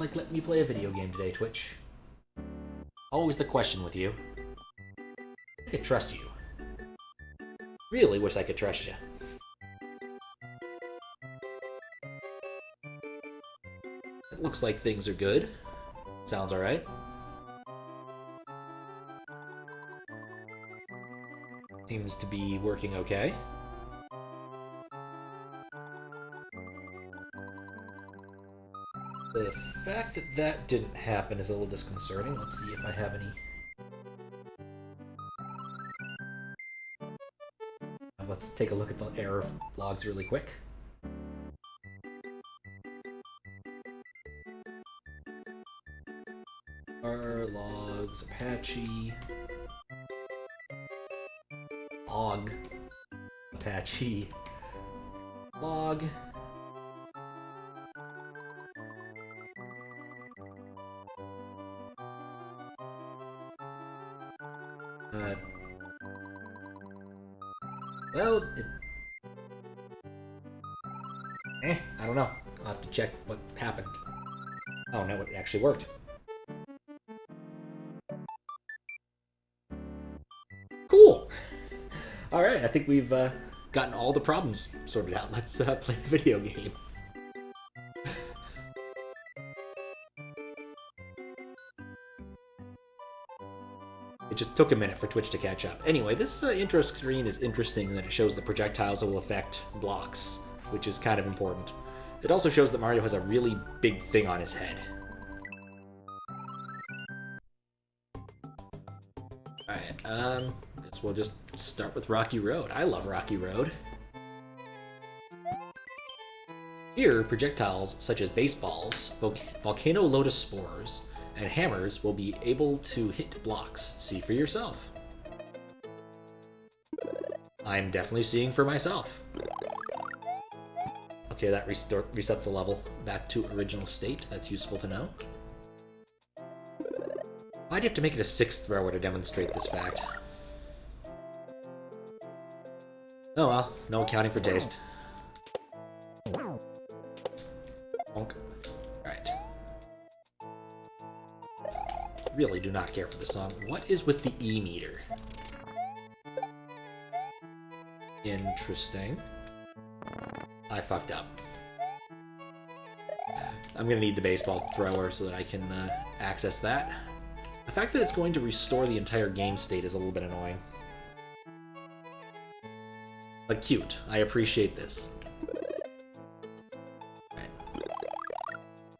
Like, let me play a video game today, Twitch. Always the question with you. I could trust you. Really wish I could trust you. It looks like things are good. Sounds alright. Seems to be working okay. The fact that that didn't happen is a little disconcerting. Let's see if I have any... Let's take a look at the error logs really quick. Error logs, Apache... log... Apache... log... well, I don't know. I'll have to check what happened. Oh no, it actually worked. Cool! Alright, I think we've gotten all the problems sorted out. Let's play a video game. It just took a minute for Twitch to catch up. Anyway, this intro screen is interesting in that it shows the projectiles that will affect blocks, which is kind of important. It also shows that Mario has a really big thing on his head. Alright, guess we'll just start with Rocky Road. I love Rocky Road. Here, projectiles such as baseballs, volcano lotus spores, and hammers will be able to hit blocks. See for yourself. I'm definitely seeing for myself. Okay, that resets the level back to original state. That's useful to know. Why'd you have to make it a 6th thrower to demonstrate this fact? Oh well, no accounting for taste. Bonk. Alright. Really do not care for the song. What is with the E meter? Interesting. I fucked up. I'm gonna need the baseball thrower so that I can access that. The fact that it's going to restore the entire game state is a little bit annoying. But cute. I appreciate this.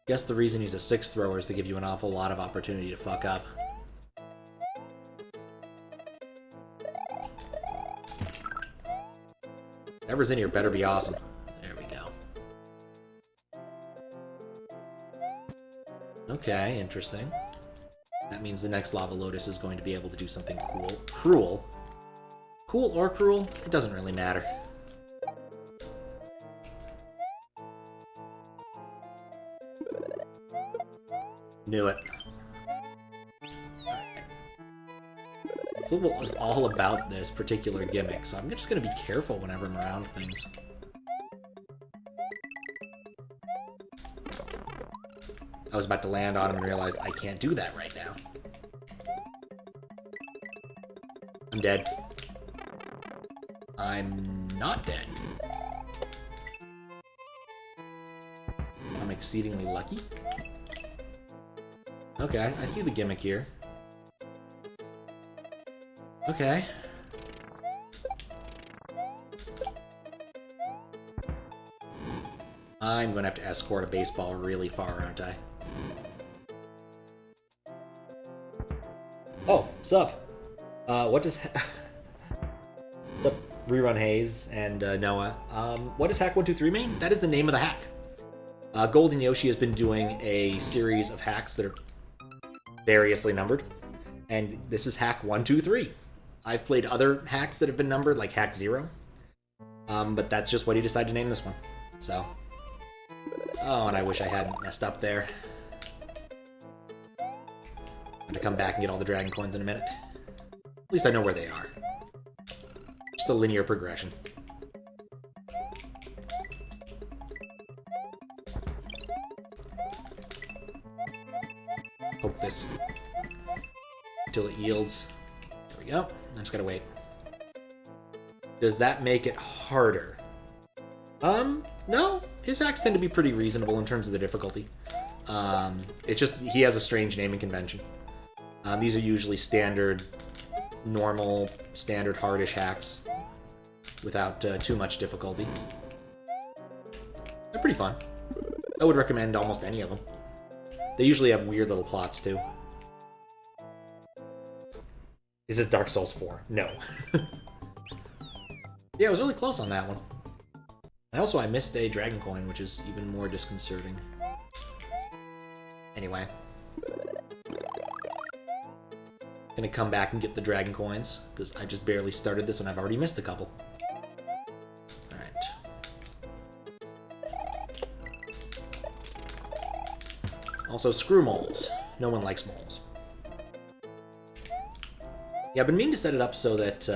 Guess the reason he's a 6th thrower is to give you an awful lot of opportunity to fuck up. Whatever's in here better be awesome. There we go. Okay, interesting. That means the next Lava Lotus is going to be able to do something cool. Cruel. Cool or cruel? It doesn't really matter. Knew it. That's what was all about this particular gimmick, so I'm just going to be careful whenever I'm around things. I was about to land on him and realized I can't do that right now. I'm dead. I'm not dead. I'm exceedingly lucky. Okay, I see the gimmick here. Okay. I'm gonna have to escort a baseball really far, aren't I? Oh, sup? What does... What's up, Rerun Hayes and Noah? What does Hack 123 mean? That is the name of the hack. Golden Yoshi has been doing a series of hacks that are variously numbered, and this is Hack 123. I've played other hacks that have been numbered, like Hack 0, but that's just what he decided to name this one. So, oh, and I wish I hadn't messed up there. I'm gonna come back and get all the dragon coins in a minute. At least I know where they are. Just a linear progression. poke this until it yields. There we go. I just gotta wait. Does that make it harder? No. His hacks tend to be pretty reasonable in terms of the difficulty. It's just he has a strange naming convention. These are usually standard, normal, standard hardish hacks without too much difficulty. They're pretty fun. I would recommend almost any of them. They usually have weird little plots, too. Is this Dark Souls 4? No. Yeah, I was really close on that one. And also, I missed a Dragon Coin, which is even more disconcerting. Anyway. Gonna come back and get the Dragon Coins, because I just barely started this and I've already missed a couple. Alright. Also, screw moles. No one likes moles. Yeah, I've been meaning to set it up so that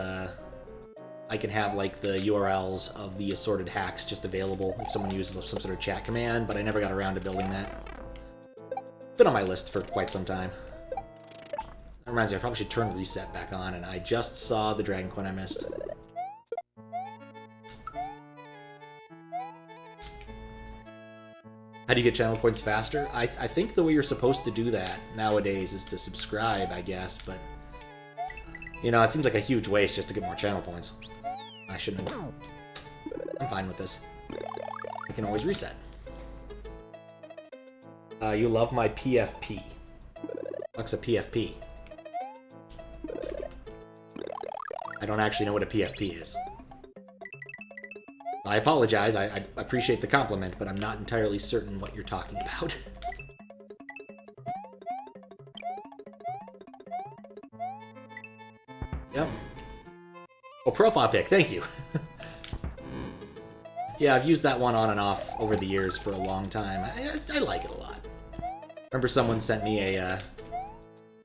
I can have like the URLs of the assorted hacks just available if someone uses some sort of chat command, but I never got around to building that. It's been on my list for quite some time. That reminds me, I probably should turn reset back on, and I just saw the Dragon Coin I missed. How do you get channel points faster? I think the way you're supposed to do that nowadays is to subscribe, I guess, but... You know, it seems like a huge waste just to get more channel points. I shouldn't have... I'm fine with this. I can always reset. You love my PFP. What's a PFP? I don't actually know what a PFP is. I apologize, I appreciate the compliment, but I'm not entirely certain what you're talking about. Yep. Oh, profile pic, thank you. Yeah, I've used that one on and off over the years for a long time. I like it a lot. Remember someone sent me a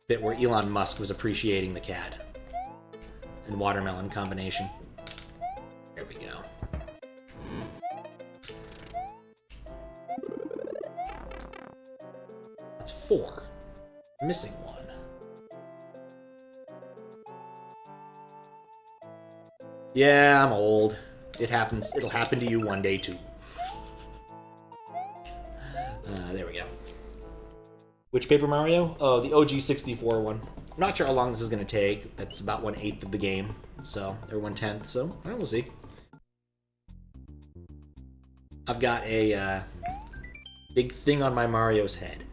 bit where Elon Musk was appreciating the cat and watermelon combination. There we go. That's 4. Missing 1. Yeah, I'm old. It happens. It'll happen to you one day, too. There we go. Which Paper Mario? Oh, the OG 64 one. I'm not sure how long this is going to take. That's about 1/8 of the game, so or 1/10. So we'll see. I've got a big thing on my Mario's head.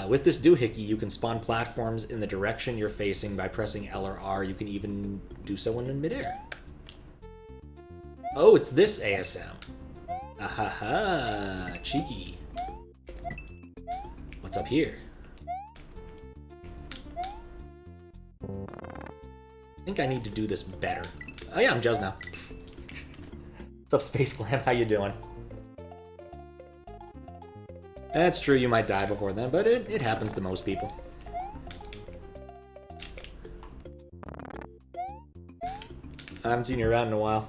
With this doohickey, you can spawn platforms in the direction you're facing by pressing L or R. You can even do so in midair. Oh, it's this ASM. Ahaha, cheeky. What's up here? I think I need to do this better. Oh yeah, I'm Juz now. What's up, Space Glam? How you doing? That's true, you might die before then, but it happens to most people. I haven't seen you around in a while.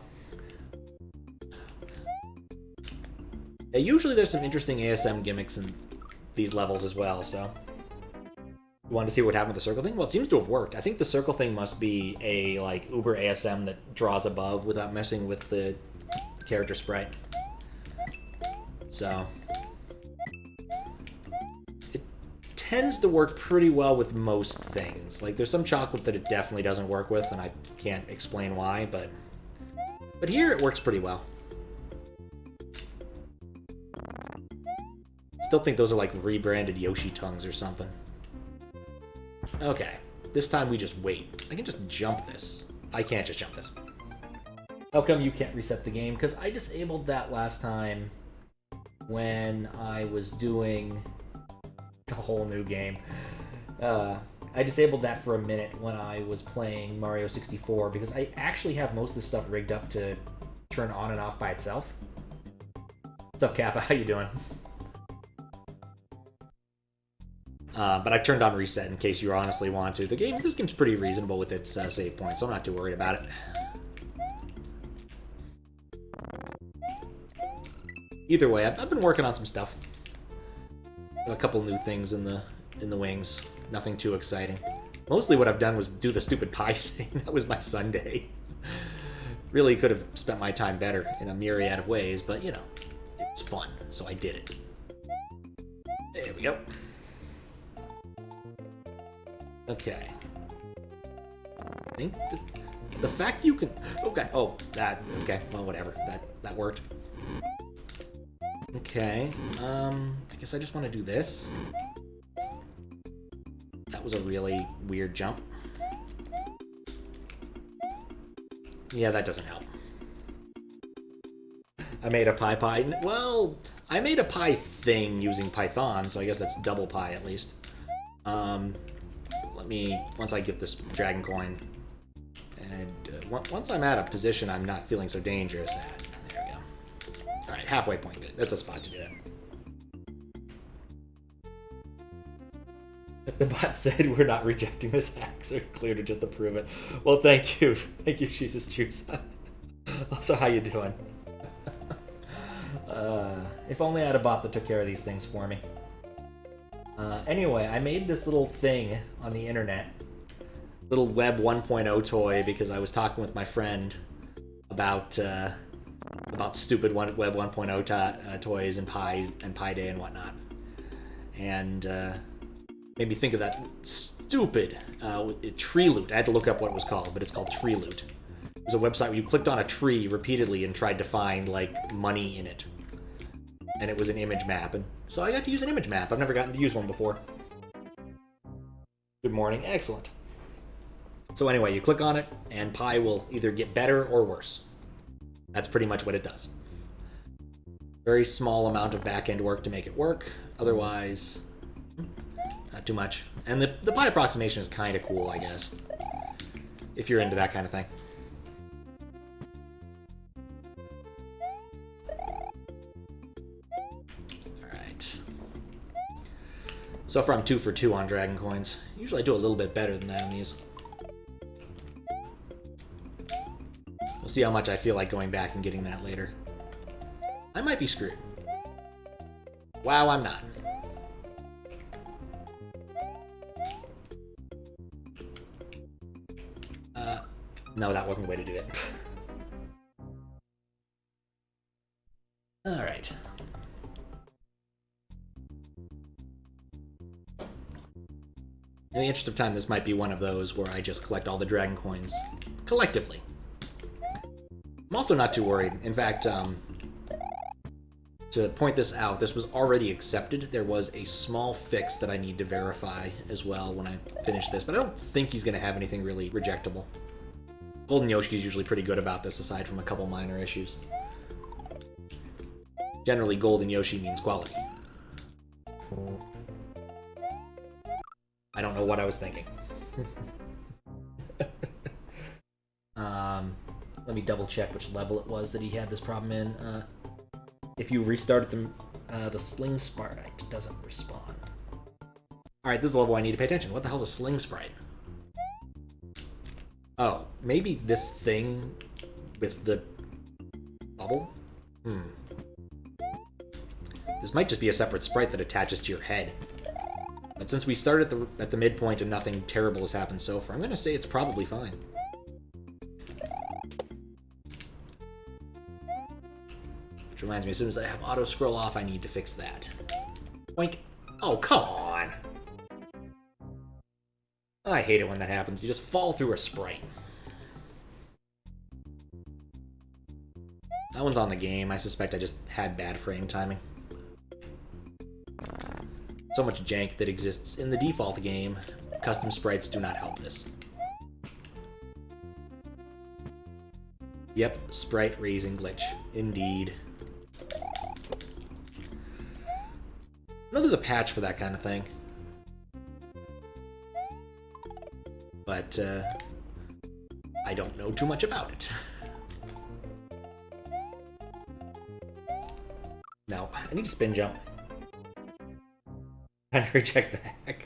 Yeah, usually there's some interesting ASM gimmicks in these levels as well, so... You wanted to see what happened with the circle thing? Well, it seems to have worked. I think the circle thing must be a, like, uber ASM that draws above without messing with the character sprite. So... It tends to work pretty well with most things. Like, there's some chocolate that it definitely doesn't work with, and I can't explain why, but... But here it works pretty well. Still think those are like rebranded Yoshi tongues or something. Okay, this time we just wait. I can just jump this. I can't just jump this. How come you can't reset the game? Because I disabled that last time when I was doing a whole new game. I disabled that for a minute when I was playing Mario 64 because I actually have most of the stuff rigged up to turn on and off by itself. What's up, Kappa? How you doing? But I turned on reset in case you honestly want to. This game's pretty reasonable with its save points, so I'm not too worried about it. Either way, I've been working on some stuff. Got a couple new things in in the wings. Nothing too exciting. Mostly what I've done was do the stupid pie thing. That was my Sunday. Really could have spent my time better in a myriad of ways, but you know, it's fun, so I did it. There we go. Okay. I think the fact you can... Okay, oh, that... Okay, well, whatever. That worked. Okay, I guess I just want to do this. That was a really weird jump. Yeah, that doesn't help. I made a pie. Well, I made a pie thing using Python, so I guess that's double pie at least. Let me... Once I get this dragon coin... And once I'm at a position I'm not feeling so dangerous at... There we go. Alright, halfway point, good. That's a spot to do that. The bot said we're not rejecting this hack, so clear to just approve it. Well, thank you. Thank you, Jesus Juice. Also, how you doing? If only I had a bot that took care of these things for me. Anyway, I made this little thing on the internet. Little Web 1.0 toy because I was talking with my friend about stupid Web 1.0 toys and pies and Pi Day and whatnot. And made me think of that stupid tree loot. I had to look up what it was called, but it's called Tree Loot. It was a website where you clicked on a tree repeatedly and tried to find, like, money in it. And it was an image map, and so I got to use an image map. I've never gotten to use one before. Good morning. Excellent. So anyway, you click on it, and Pi will either get better or worse. That's pretty much what it does. Very small amount of back-end work to make it work. Otherwise... not too much. And the Pi approximation is kind of cool, I guess. If you're into that kind of thing. Alright. So far I'm 2 for 2 on Dragon Coins. Usually I do a little bit better than that on these. We'll see how much I feel like going back and getting that later. I might be screwed. Wow, I'm not. No, that wasn't the way to do it. Alright. In the interest of time, this might be one of those where I just collect all the dragon coins collectively. I'm also not too worried. In fact, to point this out, this was already accepted. There was a small fix that I need to verify as well when I finish this, but I don't think he's going to have anything really rejectable. Golden Yoshi is usually pretty good about this, aside from a couple minor issues. Generally, Golden Yoshi means quality. I don't know what I was thinking. Let me double check which level it was that he had this problem in. If you restarted the Sling Sprite, it doesn't respond. Alright, this is a level I need to pay attention. What the hell's a Sling Sprite? Oh, maybe this thing with the bubble? This might just be a separate sprite that attaches to your head. But since we started at the midpoint and nothing terrible has happened so far, I'm going to say it's probably fine. Which reminds me, as soon as I have auto scroll off, I need to fix that. Boink. Oh, come on! I hate it when that happens. You just fall through a sprite. That one's on the game. I suspect I just had bad frame timing. So much jank that exists in the default game. Custom sprites do not help this. Yep, sprite raising glitch. Indeed. I know there's a patch for that kind of thing. But, I don't know too much about it. No, I need to spin jump. And reject the hack.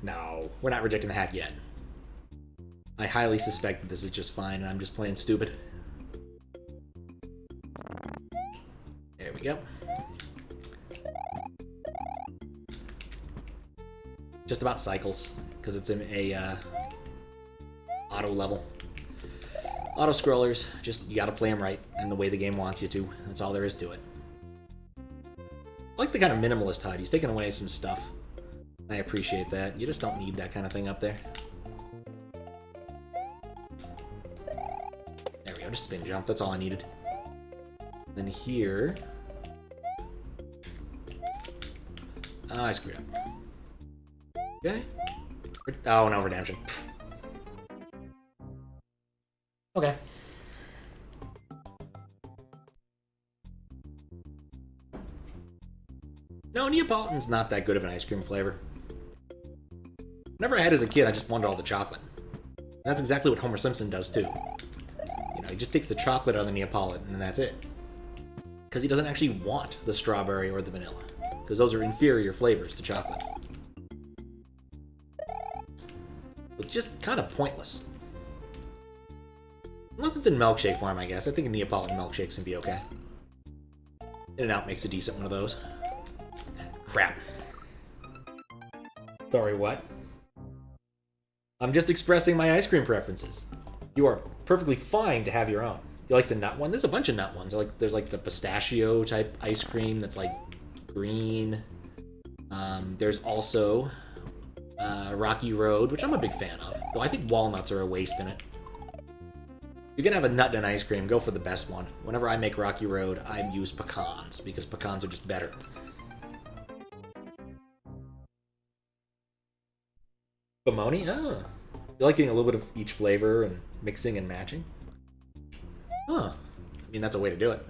No, we're not rejecting the hack yet. I highly suspect that this is just fine and I'm just playing stupid. There we go. Just about cycles, because it's in a auto level. Auto scrollers, just you gotta play them right and the way the game wants you to. That's all there is to it. I like the kind of minimalist HUD. He's taking away some stuff. I appreciate that. You just don't need that kind of thing up there. There we go, just spin jump. That's all I needed. Then here... I screwed up. Okay. Oh, no, redemption. Okay. No, Neapolitan's not that good of an ice cream flavor. Whenever I had it as a kid, I just wanted all the chocolate. And that's exactly what Homer Simpson does, too. You know, he just takes the chocolate out of the Neapolitan, and that's it. Because he doesn't actually want the strawberry or the vanilla. Because those are inferior flavors to chocolate. It's just kind of pointless. Unless it's in milkshake form, I guess. I think a Neapolitan milkshakes can be okay. In-N-Out makes a decent one of those. Crap. Sorry, what? I'm just expressing my ice cream preferences. You are perfectly fine to have your own. You like the nut one? There's a bunch of nut ones. There's like the pistachio type ice cream that's like green. There's also Rocky Road, which I'm a big fan of. Though I think walnuts are a waste in it. If you're gonna have a nut in an ice cream, go for the best one. Whenever I make Rocky Road, I use pecans, because pecans are just better. Bimoni? Oh. You like getting a little bit of each flavor and mixing and matching? Huh. I mean, that's a way to do it.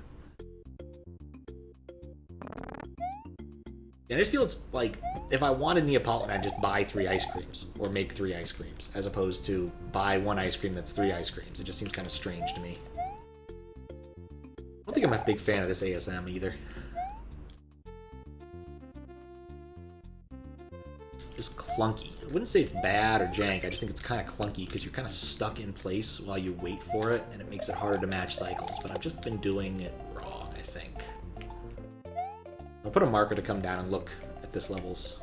And I just feel it's like, if I wanted Neapolitan, I'd just buy 3 ice creams, or make 3 ice creams, as opposed to buy 1 ice cream that's 3 ice creams. It just seems kind of strange to me. I don't think I'm a big fan of this ASM either. Just clunky. I wouldn't say it's bad or jank, I just think it's kind of clunky, because you're kind of stuck in place while you wait for it, and it makes it harder to match cycles, but I've just been doing it wrong, I think. I'll put a marker to come down and look at this level's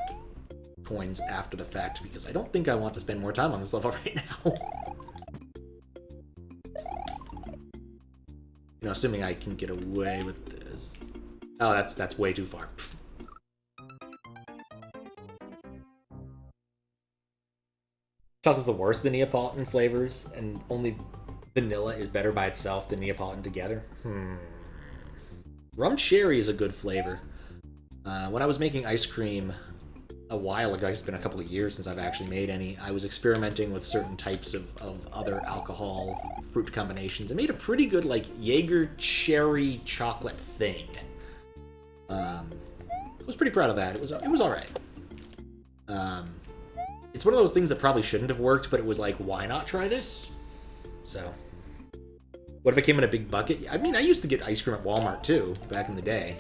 coins after the fact, because I don't think I want to spend more time on this level right now. You know, assuming I can get away with this. Oh, that's way too far. Chocolate's the worst of the Neapolitan flavors, and only vanilla is better by itself than Neapolitan together. Rum cherry is a good flavor. When I was making ice cream a while ago, it's been a couple of years since I've actually made any, I was experimenting with certain types of other alcohol fruit combinations. I made a pretty good, like, Jaeger cherry chocolate thing. I was pretty proud of that. It was alright. It's one of those things that probably shouldn't have worked, but it was like, why not try this? So, what if it came in a big bucket? I mean, I used to get ice cream at Walmart, too, back in the day.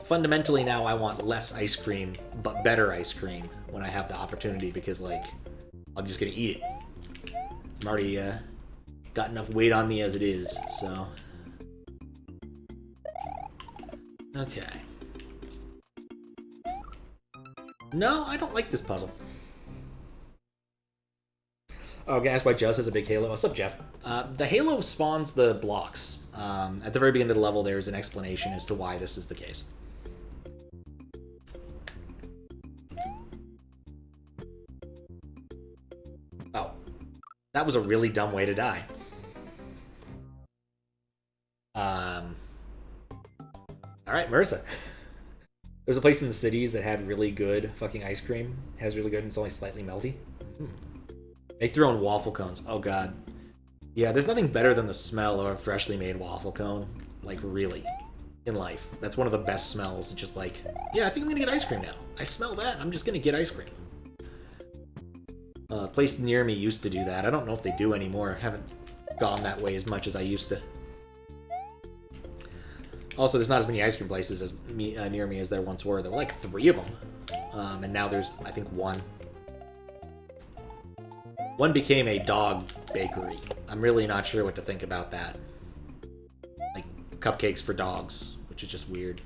Fundamentally, now I want less ice cream, but better ice cream when I have the opportunity, because, like, I'm just gonna eat it. I'm already got enough weight on me as it is, so... Okay. No, I don't like this puzzle. Oh, okay, that's why Juz has a big halo. What's up, Jeff? The halo spawns the blocks. At the very beginning of the level, there's an explanation as to why this is the case. Oh. That was a really dumb way to die. Alright, Marissa. There's a place in the cities that had really good fucking ice cream. It has really good, and it's only slightly melty. Make their own waffle cones. Oh god. Yeah, there's nothing better than the smell of a freshly made waffle cone. Like, really. In life. That's one of the best smells. It's just like, yeah, I think I'm gonna get ice cream now. I smell that. I'm just gonna get ice cream. A place near me used to do that. I don't know if they do anymore. I haven't gone that way as much as I used to. Also, there's not as many ice cream places as near me as there once were. There were like 3 of them. And now there's, I think, 1. One became a dog bakery. I'm really not sure what to think about that. Like, cupcakes for dogs, which is just weird.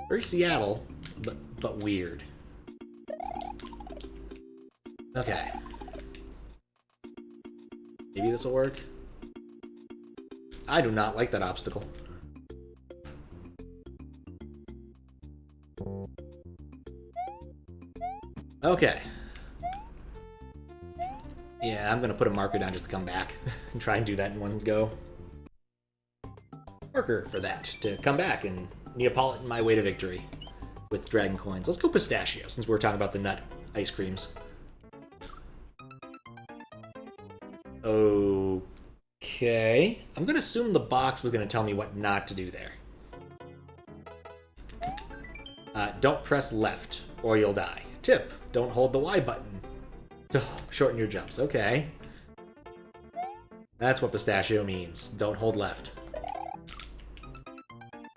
Very Seattle. but weird. Okay. Maybe this will work. I do not like that obstacle. Okay. Yeah, I'm gonna put a marker down just to come back and try and do that in one go. Marker for that, to come back and Neapolitan my way to victory with dragon coins. Let's go pistachio, since we're talking about the nut ice creams. Okay. I'm gonna assume the box was gonna tell me what not to do there. Don't press left, or you'll die. Tip, don't hold the Y button to shorten your jumps. Okay. That's what pistachio means. Don't hold left.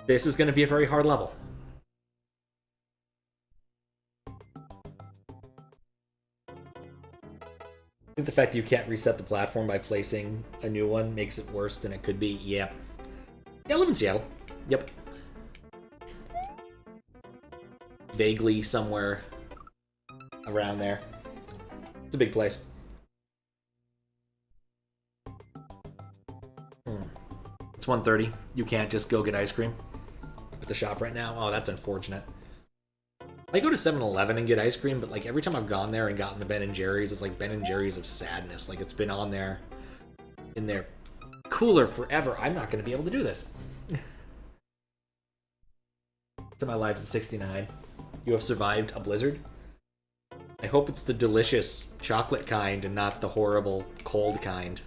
This is gonna be a very hard level. I think the fact that you can't reset the platform by placing a new one makes it worse than it could be. Yeah. Yeah, I live in Seattle. Yep. Vaguely somewhere around there. It's a big place. It's 1:30. You can't just go get ice cream at the shop right now. Oh, that's unfortunate. I go to 7-Eleven and get ice cream, but like every time I've gone there and gotten the Ben & Jerry's, it's like Ben & Jerry's of sadness. Like it's been on there in their cooler forever. I'm not going to be able to do this. So my life is 69. You have survived a blizzard? I hope it's the delicious chocolate kind and not the horrible cold kind.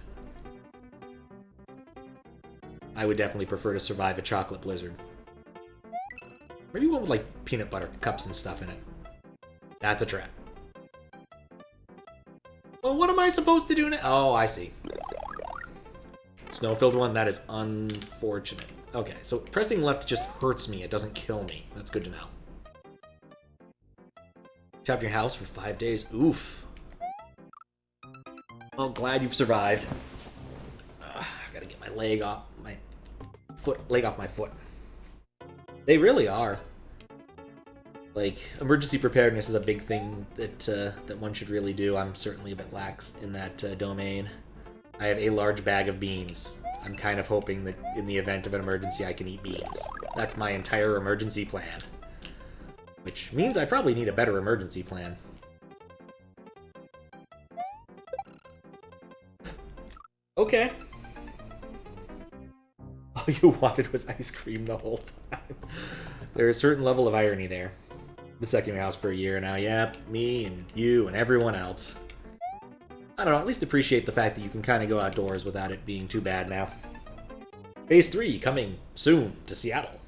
I would definitely prefer to survive a chocolate blizzard. Maybe one with like peanut butter cups and stuff in it. That's a trap. Well, what am I supposed to do now? Oh, I see. Snow-filled one? That is unfortunate. Okay, so pressing left just hurts me. It doesn't kill me. That's good to know. Trapped in your house for 5 days. Oof. Well, glad you've survived. I gotta get my leg off my foot. Leg off my foot. They really are. Like, emergency preparedness is a big thing that that one should really do. I'm certainly a bit lax in that domain. I have a large bag of beans. I'm kind of hoping that in the event of an emergency, I can eat beans. That's my entire emergency plan. Which means I probably need a better emergency plan. Okay. All you wanted was ice cream the whole time. There's a certain level of irony there. Been stuck in your house for a year now. Yep, me and you and everyone else. I don't know, at least appreciate the fact that you can kind of go outdoors without it being too bad now. Phase 3 coming soon to Seattle.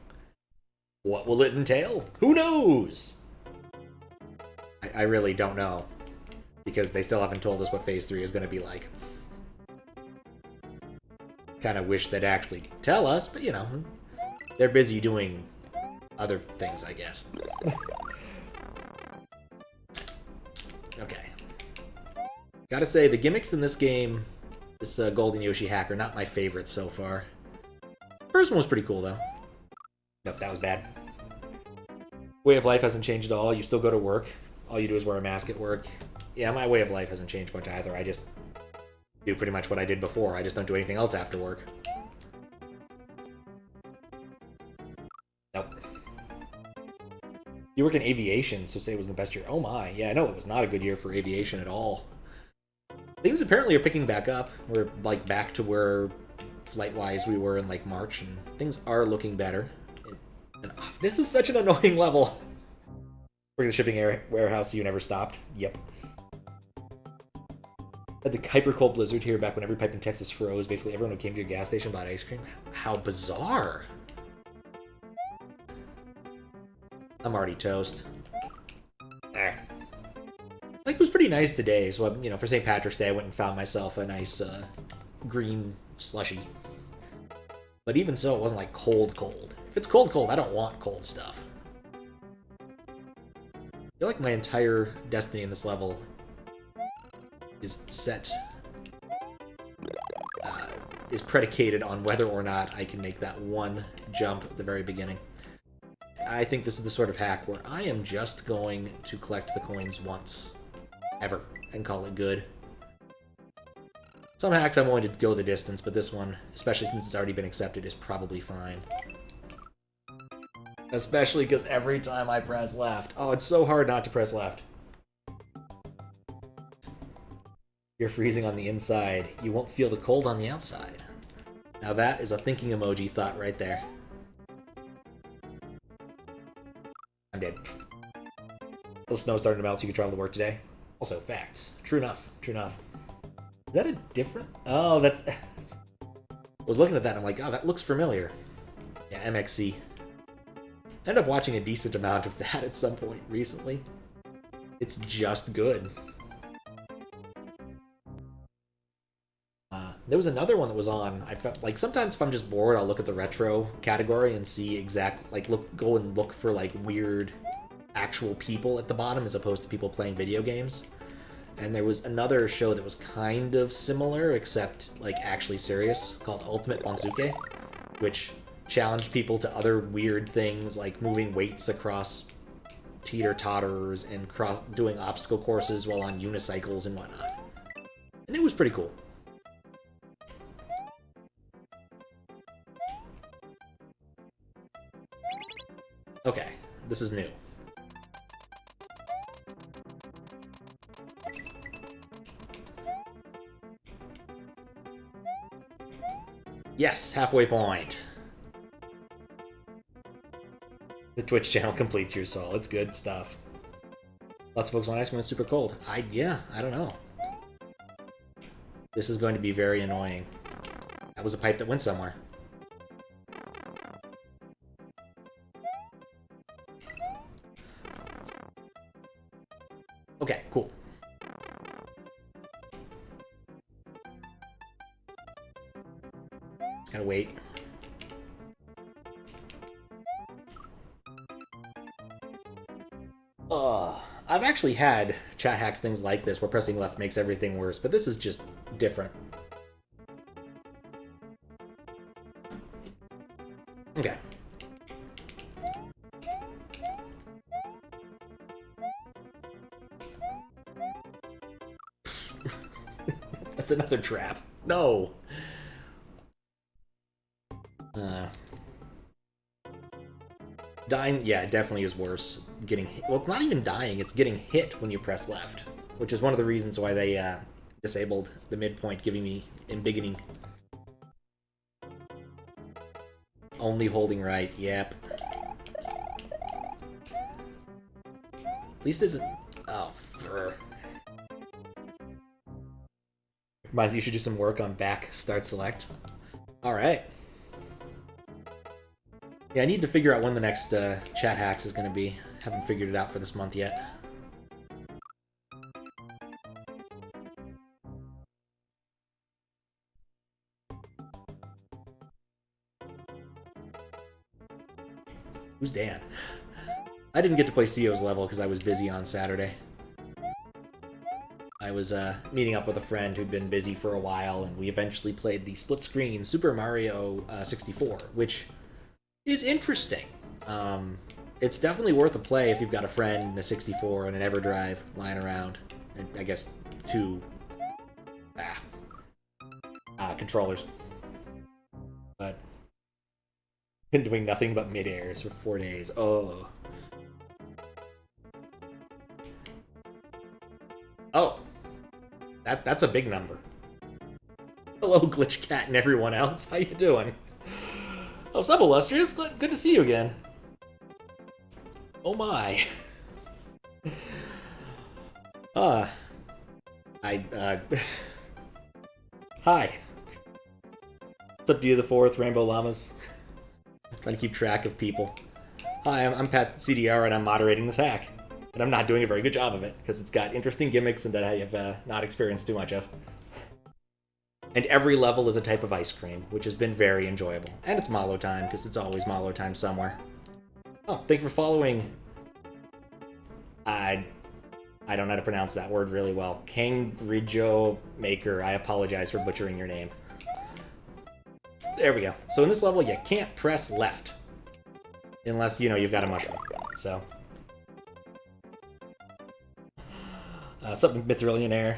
What will it entail? Who knows? I really don't know. Because they still haven't told us what Phase 3 is going to be like. Kind of wish they'd actually tell us, but you know, they're busy doing other things, I guess. Okay. Gotta say, the gimmicks in this game, this Golden Yoshi hack, are not my favorite so far. First one was pretty cool, though. Nope, that was bad. Way of life hasn't changed at all. You still go to work. All you do is wear a mask at work. Yeah, my way of life hasn't changed much either. I just do pretty much what I did before. I just don't do anything else after work. Nope. You work in aviation, so say it was the best year. Oh my, yeah, I know it was not a good year for aviation at all. Things apparently are picking back up. We're like back to where flight-wise we were in like March, and things are looking better. This is such an annoying level. We're in a shipping warehouse, so you never stopped. Yep. Had the hyper cold blizzard here back when every pipe in Texas froze. Basically, everyone who came to your gas station bought ice cream. How bizarre. I'm already toast. Like, it was pretty nice today, so, you know, for St. Patrick's Day, I went and found myself a nice green slushie. But even so, it wasn't like cold. If it's cold, I don't want cold stuff. I feel like my entire destiny in this level is set, is predicated on whether or not I can make that one jump at the very beginning. I think this is the sort of hack where I am just going to collect the coins once. Ever. And call it good. Some hacks I'm willing to go the distance, but this one, especially since it's already been accepted, is probably fine. Especially because every time I press left... Oh, it's so hard not to press left. You're freezing on the inside. You won't feel the cold on the outside. Now that is a thinking emoji thought right there. I'm dead. The snow's starting to melt so you can travel to work today. Also, facts. True enough. True enough. Is that a different... Oh, that's... I was looking at that and I'm like, oh, that looks familiar. Yeah, MXC. I ended up watching a decent amount of that at some point recently. It's just good. There was another one that was on. I felt like sometimes if I'm just bored, I'll look at the retro category and see go and look for like weird actual people at the bottom as opposed to people playing video games. And there was another show that was kind of similar, except like actually serious, called Ultimate Bonsuke, which challenged people to other weird things like moving weights across teeter-totters and doing obstacle courses while on unicycles and whatnot. And it was pretty cool. Okay, this is new. Yes, halfway point. The Twitch channel completes your soul. It's good stuff. Lots of folks want ice cream. It's super cold. Yeah, I don't know. This is going to be very annoying. That was a pipe that went somewhere. Okay, cool. Just gotta wait. I've actually had chat hacks, things like this, where pressing left makes everything worse, but this is just different. Okay. That's another trap. No! Dying, yeah, it definitely is worse. Getting hit. Well, it's not even dying, it's getting hit when you press left, which is one of the reasons why they disabled the midpoint, giving me embiggening. Only holding right, yep. At least it's... Oh, reminds you should do some work on back start select. Alright. Yeah, I need to figure out when the next chat hacks is going to be. Haven't figured it out for this month yet. Who's Dan? I didn't get to play CO's level because I was busy on Saturday. I was meeting up with a friend who'd been busy for a while, and we eventually played the split-screen Super Mario 64, which is interesting. It's definitely worth a play if you've got a friend and a 64 and an EverDrive lying around, and I guess 2 controllers. But been doing nothing but mid-airs for 4 days. Oh. Oh. That's a big number. Hello, Glitch Cat and everyone else. How you doing? Oh, sup, Illustrious? Good to see you again. Oh my. Hi. What's up, you the fourth, Rainbow Llamas? Trying to keep track of people. Hi, I'm Pat CDR, and I'm moderating this hack. And I'm not doing a very good job of it, because it's got interesting gimmicks and that I have not experienced too much of. And every level is a type of ice cream, which has been very enjoyable. And it's Malo time, because it's always Malo time somewhere. Oh, thank you for following. I don't know how to pronounce that word really well. Kangrijo Maker, I apologize for butchering your name. There we go. So in this level, you can't press left. Unless, you know, you've got a mushroom. So. Something Mithrillionaire.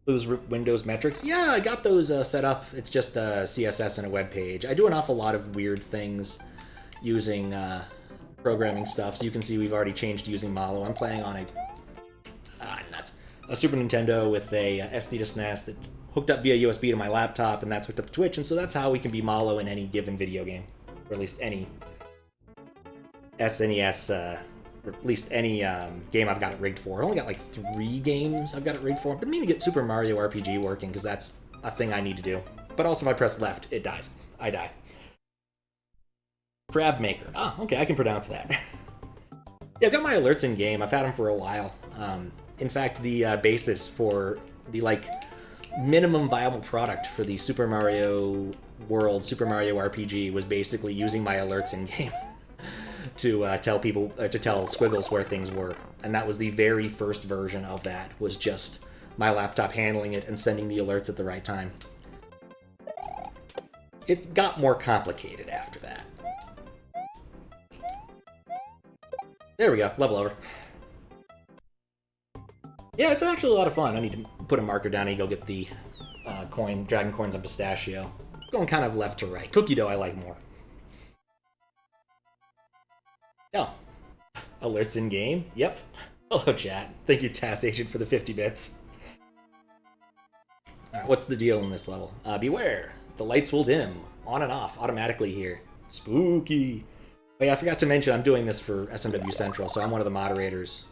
Those Windows metrics. Yeah, I got those set up. It's just CSS and a web page. I do an awful lot of weird things using programming stuff. So you can see we've already changed using Malo. I'm playing on a Super Nintendo with a SD to SNES that's hooked up via USB to my laptop, and that's hooked up to Twitch. And so that's how we can be Malo in any given video game, or at least any SNES, or at least any game I've got it rigged for. I only got like 3 games I've got it rigged for. I've been meaning to get Super Mario RPG working because that's a thing I need to do. But also if I press left, it dies. I die. Crab Maker. Oh, okay, I can pronounce that. Yeah, I've got my alerts in game. I've had them for a while. In fact, the basis for the like minimum viable product for the Super Mario World, Super Mario RPG was basically using my alerts in game to tell people, to tell Squiggles where things were. And that was the very first version of that, was just my laptop handling it and sending the alerts at the right time. It got more complicated after that. There we go, level over. Yeah, it's actually a lot of fun. I need to put a marker down and go get the dragon coins on pistachio. Going kind of left to right. Cookie dough I like more. Oh. Alerts in game? Yep. Hello, chat. Thank you, Task Agent, for the 50 bits. Alright, what's the deal in this level? Beware. The lights will dim. On and off, automatically here. Spooky. Oh yeah, I forgot to mention I'm doing this for SMW Central, so I'm one of the moderators.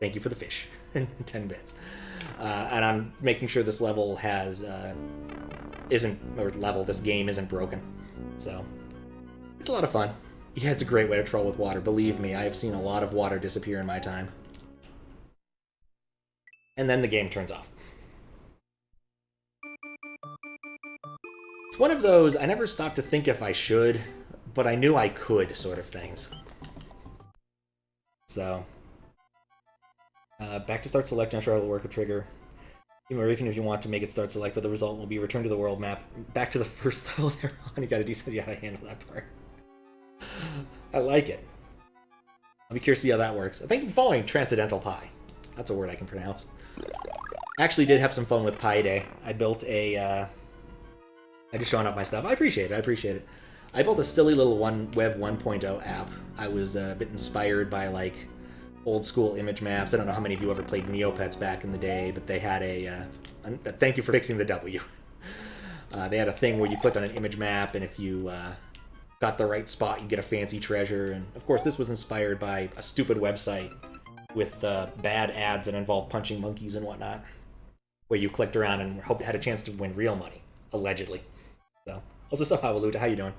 Thank you for the fish. 10 bits. And I'm making sure this level has, this game isn't broken. So, it's a lot of fun. Yeah, it's a great way to troll with water. Believe me, I have seen a lot of water disappear in my time. And then the game turns off. It's one of those, I never stopped to think if I should, but I knew I could sort of things. So, back to start select, I'm sure I will work a trigger. Even if you want to make it start select, but the result will be return to the world map. Back to the first level there on. You gotta decide how to handle that part. I like it. I'll be curious to see how that works. Thank you for following Transcendental Pie. That's a word I can pronounce. Actually did have some fun with Pi Day. I built a, I just showing up my stuff. I appreciate it, I appreciate it. I built a silly little Web 1.0 app. I was a bit inspired by, like, old school image maps. I don't know how many of you ever played Neopets back in the day, but they had a thank you for fixing the W. They had a thing where you clicked on an image map, and if you got the right spot, you get a fancy treasure. And of course, this was inspired by a stupid website with bad ads that involved punching monkeys and whatnot, where you clicked around and had a chance to win real money, allegedly. So, also, somehow, Aluta, how you doing?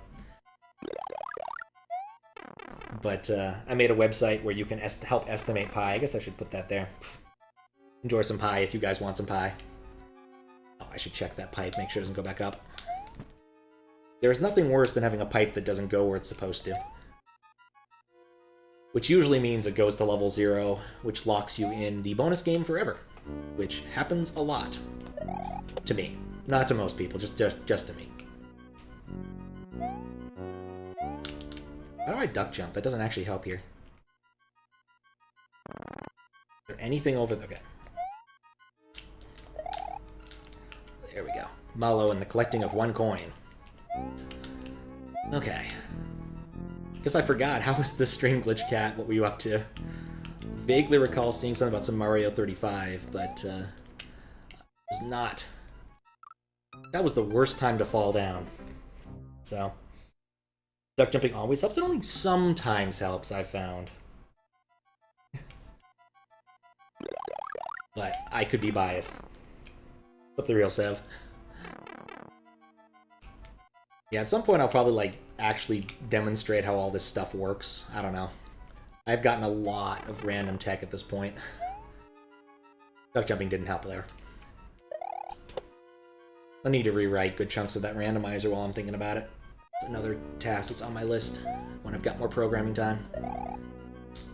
But I made a website where you can help estimate pie. I guess I should put that there. Enjoy some pie if you guys want some pie. Oh, I should check that pipe, make sure it doesn't go back up. There's nothing worse than having a pipe that doesn't go where it's supposed to. Which usually means it goes to level 0, which locks you in the bonus game forever. Which happens a lot. To me. Not to most people, just to me. How do I duck jump? That doesn't actually help here. Is there anything over there? Okay. There we go. Malo and the collecting of 1 coin. Okay. Guess I forgot. How was the stream glitch, Cat? What were you up to? Vaguely recall seeing something about some Mario 35, but it was not. That was the worst time to fall down. So. Duck jumping always helps. It only sometimes helps, I've found. But I could be biased. What's the real Sev? Yeah, at some point I'll probably, like, actually demonstrate how all this stuff works. I don't know. I've gotten a lot of random tech at this point. Duck jumping didn't help there. I need to rewrite good chunks of that randomizer while I'm thinking about it. It's another task that's on my list when I've got more programming time.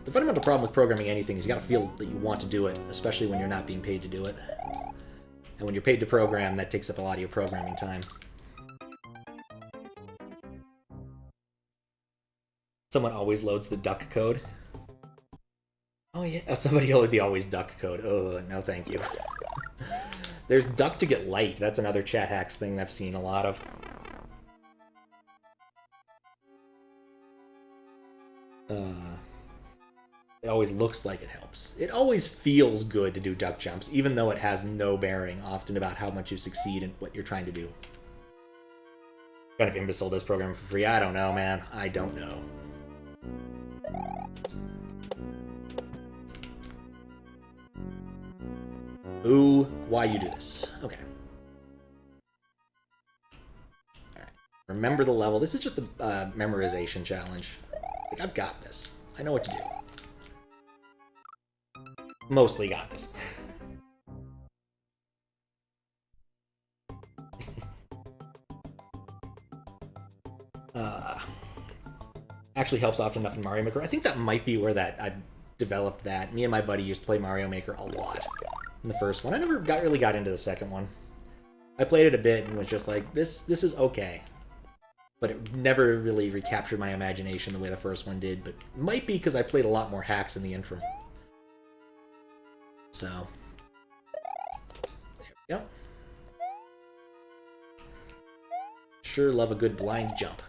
The fundamental problem with programming anything is you gotta feel that you want to do it, especially when you're not being paid to do it. And when you're paid to program, that takes up a lot of your programming time. Someone always loads the duck code. Oh yeah, oh, somebody load the always duck code. Oh, no thank you. There's duck to get light. That's another chat hacks thing I've seen a lot of. It always looks like it helps. It always feels good to do duck jumps, even though it has no bearing often about how much you succeed in what you're trying to do. What if imbecile this program for free? I don't know, man. I don't know. Ooh, why you do this? Okay. Alright. Remember the level. This is just a memorization challenge. Like, I've got this. I know what to do. Mostly got this. Actually helps often enough in Mario Maker. I think that might be where I've developed that. Me and my buddy used to play Mario Maker a lot in the first one. I never really got into the second one. I played it a bit and was just like, this is okay. But it never really recaptured my imagination the way the first one did. But it might be because I played a lot more hacks in the interim. So, there we go. Sure love a good blind jump.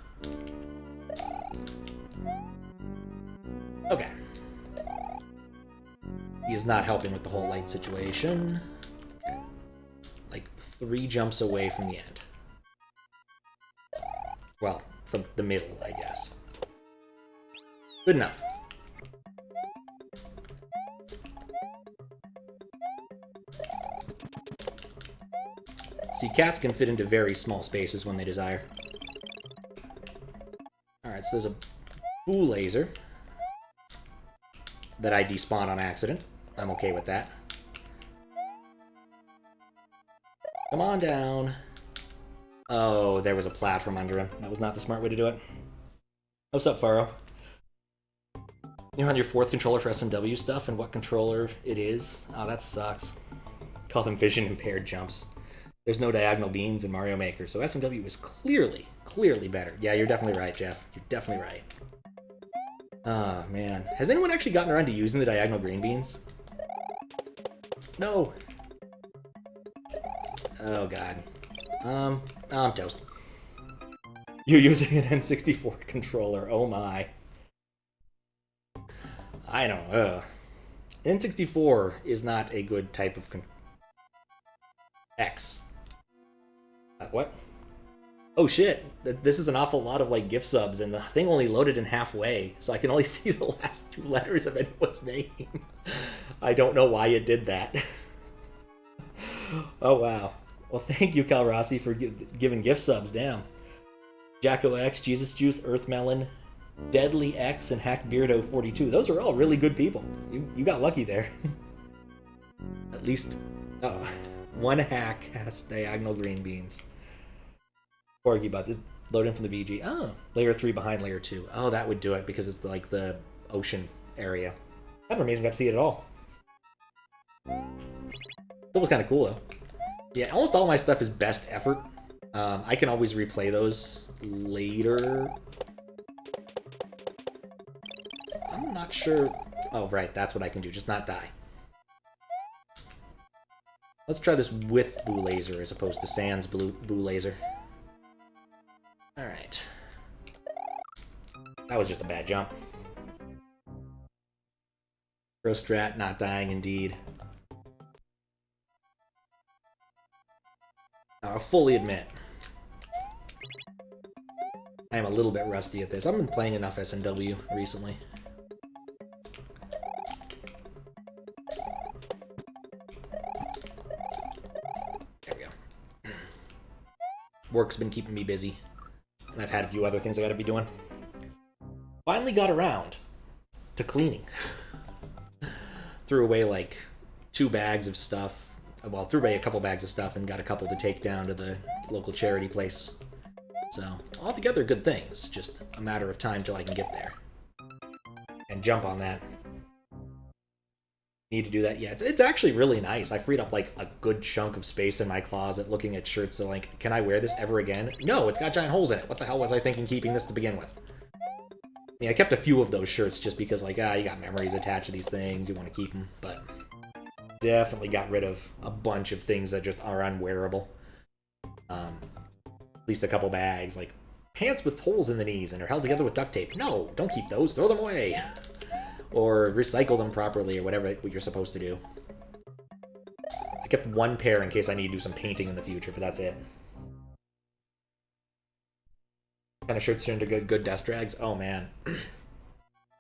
Okay. He is not helping with the whole light situation. Okay. Like 3 jumps away from the end. Well, from the middle, I guess. Good enough. See, cats can fit into very small spaces when they desire. Alright, so there's a boo laser that I despawned on accident. I'm okay with that. Come on down. Oh, there was a platform under him. That was not the smart way to do it. What's up, Faro? You're on your 4th controller for SMW stuff, and what controller it is? Oh, that sucks. Call them vision impaired jumps. There's no diagonal beans in Mario Maker, so SMW is clearly better. Yeah, you're definitely right, Jeff. You're definitely right. Ah, man. Has anyone actually gotten around to using the diagonal green beans? No. Oh, God. I'm toast. You're using an N64 controller. Oh, my. I don't know. N64 is not a good type of X. What? Oh shit, this is an awful lot of like gift subs, and the thing only loaded in halfway, so I can only see the last 2 letters of anyone's name. I don't know why it did that. Oh wow. Well, thank you, Cal Rossi, for giving gift subs. Damn. Jacko X, Jesus Juice, Earth Melon, Deadly X, and Hack Beardo 42. Those are all really good people. You got lucky there. At least, oh, 1 hack has diagonal green beans. Corgi Butts is loading from the BG. Oh, layer 3 behind layer 2. Oh, that would do it because it's like the ocean area. I never even got to see it at all. That was kind of cool though. Yeah, almost all my stuff is best effort. I can always replay those later. I'm not sure. Oh, right, that's what I can do, just not die. Let's try this with Boo Laser as opposed to Sans Boo Laser. Alright. That was just a bad jump. Pro strat, not dying indeed. Now, I'll fully admit, I am a little bit rusty at this. I've been playing enough SMW recently. There we go. Work's been keeping me busy. And I've had a few other things I gotta be doing. Finally got around to cleaning. Threw away like 2 bags of stuff. Well, threw away a couple bags of stuff and got a couple to take down to the local charity place. So, altogether good things. Just a matter of time till I can get there. And jump on that. Need to do that? Yeah, it's actually really nice. I freed up like a good chunk of space in my closet looking at shirts that like, can I wear this ever again? No, it's got giant holes in it. What the hell was I thinking keeping this to begin with? I kept a few of those shirts just because, like, you got memories attached to these things, you want to keep them, but definitely got rid of a bunch of things that just are unwearable. At least a couple bags, like pants with holes in the knees and are held together with duct tape. No, don't keep those, throw them away. Or recycle them properly, or whatever what you're supposed to do. I kept one pair in case I need to do some painting in the future, but that's it. Kind of shirts turned into good dust drags. Oh man,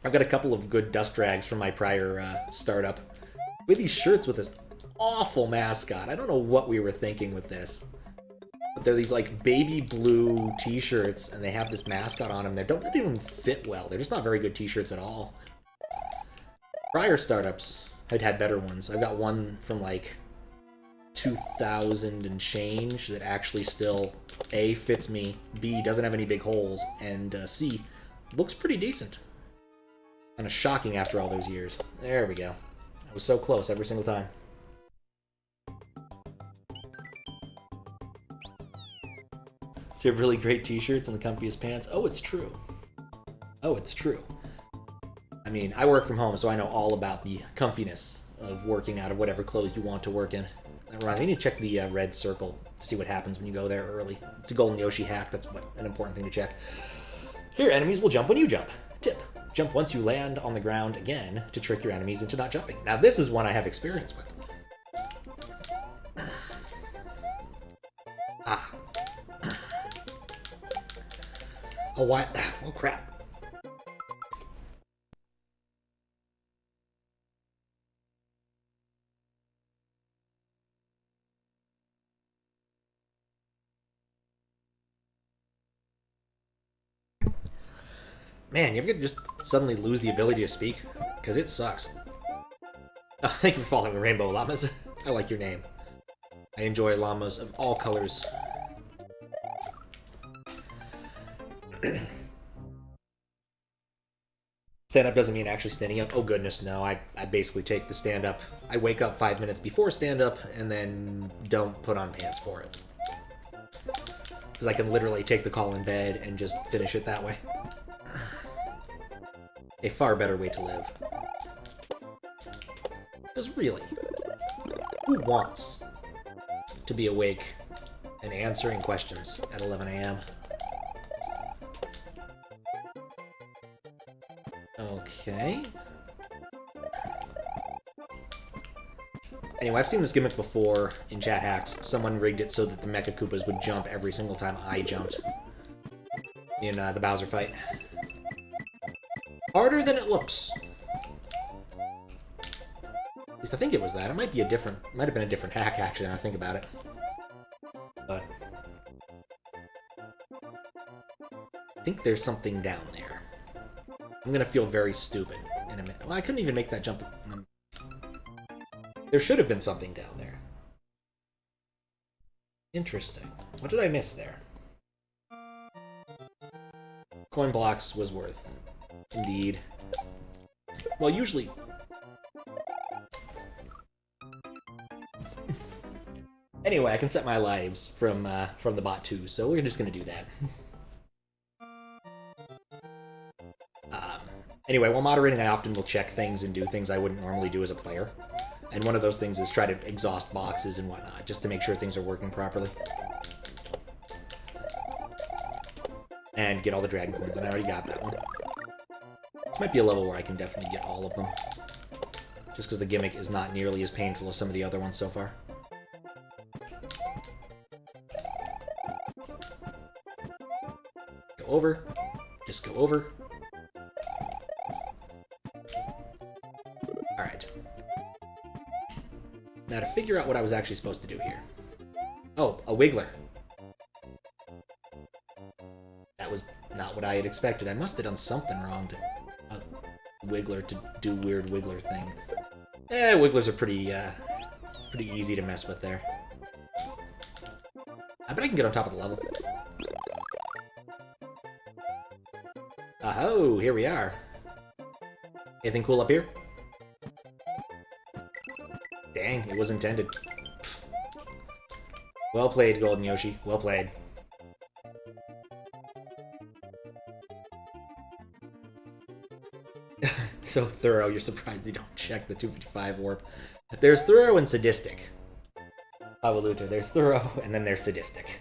I've got a couple of good dust drags from my prior startup. We had these shirts with this awful mascot. I don't know what we were thinking with this, but they're these like baby blue T-shirts, and they have this mascot on them. They don't even fit well. They're just not very good T-shirts at all. Prior startups had better ones. I've got one from like 2000 and change that actually still A, fits me, B, doesn't have any big holes, and C, looks pretty decent. Kind of shocking after all those years. There we go. I was so close every single time. Do you have really great t-shirts and the comfiest pants? Oh, it's true. Oh, it's true. I mean, I work from home, so I know all about the comfiness of working out of whatever clothes you want to work in. That reminds me, I need to check the red circle to see what happens when you go there early. It's a golden Yoshi hack. That's an important thing to check. Here, enemies will jump when you jump. Tip: jump once you land on the ground again to trick your enemies into not jumping. Now, this is one I have experience with. Oh, what? Oh, crap. Man, you ever just suddenly lose the ability to speak? Because it sucks. Oh, thank you for following Rainbow Llamas. I like your name. I enjoy llamas of all colors. Stand-up doesn't mean actually standing up. Oh goodness, no. I basically take the stand-up. I wake up 5 minutes before stand-up and then don't put on pants for it. Because I can literally take the call in bed and just finish it that way. A far better way to live. Because really, who wants to be awake and answering questions at 11 a.m.? Okay. Anyway, I've seen this gimmick before in chat hacks. Someone rigged it so that the Mecha Koopas would jump every single time I jumped in the Bowser fight. Harder than it looks. At least I think it was that. It might be might have been a different hack actually now I think about it. But I think there's something down there. I'm gonna feel very stupid in a minute. Well, I couldn't even make that jump. There should have been something down there. Interesting. What did I miss there? Coin blocks was worth. Indeed. Well, usually... Anyway, I can set my lives from the bot too, so we're just gonna do that. Anyway, while moderating, I often will check things and do things I wouldn't normally do as a player. And one of those things is try to exhaust boxes and whatnot, just to make sure things are working properly. And get all the dragon coins, and I already got that one. This might be a level where I can definitely get all of them. Just because the gimmick is not nearly as painful as some of the other ones so far. Go over. Just go over. Alright. Now to figure out what I was actually supposed to do here. Oh, a wiggler. That was not what I had expected. I must have done something wrong to a wiggler to do weird wiggler thing. Wigglers are pretty easy to mess with there. I bet I can get on top of the level. Oh, here we are. Anything cool up here? Dang, it was intended. Well played, Golden Yoshi. Well played. So thorough, you're surprised you don't check the 255 warp. There's thorough and sadistic. Awaluta, there's thorough, and then there's sadistic.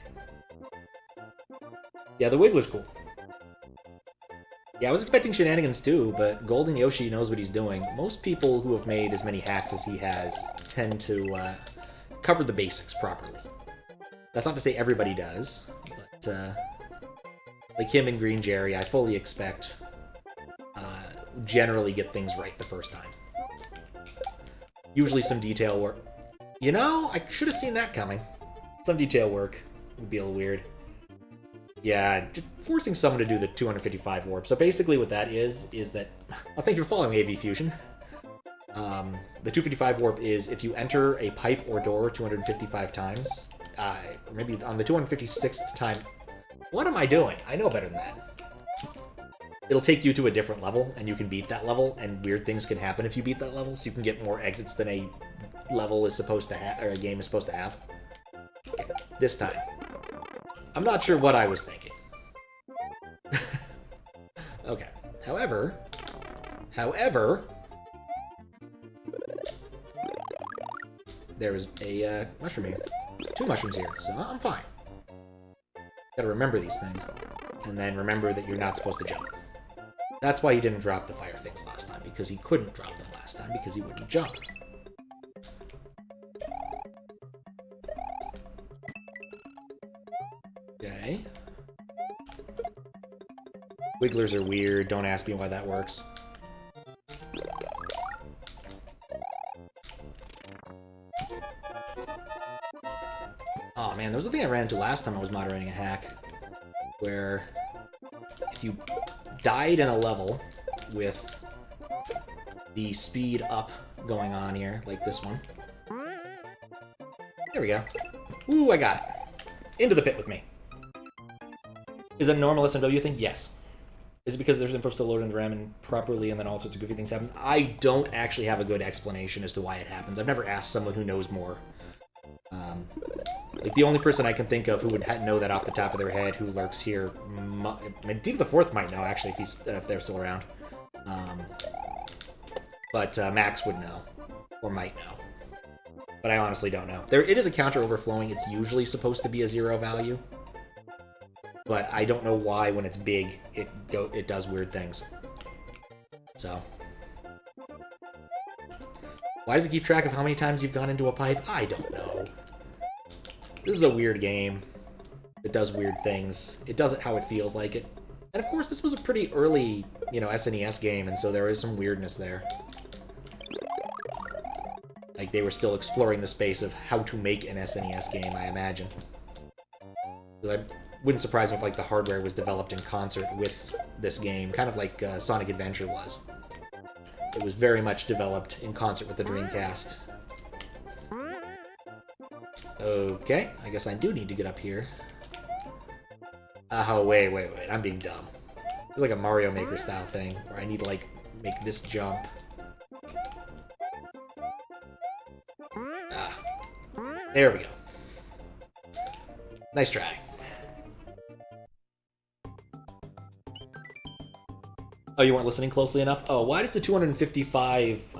Yeah, the Wiggler's cool. Yeah, I was expecting shenanigans too, but Golden Yoshi knows what he's doing. Most people who have made as many hacks as he has tend to cover the basics properly. That's not to say everybody does, but like him and Green Jerry, I fully expect generally get things right the first time. Usually some detail work. You know, I should have seen that coming. Some detail work would be a little weird. Yeah, just forcing someone to do the 255 warp. So basically what that is that... I think you're following AV Fusion. The 255 warp is if you enter a pipe or door 255 times, or maybe on the 256th time... What am I doing? I know better than that. It'll take you to a different level, and you can beat that level, and weird things can happen if you beat that level, so you can get more exits than a level is supposed to have, or a game is supposed to have. Okay, this time. I'm not sure what I was thinking. Okay. However, there is a mushroom here. 2 mushrooms here, so I'm fine. Gotta remember these things, and then remember that you're not supposed to jump. That's why he didn't drop the fire things last time, because he couldn't drop them last time, because he wouldn't jump. Okay. Wigglers are weird, don't ask me why that works. Oh man, there was a thing I ran into last time I was moderating a hack, where if you died in a level with the speed up going on here, like this one. There we go. Ooh, I got it. Into the pit with me. Is that a normal SMW thing? Yes. Is it because there's info still loaded in the RAM and properly and then all sorts of goofy things happen? I don't actually have a good explanation as to why it happens. I've never asked someone who knows more. Like, the only person I can think of who would know that off the top of their head who lurks here... Deep the Fourth might know, actually, if they're still around. But Max would know. Or might know. But I honestly don't know. It is a counter overflowing. It's usually supposed to be a 0 value. But I don't know why, when it's big, it does weird things. So... Why does it keep track of how many times you've gone into a pipe? I don't know. This is a weird game. It does weird things. It does it how it feels like it. And of course, this was a pretty early, SNES game, and so there is some weirdness there. Like, they were still exploring the space of how to make an SNES game, I imagine. It wouldn't surprise me if, like, the hardware was developed in concert with this game, kind of like Sonic Adventure was. It was very much developed in concert with the Dreamcast. Okay, I guess I do need to get up here. Oh, wait, I'm being dumb. It's like a Mario Maker style thing, where I need to, like, make this jump. Ah. There we go. Nice try. Oh, you weren't listening closely enough? Oh, why does the 255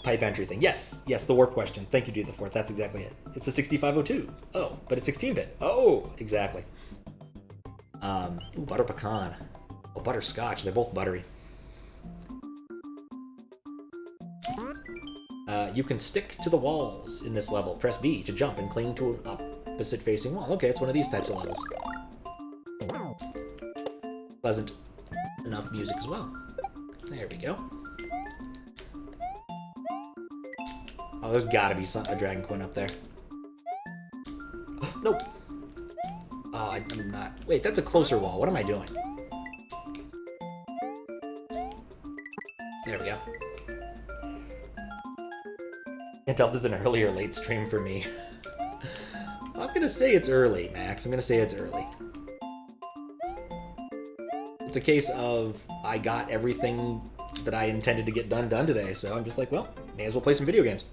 pipe entry thing? Yes, the warp question. Thank you, Dude the Fourth. That's exactly it. It's a 6502. Oh, but it's 16-bit. Oh, exactly. Ooh, butter pecan. Oh, butterscotch. They're both buttery. You can stick to the walls in this level. Press B to jump and cling to an opposite-facing wall. Okay, it's one of these types of levels. Pleasant enough music as well. There we go. Oh, there's gotta be a Dragon Queen up there. Nope. Oh, I'm not... Wait, that's a closer wall. What am I doing? There we go. Can't tell if this is an early or late stream for me. I'm gonna say it's early, Max. I'm gonna say it's early. It's a case of I got everything that I intended to get done today, so I'm just like, well, may as well play some video games.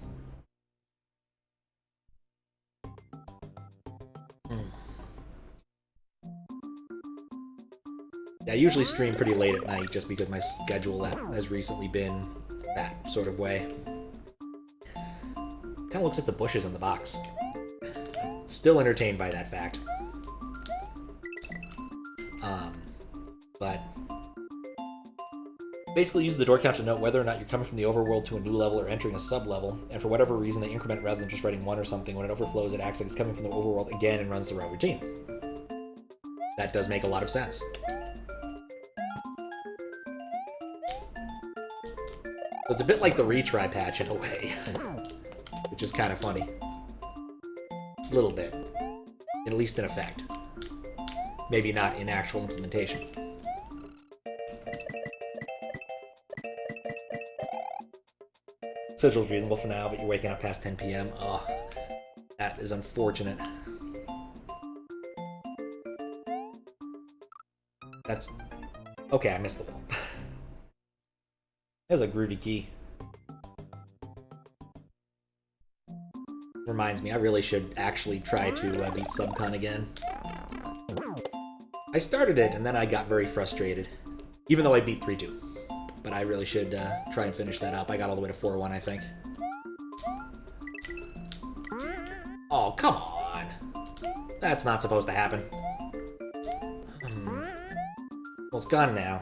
I usually stream pretty late at night just because my schedule has recently been that sort of way. Kind of looks at the bushes in the box. Still entertained by that fact. But basically use the door count to note whether or not you're coming from the overworld to a new level or entering a sub-level, and for whatever reason they increment rather than just writing 1 or something. When it overflows, it acts like it's coming from the overworld again and runs the route routine. That does make a lot of sense. So it's a bit like the retry patch in a way, which is kind of funny. A little bit. At least in effect. Maybe not in actual implementation. Schedule's reasonable for now, but you're waking up past 10 p.m. Oh, that is unfortunate. That's... Okay, I missed the wall. That was a groovy key. Reminds me, I really should actually try to beat Subcon again. I started it, and then I got very frustrated. Even though I beat 3-2. But I really should try and finish that up. I got all the way to 4-1, I think. Oh, come on! That's not supposed to happen. Well, it's gone now.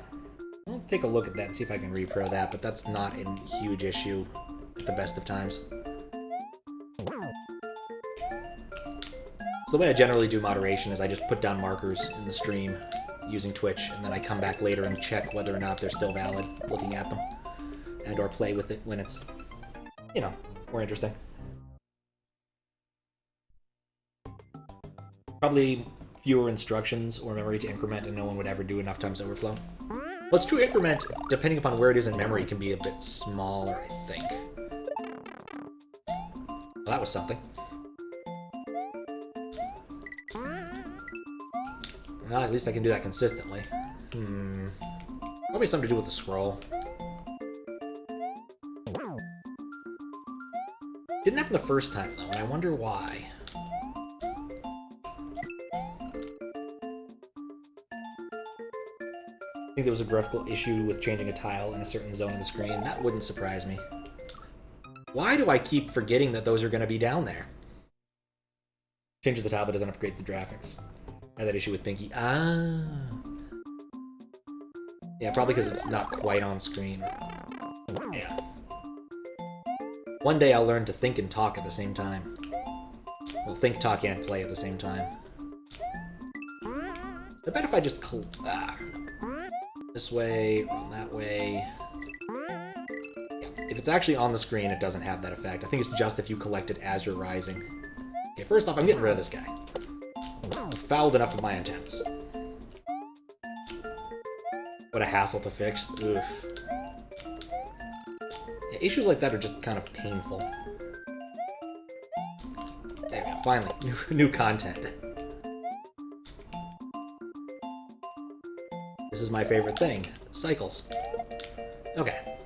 I'll take a look at that and see if I can repro that, but that's not a huge issue at the best of times. So the way I generally do moderation is I just put down markers in the stream using Twitch, and then I come back later and check whether or not they're still valid, looking at them, and or play with it when it's, you know, more interesting. Probably fewer instructions or memory to increment, and no one would ever do enough times overflow. Well, it's true, increment, depending upon where it is in memory, can be a bit smaller, I think. Well, that was something. Well, at least I can do that consistently. Probably something to do with the scroll. Didn't happen the first time, though, and I wonder why. I think there was a graphical issue with changing a tile in a certain zone of the screen. That wouldn't surprise me. Why do I keep forgetting that those are going to be down there? Changes the tile, but doesn't upgrade the graphics. I had that issue with Pinky. Ah. Yeah, probably because it's not quite on screen. Yeah. One day I'll learn to think and talk at the same time. Well, think, talk, and play at the same time. I bet if I just... this way, run that way... Yeah. If it's actually on the screen, it doesn't have that effect. I think it's just if you collect it as you're rising. Okay, first off, I'm getting rid of this guy. I've fouled enough of my attempts. What a hassle to fix. Oof. Yeah, issues like that are just kind of painful. There we go, finally. New content. This is my favorite thing. Cycles. Okay.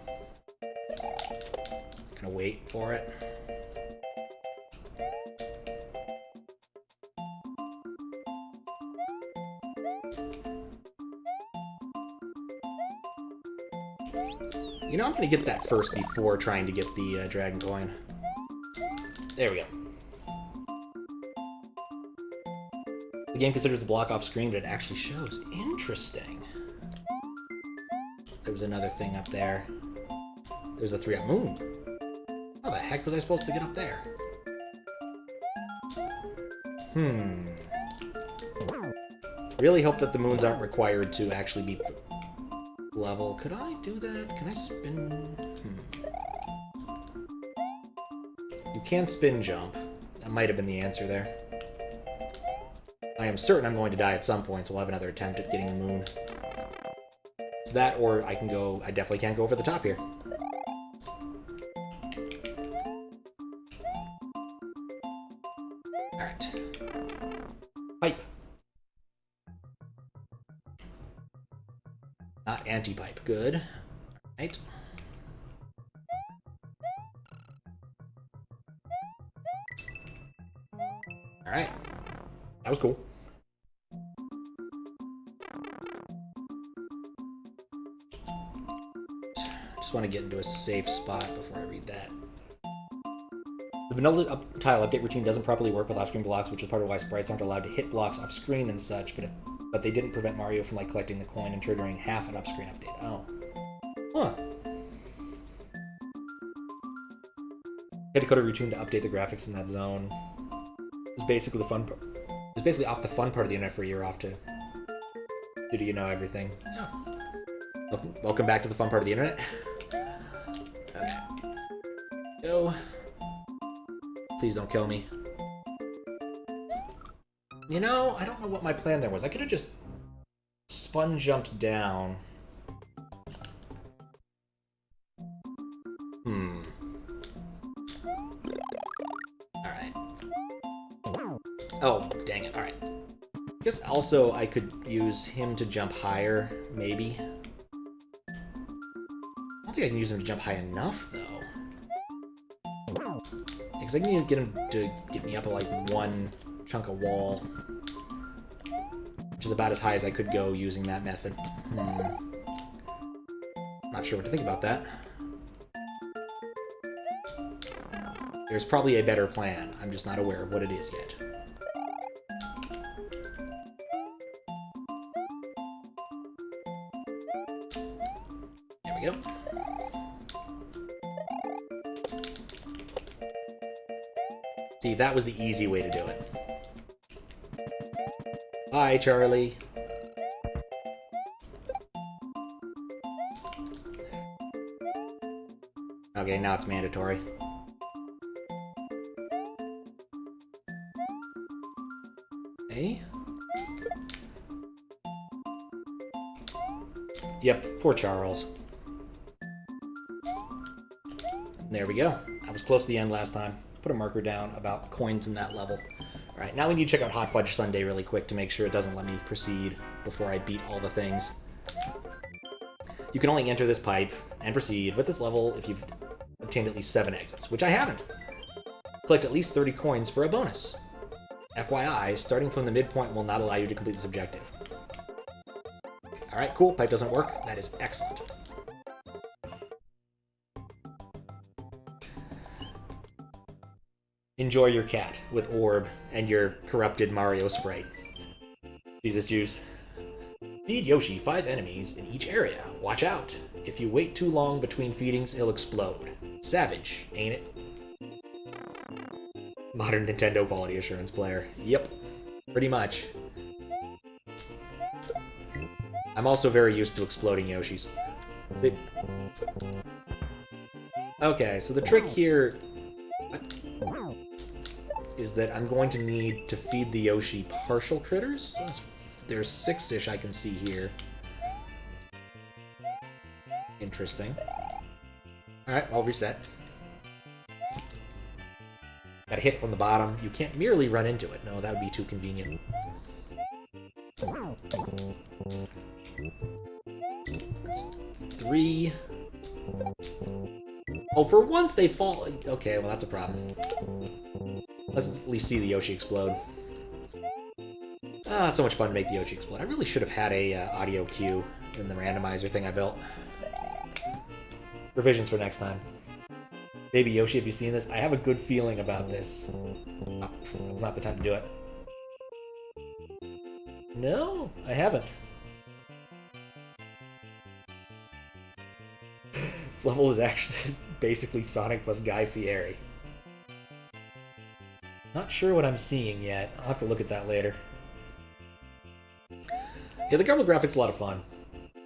Gonna wait for it. You know, I'm gonna get that first before trying to get the dragon coin. There we go. The game considers the block off screen, but it actually shows. Interesting. There was another thing up there. There's a 3-up moon. How the heck was I supposed to get up there? Really hope that the moons aren't required to actually beat the level. Could I do that? Can I spin? You can spin jump. That might have been the answer there. I am certain I'm going to die at some point, so we'll have another attempt at getting the moon. It's that, or I can go... I definitely can't go over the top here. Alright. Pipe. Not anti-pipe. Good. Alright. Alright. That was cool. want to get into a safe spot before I read that. The vanilla tile update routine doesn't properly work with off-screen blocks, which is part of why sprites aren't allowed to hit blocks off-screen and such, but they didn't prevent Mario from like collecting the coin and triggering half an up-screen update. Oh. Huh. Had to code a routine to update the graphics in that zone. It was basically the fun part. It was basically off the fun part of the internet for a year off to do you know everything. Oh. Welcome back to the fun part of the internet. Okay. Go. Please don't kill me. You know, I don't know what my plan there was. I could have just spun jumped down. Alright. Oh, dang it. Alright. I guess also I could use him to jump higher, maybe. I don't think I can use him to jump high enough, though. Because I need to get him to get me up at like one chunk of wall, which is about as high as I could go using that method. Not sure what to think about that. There's probably a better plan. I'm just not aware of what it is yet. There we go. See, that was the easy way to do it. Bye, Charlie. Okay, now it's mandatory. Okay. Yep, poor Charles. There we go. I was close to the end last time. Put a marker down about coins in that level. Alright, now we need to check out Hot Fudge Sundae really quick to make sure it doesn't let me proceed before I beat all the things. You can only enter this pipe and proceed with this level if you've obtained at least 7 exits, which I haven't. Collect at least 30 coins for a bonus. FYI, starting from the midpoint will not allow you to complete this objective. Alright, cool. Pipe doesn't work. That is excellent. Enjoy your cat with Orb and your corrupted Mario Sprite. Jesus juice. Feed Yoshi 5 enemies in each area. Watch out. If you wait too long between feedings, he'll explode. Savage, ain't it? Modern Nintendo quality assurance player. Yep, pretty much. I'm also very used to exploding Yoshis. See? Okay, so the trick here is that I'm going to need to feed the Yoshi partial critters. There's 6-ish I can see here. Interesting. Alright, I'll reset. Gotta hit from the bottom. You can't merely run into it. No, that would be too convenient. That's 3. Oh, for once they fall. Okay, well, that's a problem. Let's at least see the Yoshi explode. Ah, it's so much fun to make the Yoshi explode. I really should have had a audio cue in the randomizer thing I built. Revisions for next time. Baby Yoshi, have you seen this? I have a good feeling about this. Oh, that was not the time to do it. No, I haven't. This level is actually basically Sonic plus Guy Fieri. Not sure what I'm seeing yet. I'll have to look at that later. Yeah, the Garble graphics a lot of fun.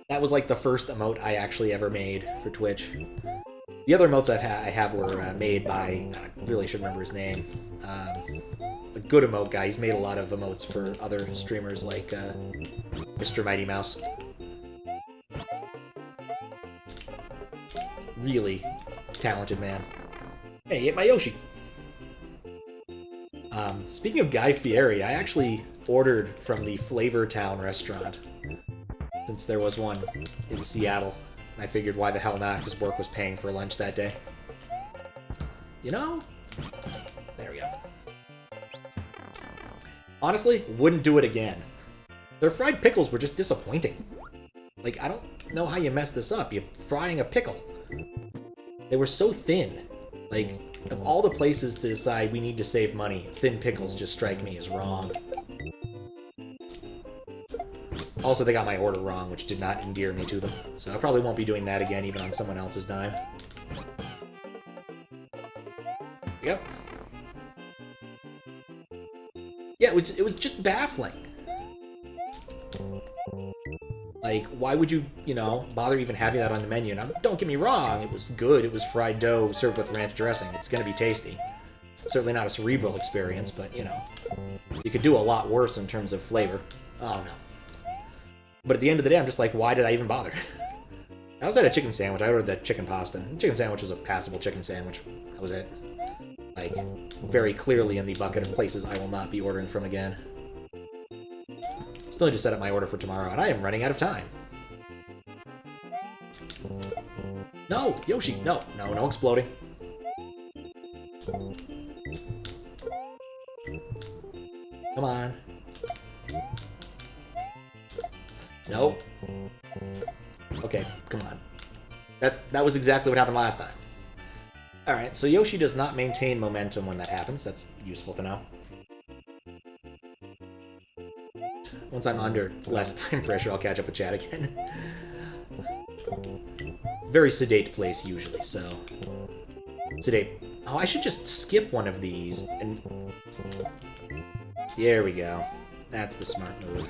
That was like the first emote I actually ever made for Twitch. The other emotes I have were made by, I really should remember his name, a good emote guy. He's made a lot of emotes for other streamers like Mr. Mighty Mouse. Really talented man. Hey, ate my Yoshi! Speaking of Guy Fieri, I actually ordered from the Flavor Town restaurant, since there was one in Seattle. I figured why the hell not, because work was paying for lunch that day. You know? There we go. Honestly, wouldn't do it again. Their fried pickles were just disappointing. Like, I don't know how you mess this up. You're frying a pickle. They were so thin. Like, of all the places to decide we need to save money, thin pickles just strike me as wrong. Also, they got my order wrong, which did not endear me to them. So I probably won't be doing that again, even on someone else's dime. Yep. Yeah, it was just baffling. Like, why would you, you know, bother even having that on the menu? Now, don't get me wrong, it was good. It was fried dough served with ranch dressing. It's going to be tasty. Certainly not a cerebral experience, but, you know, you could do a lot worse in terms of flavor. Oh, no. But at the end of the day, I'm just like, why did I even bother? I also had a chicken sandwich. I ordered the chicken pasta. The chicken sandwich was a passable chicken sandwich. That was it. Like, very clearly in the bucket of places I will not be ordering from again. Still need to set up my order for tomorrow, and I am running out of time. No! Yoshi! No! No, no exploding. Come on. No. Okay, come on. That was exactly what happened last time. Alright, so Yoshi does not maintain momentum when that happens. That's useful to know. Once I'm under less time pressure, I'll catch up with chat again. Very sedate place, usually, so... Sedate. Oh, I should just skip one of these, and... There we go. That's the smart move.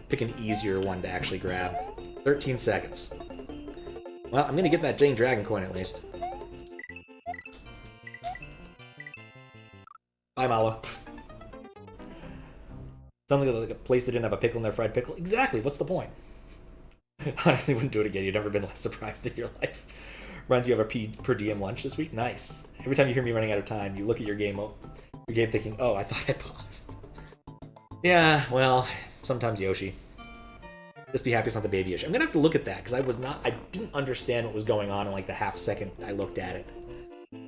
Pick an easier one to actually grab. 13 seconds. Well, I'm gonna get that Jane Dragon coin at least. Bye, Malo. Sounds like a place that didn't have a pickle in their fried pickle. Exactly, what's the point? Honestly, wouldn't do it again. You've never been less surprised in your life. Reminds you of a per diem lunch this week? Nice. Every time you hear me running out of time, you look at your game thinking, oh, I thought I paused. Yeah, well, sometimes Yoshi. Just be happy it's not the baby Yoshi. I'm gonna have to look at that, because I didn't understand what was going on in like the half second I looked at it.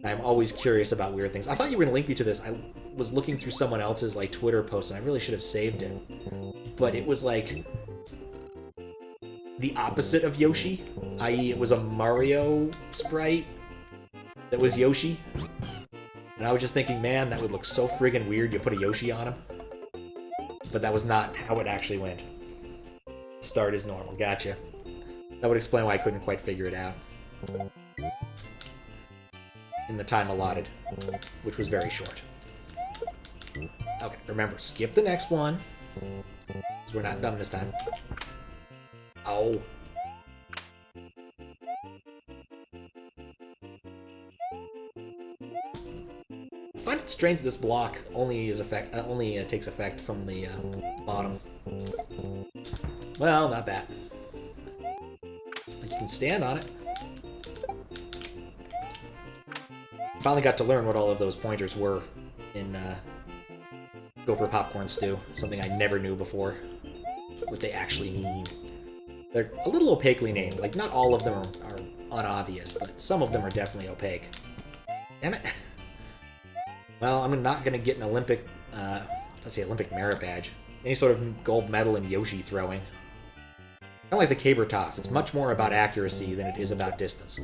I'm always curious about weird things. I thought you were gonna link me to this. I was looking through someone else's like Twitter post, and I really should have saved it. But it was like the opposite of Yoshi, i.e. it was a Mario sprite that was Yoshi. And I was just thinking, man, that would look so friggin' weird, you put a Yoshi on him. But that was not how it actually went. Start as normal, gotcha. That would explain why I couldn't quite figure it out. In the time allotted, which was very short. Okay, remember, skip the next one, because we're not done this time. Oh. I find it strange that this block only takes effect from the bottom. Well, not that. Like, you can stand on it. Finally got to learn what all of those pointers were in Go for Popcorn Stew. Something I never knew before. What they actually mean. They're a little opaquely named. Like, not all of them are unobvious, but some of them are definitely opaque. Damn it. Well, I'm not going to get an Olympic, Olympic merit badge. Any sort of gold medal in Yoshi throwing. Kind of like the caber toss. It's much more about accuracy than it is about distance.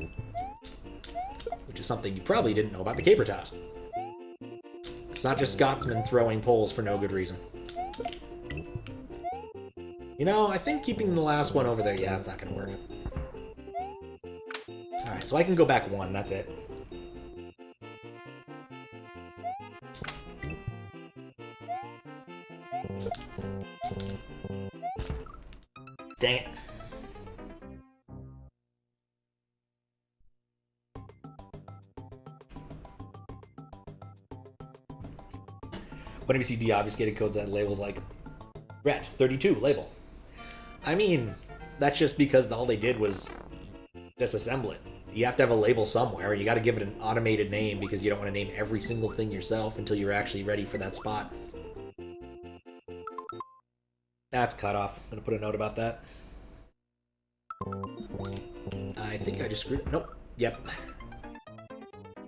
Which is something you probably didn't know about the caber toss. It's not just Scotsmen throwing poles for no good reason. You know, I think keeping the last one over there, yeah, it's not going to work. Alright, so I can go back one, that's it. Dang it. Whenever you see deobfuscated codes that labels like Ret 32 label. I mean, that's just because all they did was disassemble it. You have to have a label somewhere, and you got to give it an automated name because you don't want to name every single thing yourself until you're actually ready for that spot. That's cut off. I'm going to put a note about that. I think I just screwed it. Nope. Yep.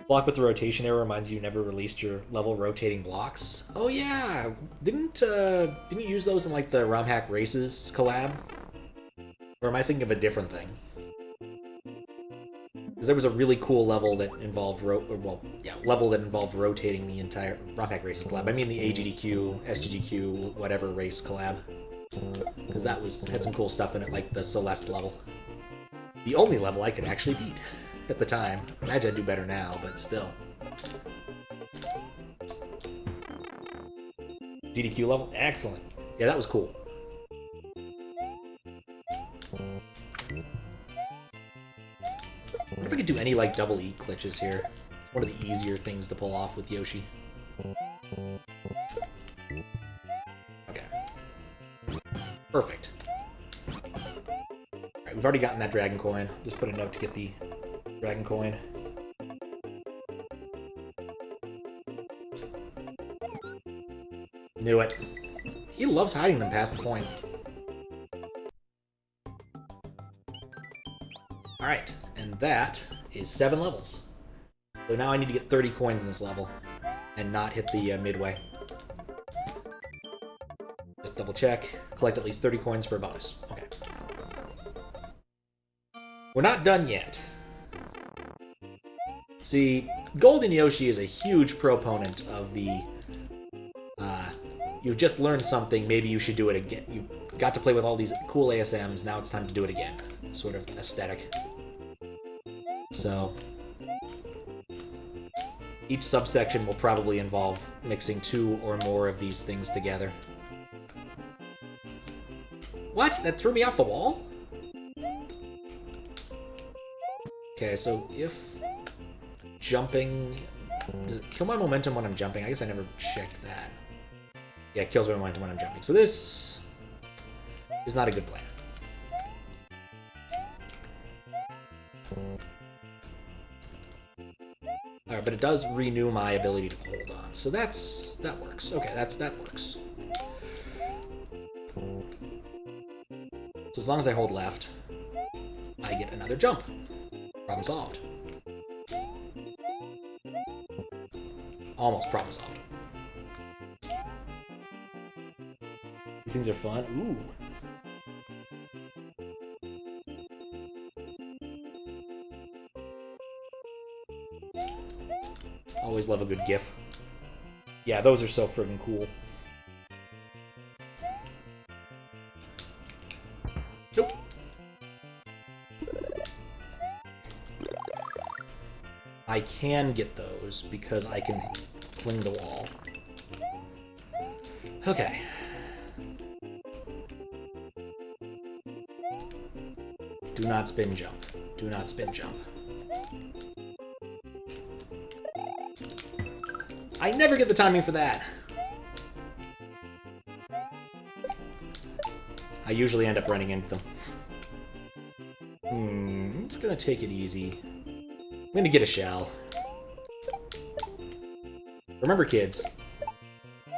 Block with the rotation error reminds you never released your level rotating blocks. Oh yeah, didn't you use those in like the ROM Hack Races collab? Or am I thinking of a different thing? Because there was a really cool level that involved level that involved rotating the entire Pack Racing collab. I mean the AGDQ, SGDQ, whatever race collab. Because that had some cool stuff in it, like the Celeste level. The only level I could actually beat at the time. I imagine I'd do better now, but still. GDQ level? Excellent. Yeah, that was cool. I wonder if I could do any, like, double E glitches here. It's one of the easier things to pull off with Yoshi. Okay. Perfect. Alright, we've already gotten that dragon coin. Just put a note to get the dragon coin. Knew it. He loves hiding them past the point. Alright, and that is 7 levels. So now I need to get 30 coins in this level and not hit the midway. Just double check. Collect at least 30 coins for a bonus. Okay. We're not done yet. See, Golden Yoshi is a huge proponent of the you've just learned something, maybe you should do it again. You got to play with all these cool ASMs, now it's time to do it again. Sort of aesthetic. So, each subsection will probably involve mixing 2 or more of these things together. What? That threw me off the wall? Okay, so if jumping... Does it kill my momentum when I'm jumping? I guess I never checked that. Yeah, it kills my momentum when I'm jumping. So this is not a good plan. Alright, but it does renew my ability to hold on. So that works. Okay, that works. So as long as I hold left, I get another jump. Problem solved. Almost problem solved. These things are fun. Ooh. Always love a good GIF. Yeah, those are so friggin' cool. Nope. I can get those because I can cling the wall. Okay. Do not spin jump. Do not spin jump. I never get the timing for that. I usually end up running into them. I'm just gonna take it easy. I'm gonna get a shell. Remember, kids,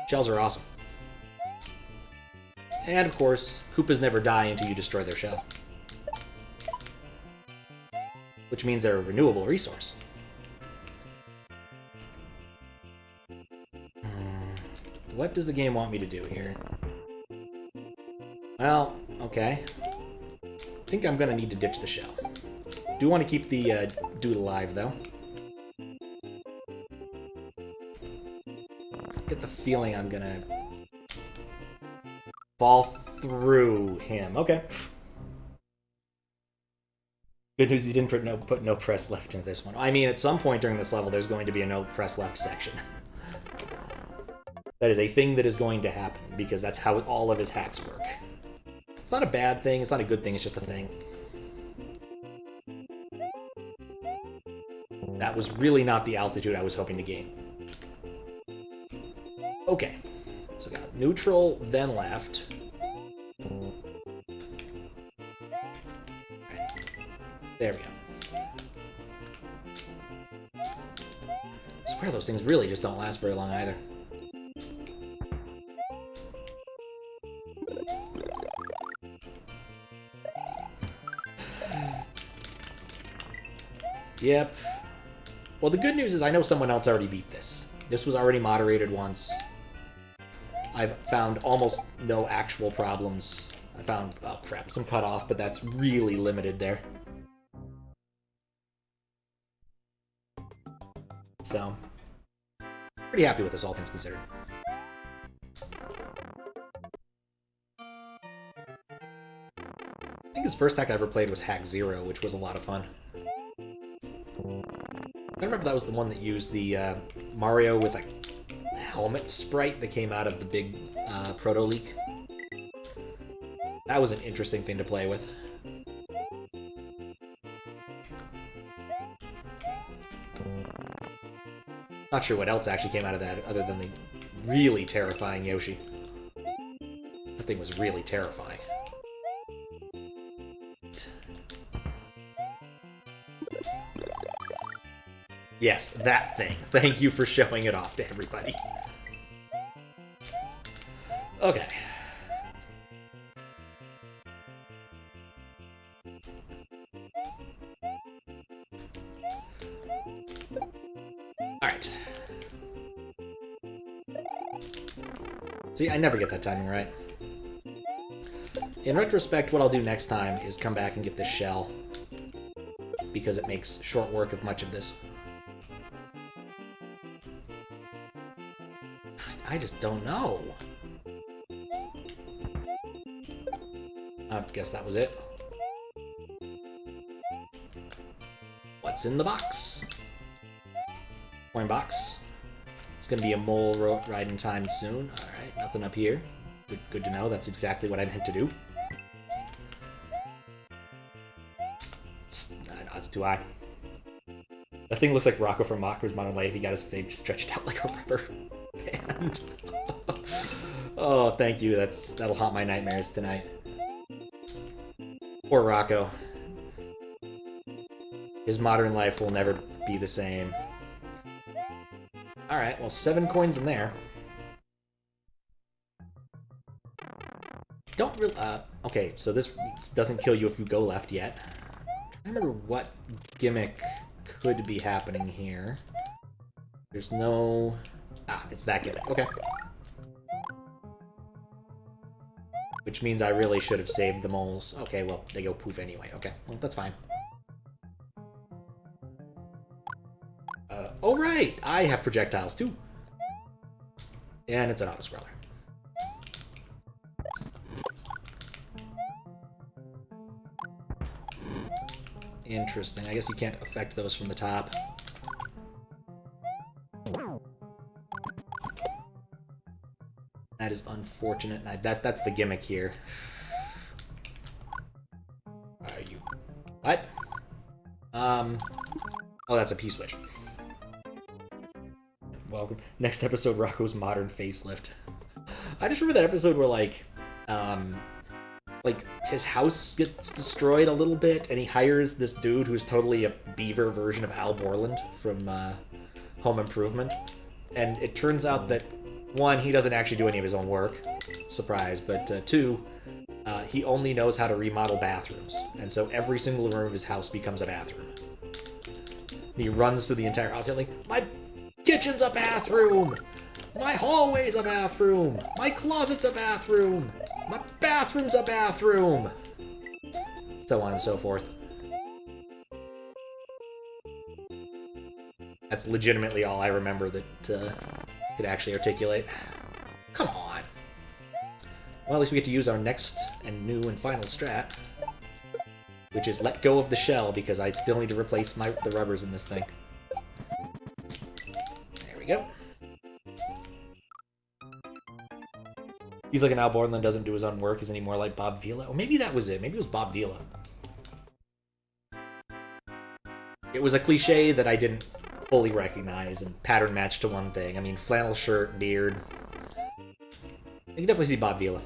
shells are awesome. And, of course, Koopas never die until you destroy their shell. Which means they're a renewable resource. What does the game want me to do here? Well, okay. I think I'm gonna need to ditch the shell. Do want to keep the dude alive, though. Get the feeling I'm gonna fall through him. Okay. Good news, you didn't put no press left into this one. I mean, at some point during this level, there's going to be a no press left section. That is a thing that is going to happen, because that's how all of his hacks work. It's not a bad thing, it's not a good thing, it's just a thing. That was really not the altitude I was hoping to gain. Okay. So we got neutral, then left. There we go. I swear those things really just don't last very long either. Yep. Well, the good news is I know someone else already beat this. This was already moderated once. I've found almost no actual problems. I found, oh crap, some cutoff, but that's really limited there. So, pretty happy with this, all things considered. I think his first hack I ever played was Hack Zero, which was a lot of fun. I remember that was the one that used the Mario with a helmet sprite that came out of the big proto leak. That was an interesting thing to play with. Not sure what else actually came out of that other than the really terrifying Yoshi. That thing was really terrifying. Yes, that thing. Thank you for showing it off to everybody. Okay. Alright. See, I never get that timing right. In retrospect, what I'll do next time is come back and get this shell, because it makes short work of much of this. I just don't know. I guess that was it. What's in the box? Coin box. It's gonna be a mole ride in time soon. Alright, nothing up here. Good to know. That's exactly what I meant to do. It's too high. That thing looks like Rocco from Mocker's Modern Life. He got his face stretched out like a rubber band. Oh, thank you. That'll haunt my nightmares tonight. Poor Rocco. His modern life will never be the same. Alright, well, 7 coins in there. Don't really... okay, so this doesn't kill you if you go left yet. I don't remember what gimmick could be happening here. There's no... Ah, it's that gimmick. Okay. Which means I really should have saved the moles. Okay, well, they go poof anyway. Okay, well, that's fine. Oh, right! I have projectiles, too. And it's an auto-scroller. Interesting. I guess you can't affect those from the top. That is unfortunate. That's the gimmick here. Are you... What? Oh, that's a P-switch. Welcome. Next episode, Rocco's modern facelift. I just remember that episode where, like, his house gets destroyed a little bit, and he hires this dude who's totally a beaver version of Al Borland from Home Improvement. And it turns out that, one, he doesn't actually do any of his own work. Surprise. But, two, he only knows how to remodel bathrooms. And so every single room of his house becomes a bathroom. And he runs through the entire house yelling, "My kitchen's a bathroom! My hallway's a bathroom! My closet's a bathroom! My bathroom's a bathroom!" So on and so forth. That's legitimately all I remember that could actually articulate. Come on! Well, at least we get to use our next and new and final strat, which is let go of the shell, because I still need to replace the rubbers in this thing. There we go. He's like an Al Borland doesn't do his own work. Isn't he more like Bob Vila? Or maybe that was it. Maybe it was Bob Vila. It was a cliche that I didn't fully recognize and pattern match to one thing. I mean, flannel shirt, beard. You can definitely see Bob Vila.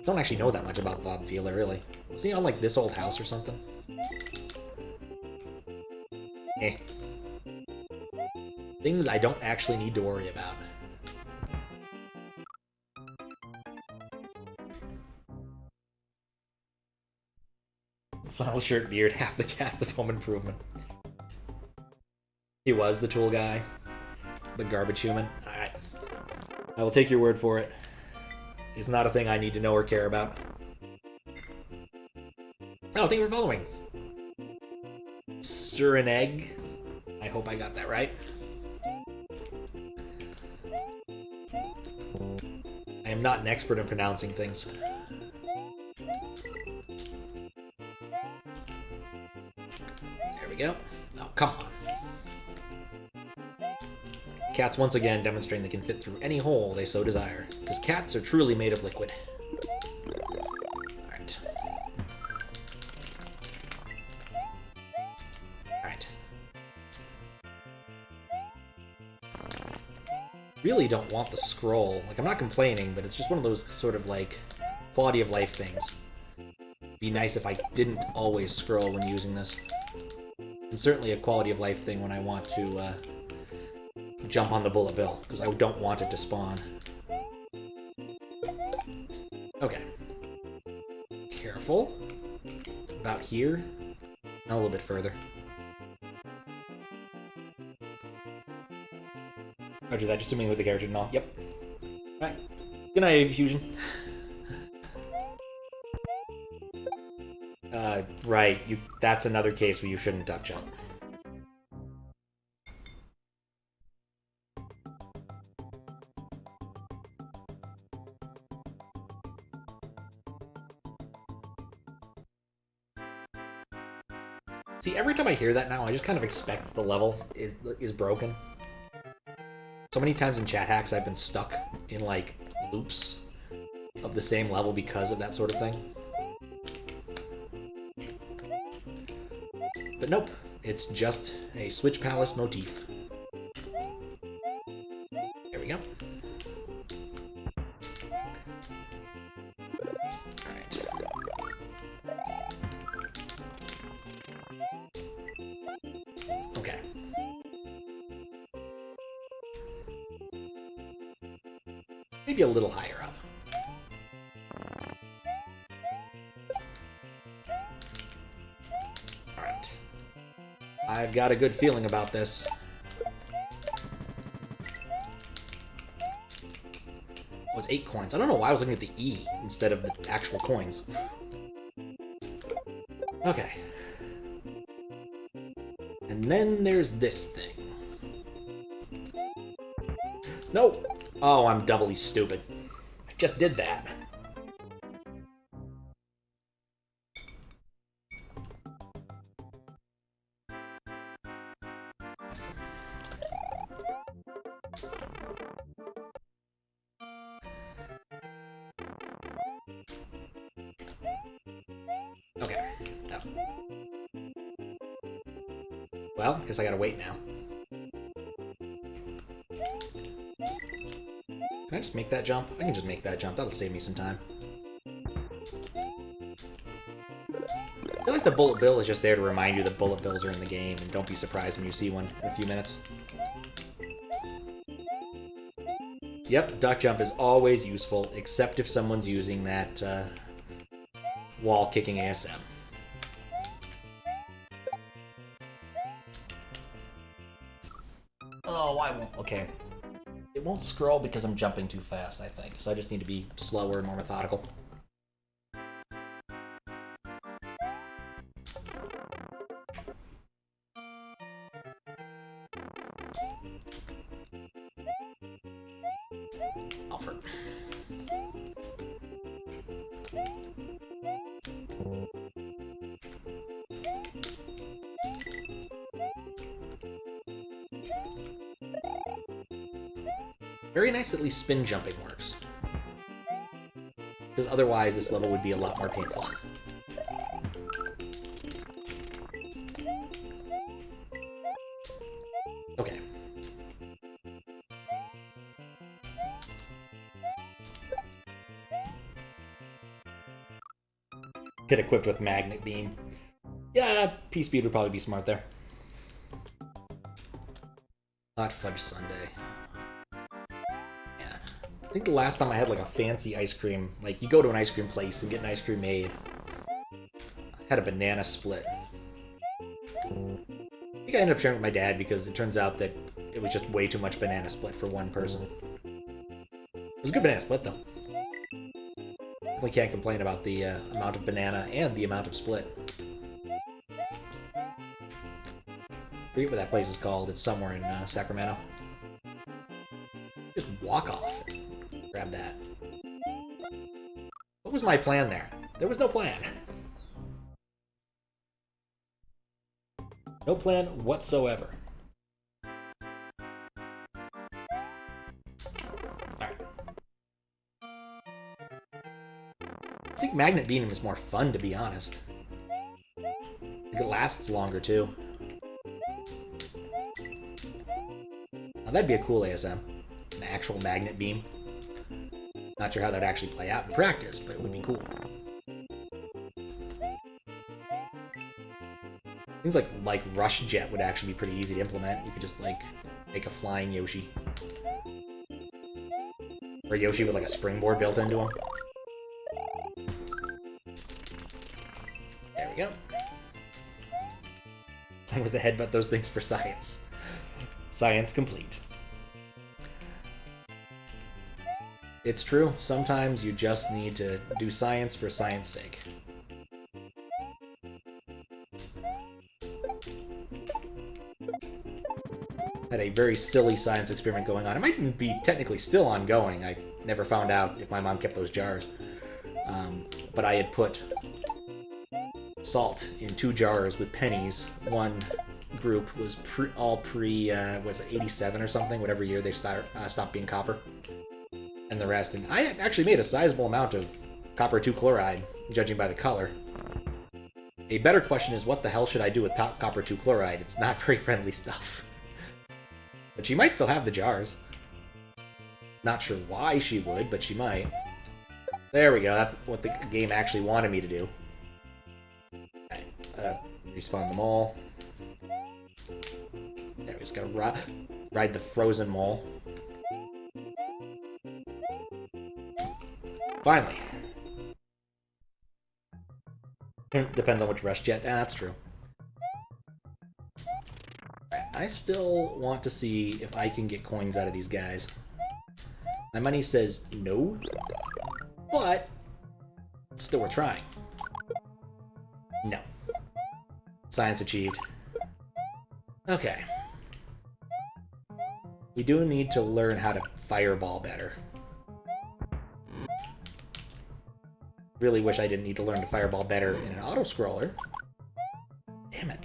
Don't actually know that much about Bob Vila, really. Was he on, like, This Old House or something? Eh. Things I don't actually need to worry about. Flannel shirt, beard, half the cast of Home Improvement. He was the tool guy. The garbage human. Alright. I will take your word for it. It's not a thing I need to know or care about. Oh, thank you for following. Stir an egg. I hope I got that right. I am not an expert in pronouncing things. There we go. Oh, come on. Cats once again demonstrating they can fit through any hole they so desire, because cats are truly made of liquid. Alright. Alright. Really don't want the scroll. Like, I'm not complaining, but it's just one of those sort of, like, quality of life things. Be nice if I didn't always scroll when using this. And certainly a quality of life thing when I want to, jump on the bullet bill, because I don't want it to spawn. Okay. Careful. About here. No, a little bit further. Roger that, just zooming with the carriage and all. Yep. Alright. Good night, Fusion. Right. That's another case where you shouldn't duck jump. See, every time I hear that now, I just kind of expect the level is broken. So many times in chat hacks, I've been stuck in, like, loops of the same level because of that sort of thing. But nope, it's just a Switch Palace motif. There we go. Alright. Okay. Maybe a little higher up. Alright. I've got a good feeling about this. Oh, it's 8 coins. I don't know why I was looking at the E instead of the actual coins. Okay. And then there's this thing. No! Oh, I'm doubly stupid. I just did that. Okay. Oh. Well, guess I gotta wait now. Can I just make that jump? I can just make that jump. That'll save me some time. I feel like the bullet bill is just there to remind you that bullet bills are in the game, and don't be surprised when you see one in a few minutes. Yep, duck jump is always useful, except if someone's using that wall-kicking ASM. Oh, I won't. Okay. It won't scroll because I'm jumping too fast, I think. So I just need to be slower and more methodical. Alfred. Very nice, at least spin jumping works. Because otherwise this level would be a lot more painful. Okay. Get equipped with magnet beam. Yeah, P-Speed would probably be smart there. Hot fudge sundae. Yeah. I think the last time I had like a fancy ice cream, like you go to an ice cream place and get an ice cream made, I had a banana split. I think I ended up sharing with my dad because it turns out that it was just way too much banana split for one person. It was a good banana split though. definitely can't complain about the amount of banana and the amount of split. Forget what that place is called. It's somewhere in Sacramento. Just walk off and grab that. What was my plan there? There was no plan. No plan whatsoever. Alright. I think Magnet Beam is more fun, to be honest. It lasts longer, too. Now, that'd be a cool ASM. An actual Magnet Beam. Not sure how that'd actually play out in practice, but it would be cool. Things like Rush Jet would actually be pretty easy to implement. You could just, like, make a flying Yoshi. Or Yoshi with, like, a springboard built into him. There we go. Plan was to headbutt those things for science. Science complete. It's true. Sometimes you just need to do science for science sake. Had a very silly science experiment going on. It might even be technically still ongoing. I never found out if my mom kept those jars. But I had put salt in 2 jars with pennies. One group was was it 87 or something, whatever year they stopped being copper. And the rest. And I actually made a sizable amount of copper 2 chloride, judging by the color. A better question is, what the hell should I do with copper 2 chloride? It's not very friendly stuff. But she might still have the jars. Not sure why she would, but she might. There we go. That's what the game actually wanted me to do. Okay. Respawn them all. There, we just gotta ride the frozen mole. Finally. Depends on which Rush Jet. That's true. I still want to see if I can get coins out of these guys. My money says no, but still we're trying. No. Science achieved. Okay. We do need to learn how to fireball better. Really wish I didn't need to learn to fireball better in an auto-scroller. Damn it.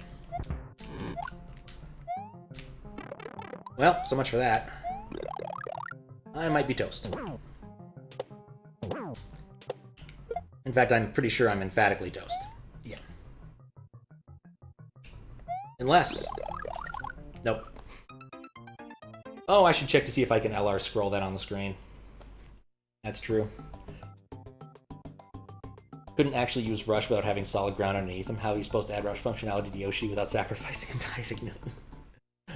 Well, so much for that. I might be toast. In fact, I'm pretty sure I'm emphatically toast. Yeah. Unless... Nope. Oh, I should check to see if I can LR scroll that on the screen. That's true. Couldn't actually use Rush without having solid ground underneath him. How are you supposed to add Rush functionality to Yoshi without sacrificing him to Isaac Newton?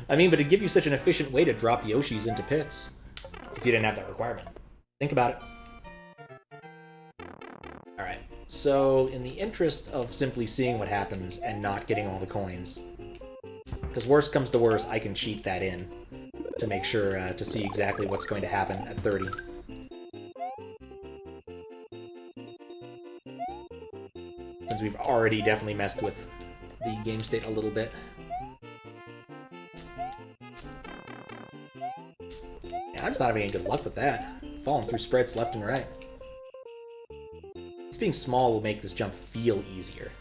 I mean, but it'd give you such an efficient way to drop Yoshis into pits if you didn't have that requirement. Think about it. Alright, so in the interest of simply seeing what happens and not getting all the coins, because worst comes to worst, I can cheat that in to make sure to see exactly what's going to happen at 30. Since we've already definitely messed with the game state a little bit. I'm just not having any good luck with that. Falling through spreads left and right. This being small will make this jump feel easier.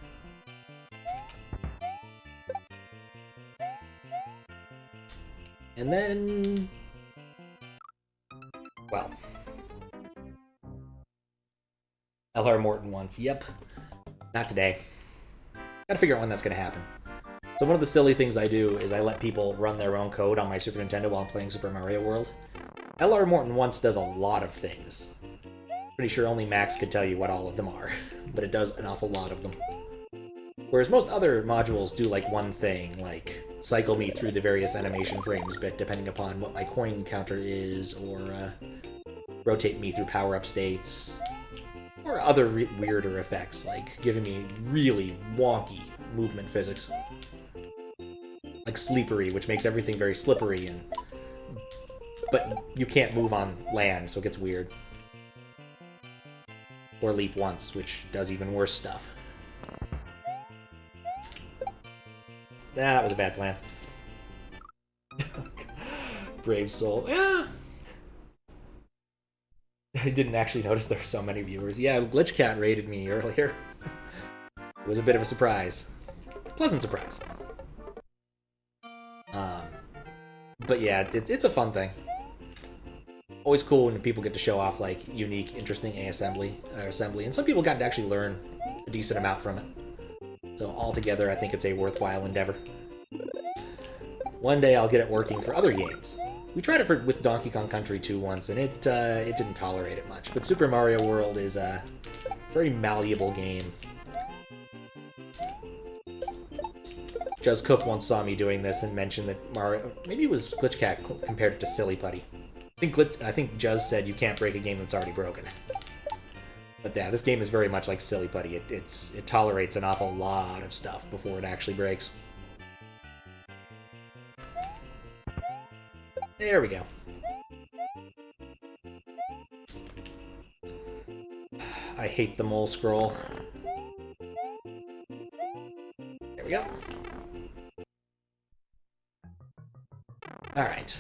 And then... well. LR Morton once. Yep. Not today. Gotta figure out when that's gonna happen. So one of the silly things I do is I let people run their own code on my Super Nintendo while I'm playing Super Mario World. LR Morton once does a lot of things. Pretty sure only Max could tell you what all of them are, but it does an awful lot of them. Whereas most other modules do like one thing, like cycle me through the various animation frames, but depending upon what my coin counter is, or rotate me through power-up states, or other weirder effects, like giving me really wonky movement physics. Like Sleepery, which makes everything very slippery, but you can't move on land, so it gets weird. Or leap once, which does even worse stuff. That was a bad plan. Brave soul. Yeah. I didn't actually notice there were so many viewers. Yeah, Glitch Cat raided me earlier. It was a bit of a surprise. Pleasant surprise. But yeah, it's a fun thing. Always cool when people get to show off like unique, interesting assembly, and some people got to actually learn a decent amount from it. So altogether, I think it's a worthwhile endeavor. One day I'll get it working for other games. We tried it with Donkey Kong Country 2 once, and it didn't tolerate it much. But Super Mario World is a very malleable game. Juz Cook once saw me doing this and mentioned that Mario, maybe it was Glitch Cat compared it to Silly Putty. I think Juz said you can't break a game that's already broken. But yeah, this game is very much like Silly Putty. It tolerates an awful lot of stuff before it actually breaks. There we go. I hate the mole scroll. There we go. Alright.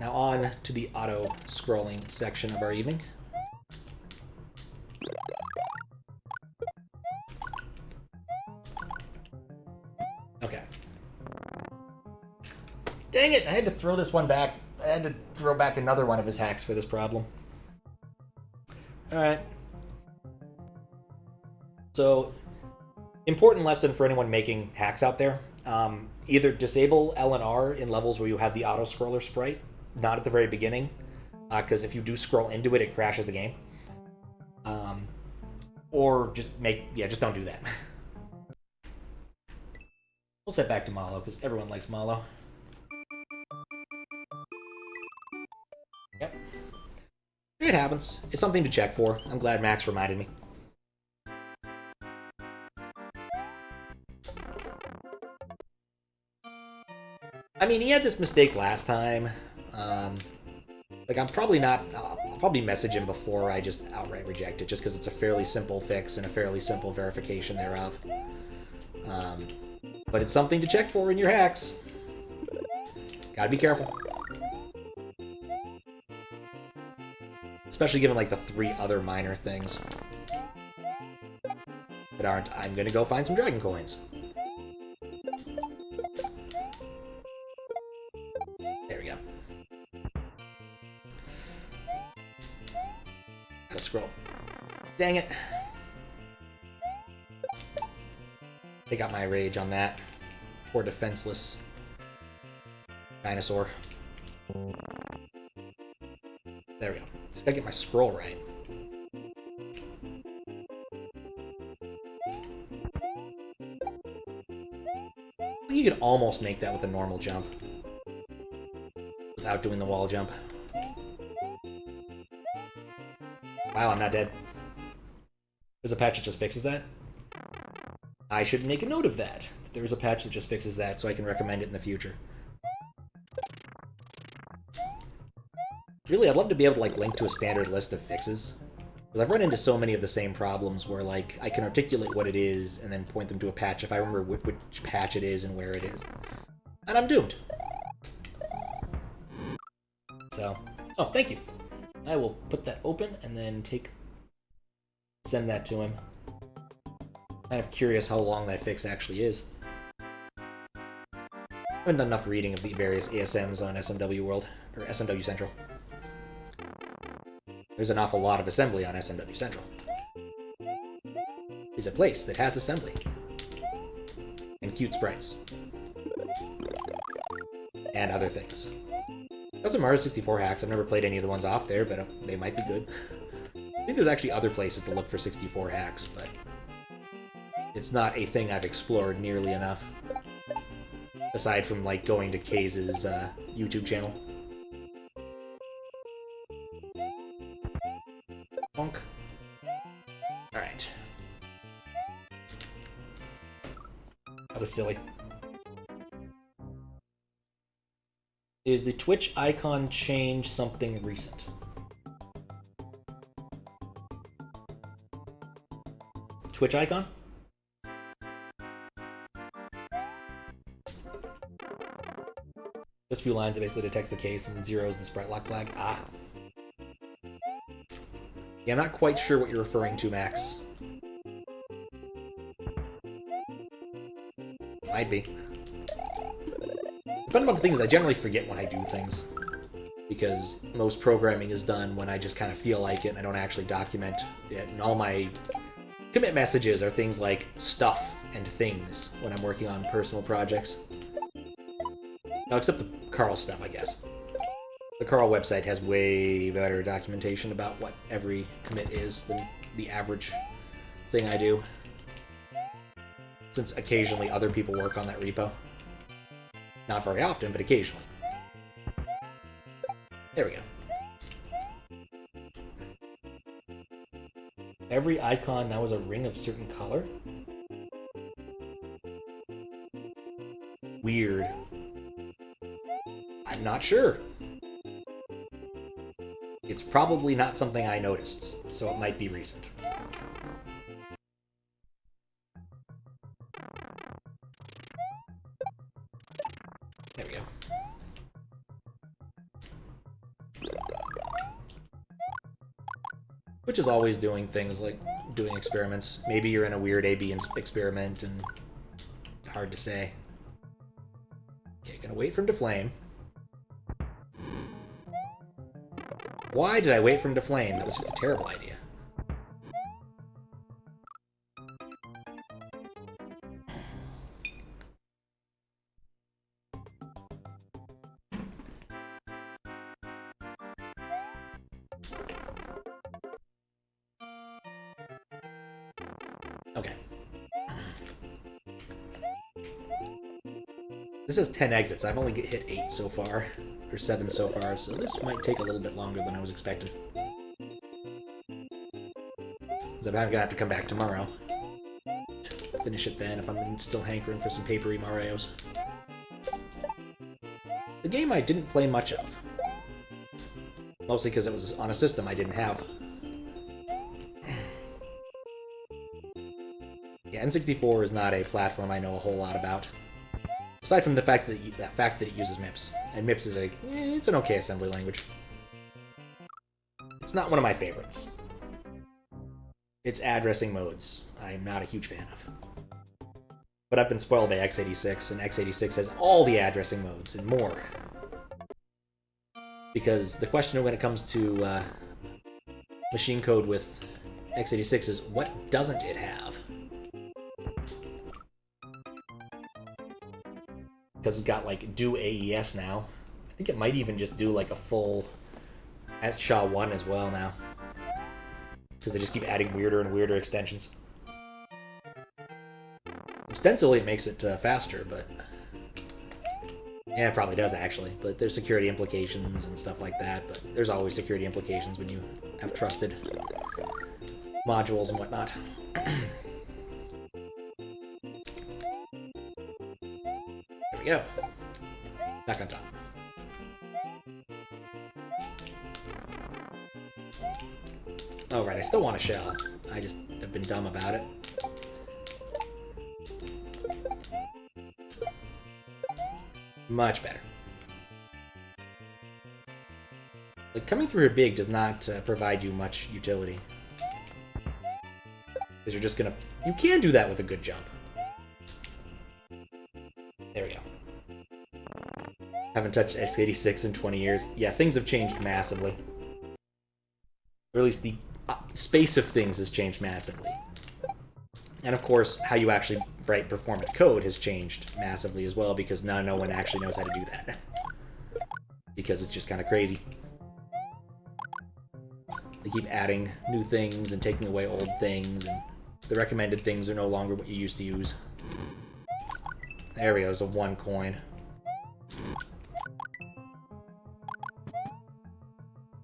Now on to the auto-scrolling section of our evening. Okay. Dang it! I had to throw this one back. I had to throw back another one of his hacks for this problem. Alright. So, important lesson for anyone making hacks out there. Either disable L and R in levels where you have the auto-scroller sprite, not at the very beginning, because if you do scroll into it, it crashes the game. Or just don't do that. We'll set back to Malo, because everyone likes Malo. Yep. It happens. It's something to check for. I'm glad Max reminded me. I mean, he had this mistake last time. I'll probably message him before I just outright reject it, just because it's a fairly simple fix and a fairly simple verification thereof. But it's something to check for in your hacks. Gotta be careful. Especially given, like, the 3 other minor things that aren't, I'm gonna go find some dragon coins. There we go. Gotta scroll. Dang it. Take out my rage on that. Poor defenseless dinosaur. There we go. Just gotta get my scroll right. You could almost make that with a normal jump. Without doing the wall jump. Wow, I'm not dead. There's a patch that just fixes that? I should make a note of that. There's a patch that just fixes that, so I can recommend it in the future. Really, I'd love to be able to, like, link to a standard list of fixes. Because I've run into so many of the same problems where, like, I can articulate what it is and then point them to a patch if I remember which patch it is and where it is. And I'm doomed. So, oh, thank you. I will put that open and then send that to him. Kind of curious how long that fix actually is. I haven't done enough reading of the various ASMs on SMW World, or SMW Central. There's an awful lot of assembly on SMW Central. It's a place that has assembly. And cute sprites. And other things. Got some Mario 64 hacks. I've never played any of the ones off there, but they might be good. I think there's actually other places to look for 64 hacks, but it's not a thing I've explored nearly enough. Aside from, like, going to Kaze's YouTube channel. Bonk. Alright. That was silly. Is the Twitch icon change something recent? Twitch icon? Just a few lines that basically detects the case, and then 0 is the sprite lock flag. Ah. Yeah, I'm not quite sure what you're referring to, Max. Might be. The fundamental thing is I generally forget when I do things, because most programming is done when I just kind of feel like it and I don't actually document it. And all my commit messages are things like stuff and things when I'm working on personal projects. No, except the Carl stuff, I guess. The Carl website has way better documentation about what every commit is than the average thing I do. Since occasionally other people work on that repo. Not very often, but occasionally. There we go. Every icon now is a ring of certain color? Weird. I'm not sure. It's probably not something I noticed, so it might be recent. There we go. Which is always doing things like doing experiments. Maybe you're in a weird A-B experiment and it's hard to say. Okay, gonna wait for him to flame. Why did I wait for him to flame? That was just a terrible idea. Okay. This has 10 exits. I've only hit 8 so far. Or 7 so far, so this might take a little bit longer than I was expecting. Because I'm gonna have to come back tomorrow. Finish it then if I'm still hankering for some papery Marios. The game I didn't play much of. Mostly because it was on a system I didn't have. Yeah, N64 is not a platform I know a whole lot about. Aside from the fact that it uses MIPS. And MIPS is it's an okay assembly language. It's not one of my favorites. Its addressing modes, I'm not a huge fan of. But I've been spoiled by x86, and x86 has all the addressing modes and more. Because the question when it comes to machine code with x86 is, what doesn't it have? Because it's got, like, do AES now. I think it might even just do, like, a full SHA-1 as well now. Because they just keep adding weirder and weirder extensions. Ostensibly, it makes it faster, but... yeah, it probably does, actually. But there's security implications and stuff like that, but there's always security implications when you have trusted modules and whatnot. There we go. Back on top. Oh, right, I still want a shell. I just have been dumb about it. Much better. Like, coming through here big does not provide you much utility. Because you're just gonna... you can do that with a good jump. There we go. Haven't touched x86 in 20 years. Yeah, things have changed massively. Or at least the space of things has changed massively. And of course, how you actually write performant code has changed massively as well, because now no one actually knows how to do that. Because it's just kind of crazy. They keep adding new things and taking away old things, and the recommended things are no longer what you used to use. There we go, there's a 1 coin.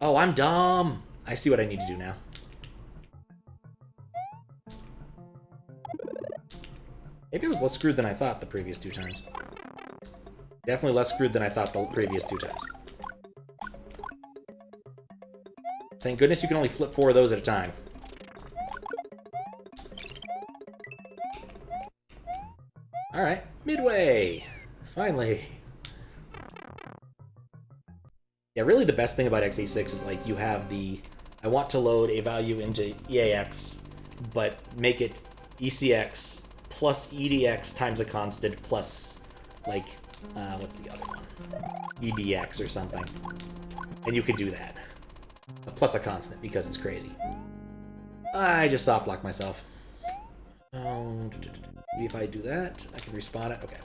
Oh, I'm dumb! I see what I need to do now. Maybe it was less screwed than I thought the previous 2 times. Definitely less screwed than I thought the previous 2 times. Thank goodness you can only flip 4 of those at a time. Alright, midway! Finally. Yeah, really the best thing about x86 is, like, you have the... I want to load a value into EAX, but make it ECX plus EDX times a constant plus, like, what's the other one? EBX or something. And you could do that. Plus a constant, because it's crazy. I just softlocked myself. Maybe if I do that, I can respawn it. Okay.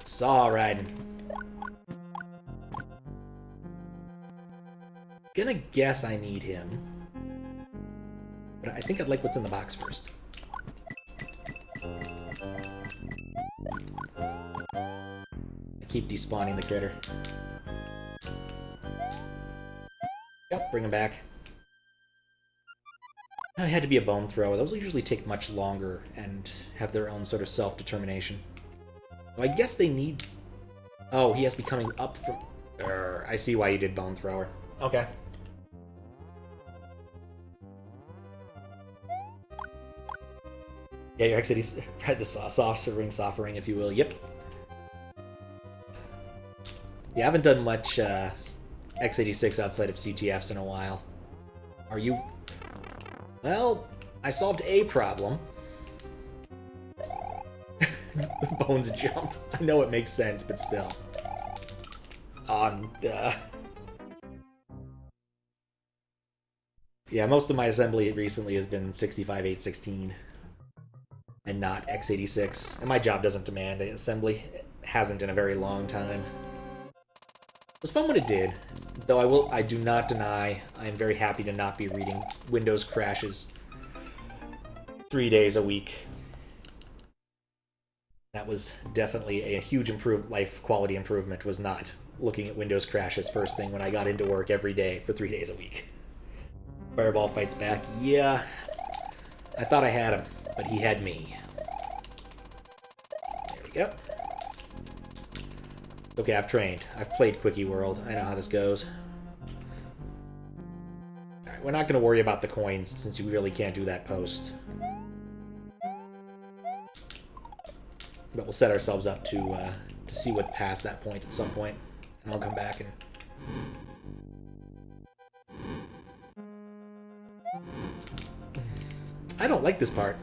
Saw riding. Gonna guess I need him. But I think I'd like what's in the box first. I keep despawning the critter. Yep, bring him back. It had to be a bone thrower. Those usually take much longer and have their own sort of self-determination. Well, I guess they need... Oh, he has to be coming up from... I see why you did bone thrower. Okay. Yeah, your X80's read the soft ring, if you will. Yep. Yeah, I haven't done much x86 outside of CTFs in a while. Are you... Well, I solved a problem. The bones jump. I know it makes sense, but still. Yeah, most of my assembly recently has been 65-816 and not x86. And my job doesn't demand assembly. It hasn't in a very long time. It was fun when it did, though I do not deny I am very happy to not be reading Windows crashes 3 days a week. That was definitely a huge life quality improvement, was not looking at Windows crashes first thing when I got into work every day for 3 days a week. Fireball fights back. Yeah, I thought I had him, but he had me. There we go. Okay, I've trained. I've played Quickie World. I know how this goes. Alright, we're not going to worry about the coins, since you really can't do that post. But we'll set ourselves up to see what past that point at some point. And I'll come back and... I don't like this part.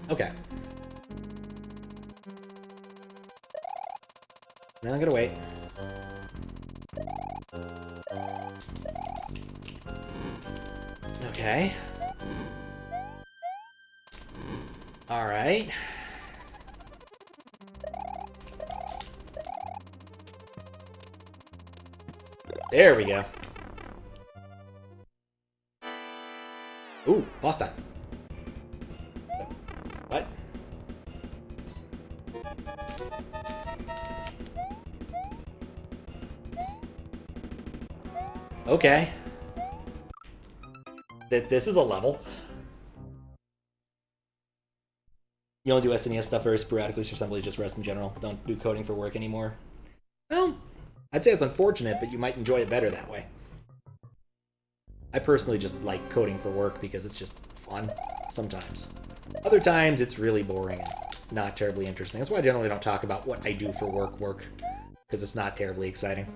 Okay. Now I'm gonna wait. Okay. Alright. There we go. Ooh, boss time. What? Okay. This is a level. You only do SNES stuff very sporadically, so assembly just rest in general. Don't do coding for work anymore. Well, I'd say it's unfortunate, but you might enjoy it better that way. I personally just like coding for work because it's just fun sometimes. Other times it's really boring and not terribly interesting. That's why I generally don't talk about what I do for work, because it's not terribly exciting.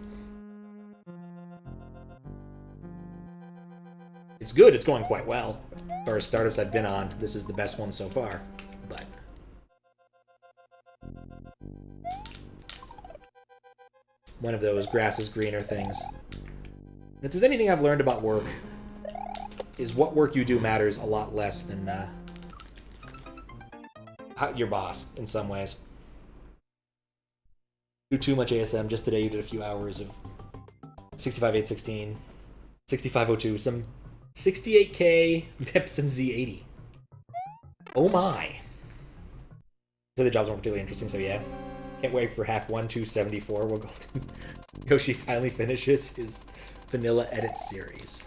It's good, it's going quite well. As far as startups I've been on, this is the best one so far, but... one of those grass is greener things. And if there's anything I've learned about work, is what work you do matters a lot less than your boss, in some ways. Do too much ASM. Just today you did a few hours of 65-816, 6502, some 68K MIPS and Z80. Oh my. So the jobs weren't particularly interesting, so yeah. Can't wait for hack 1274 where Yoshi finally finishes his vanilla edit series.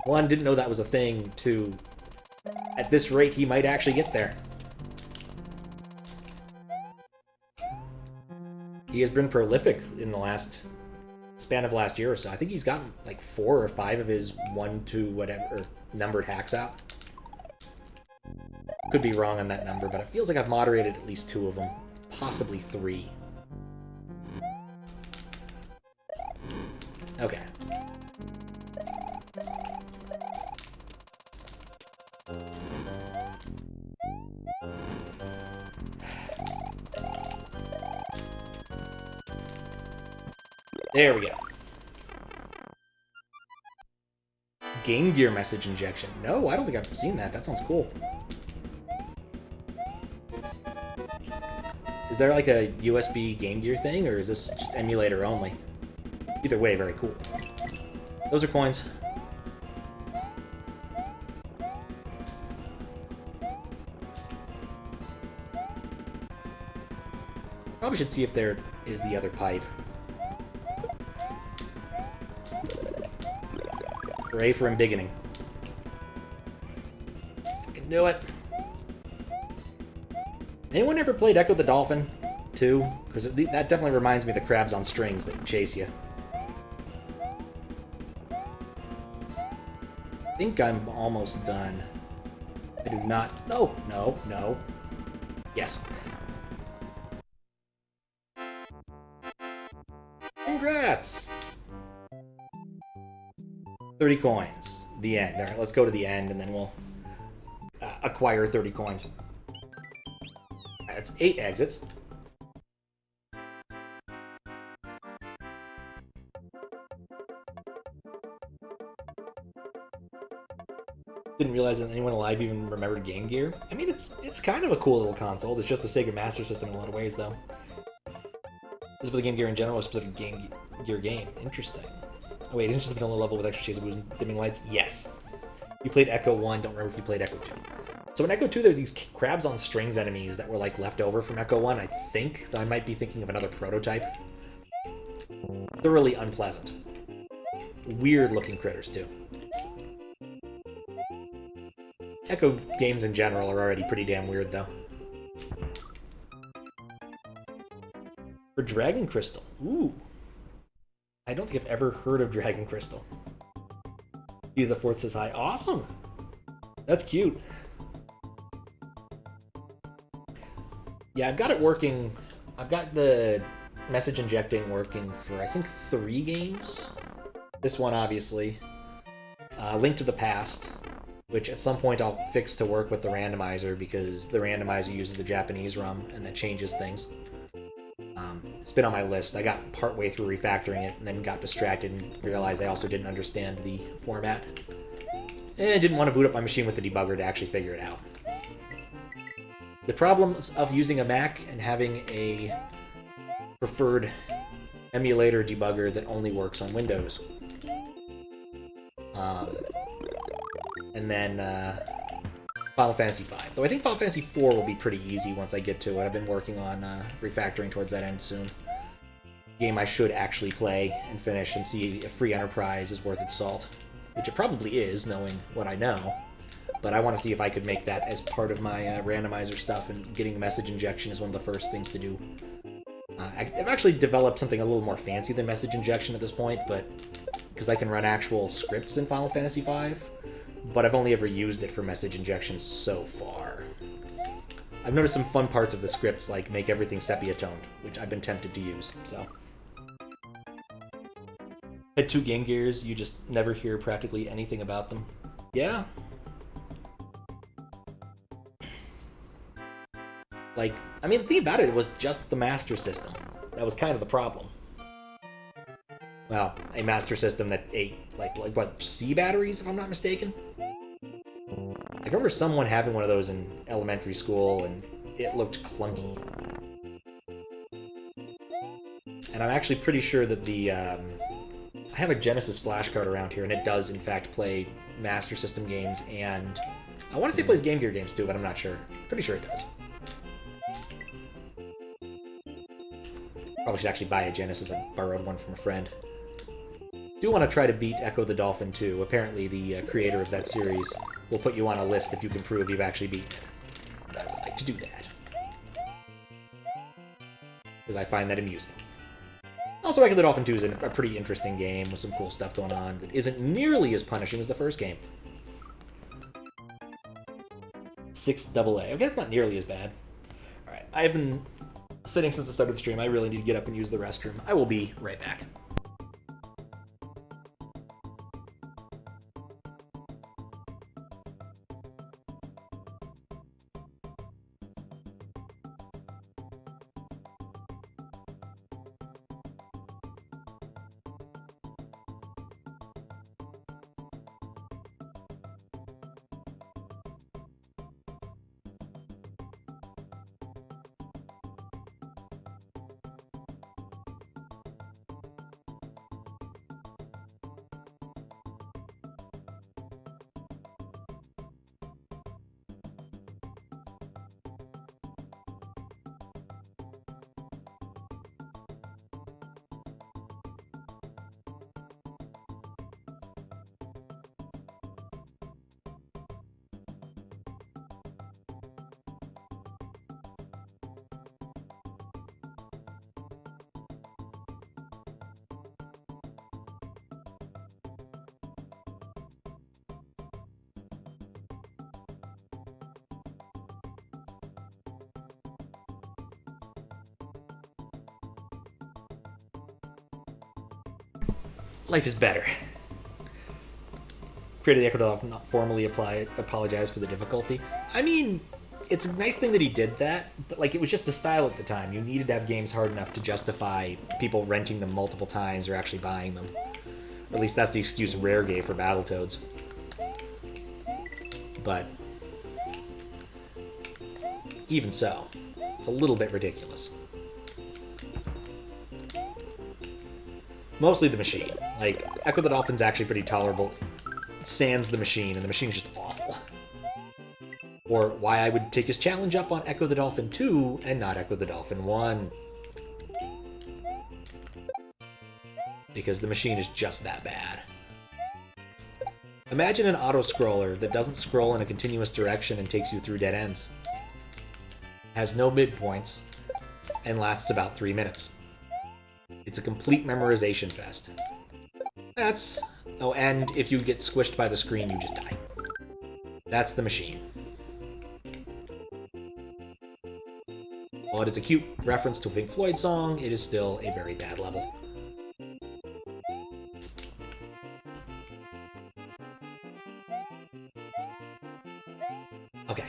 One, didn't know that was a thing. Two, at this rate, he might actually get there. He has been prolific in the span of last year or so. I think he's gotten like 4 or 5 of his 1 to whatever, or numbered hacks out. Could be wrong on that number, but it feels like I've moderated at least 2 of them. Possibly 3. Okay. There we go. Game Gear message injection. No, I don't think I've seen that. That sounds cool. Is there like a USB Game Gear thing, or is this just emulator only? Either way, very cool. Those are coins. Probably should see if there is the other pipe. Hooray for embiggening. Fucking do it. Anyone ever played Echo the Dolphin 2? Because that definitely reminds me of the crabs on strings that chase you. I think I'm almost done. I do not... No, no, no. Yes. Congrats! 30 coins. The end. Alright, let's go to the end, and then we'll acquire 30 coins. That's 8 exits. Didn't realize that anyone alive even remembered Game Gear. I mean, it's kind of a cool little console. It's just a Sega Master System in a lot of ways, though. This is for the Game Gear in general, a specific Game Gear game. Interesting. Oh wait, isn't it just a vanilla level with extra shades of blues and dimming lights? Yes. You played Echo 1, don't remember if you played Echo 2. So in Echo 2, there's these crabs on strings enemies that were like left over from Echo 1. I think that I might be thinking of another prototype. Thoroughly unpleasant. Weird looking critters, too. Echo games in general are already pretty damn weird, though. For Dragon Crystal. Ooh. I don't think I've ever heard of Dragon Crystal. The Fourth says hi. Awesome! That's cute. Yeah, I've got it working. I've got the message injecting working for, I think, 3 games. This one, obviously. Link to the Past, which at some point I'll fix to work with the randomizer, because the randomizer uses the Japanese ROM, and that changes things. It's been on my list. I got partway through refactoring it, and then got distracted and realized I also didn't understand the format. And I didn't want to boot up my machine with the debugger to actually figure it out. The problems of using a Mac and having a preferred emulator debugger that only works on Windows. And then Final Fantasy V. Though I think Final Fantasy IV will be pretty easy once I get to it. I've been working on refactoring towards that end soon. Game I should actually play and finish and see if Free Enterprise is worth its salt. Which it probably is, knowing what I know. But I want to see if I could make that as part of my randomizer stuff, and getting message injection is one of the first things to do. I've actually developed something a little more fancy than message injection at this point, but because I can run actual scripts in Final Fantasy V, but I've only ever used it for message injection so far. I've noticed some fun parts of the scripts, like make everything sepia-toned, which I've been tempted to use, so. Had 2 Game Gears, you just never hear practically anything about them. Yeah. Like, I mean, the thing about it was just the Master System. That was kind of the problem. Well, a Master System that ate, like what, C batteries, if I'm not mistaken? I remember someone having one of those in elementary school, and it looked clunky. And I'm actually pretty sure that the, I have a Genesis flashcard around here, and it does, in fact, play Master System games, and I want to say it plays Game Gear games, too, but I'm not sure. Pretty sure it does. Probably should actually buy a Genesis. I borrowed one from a friend. Do want to try to beat Echo the Dolphin 2. Apparently the creator of that series will put you on a list if you can prove you've actually beaten it. I would like to do that. Because I find that amusing. Also, Echo the Dolphin 2 is a pretty interesting game with some cool stuff going on that isn't nearly as punishing as the first game. 6 AA. Okay, that's not nearly as bad. Alright, I've been sitting since the start of the stream. I really need to get up and use the restroom. I will be right back. Life is better. Created the Ecuador not formally apologize for the difficulty. I mean, it's a nice thing that he did that, but like it was just the style at the time. You needed to have games hard enough to justify people renting them multiple times or actually buying them. Or at least that's the excuse Rare gave for Battletoads. But even so, it's a little bit ridiculous. Mostly the machine. Like, Echo the Dolphin's actually pretty tolerable. Sans the machine, and the machine's just awful. Or why I would take his challenge up on Echo the Dolphin 2 and not Echo the Dolphin 1. Because the machine is just that bad. Imagine an auto-scroller that doesn't scroll in a continuous direction and takes you through dead ends. Has no midpoints, and lasts about 3 minutes. It's a complete memorization fest. That's... Oh, and if you get squished by the screen, you just die. That's the machine. While it is a cute reference to a Pink Floyd song, it is still a very bad level. Okay.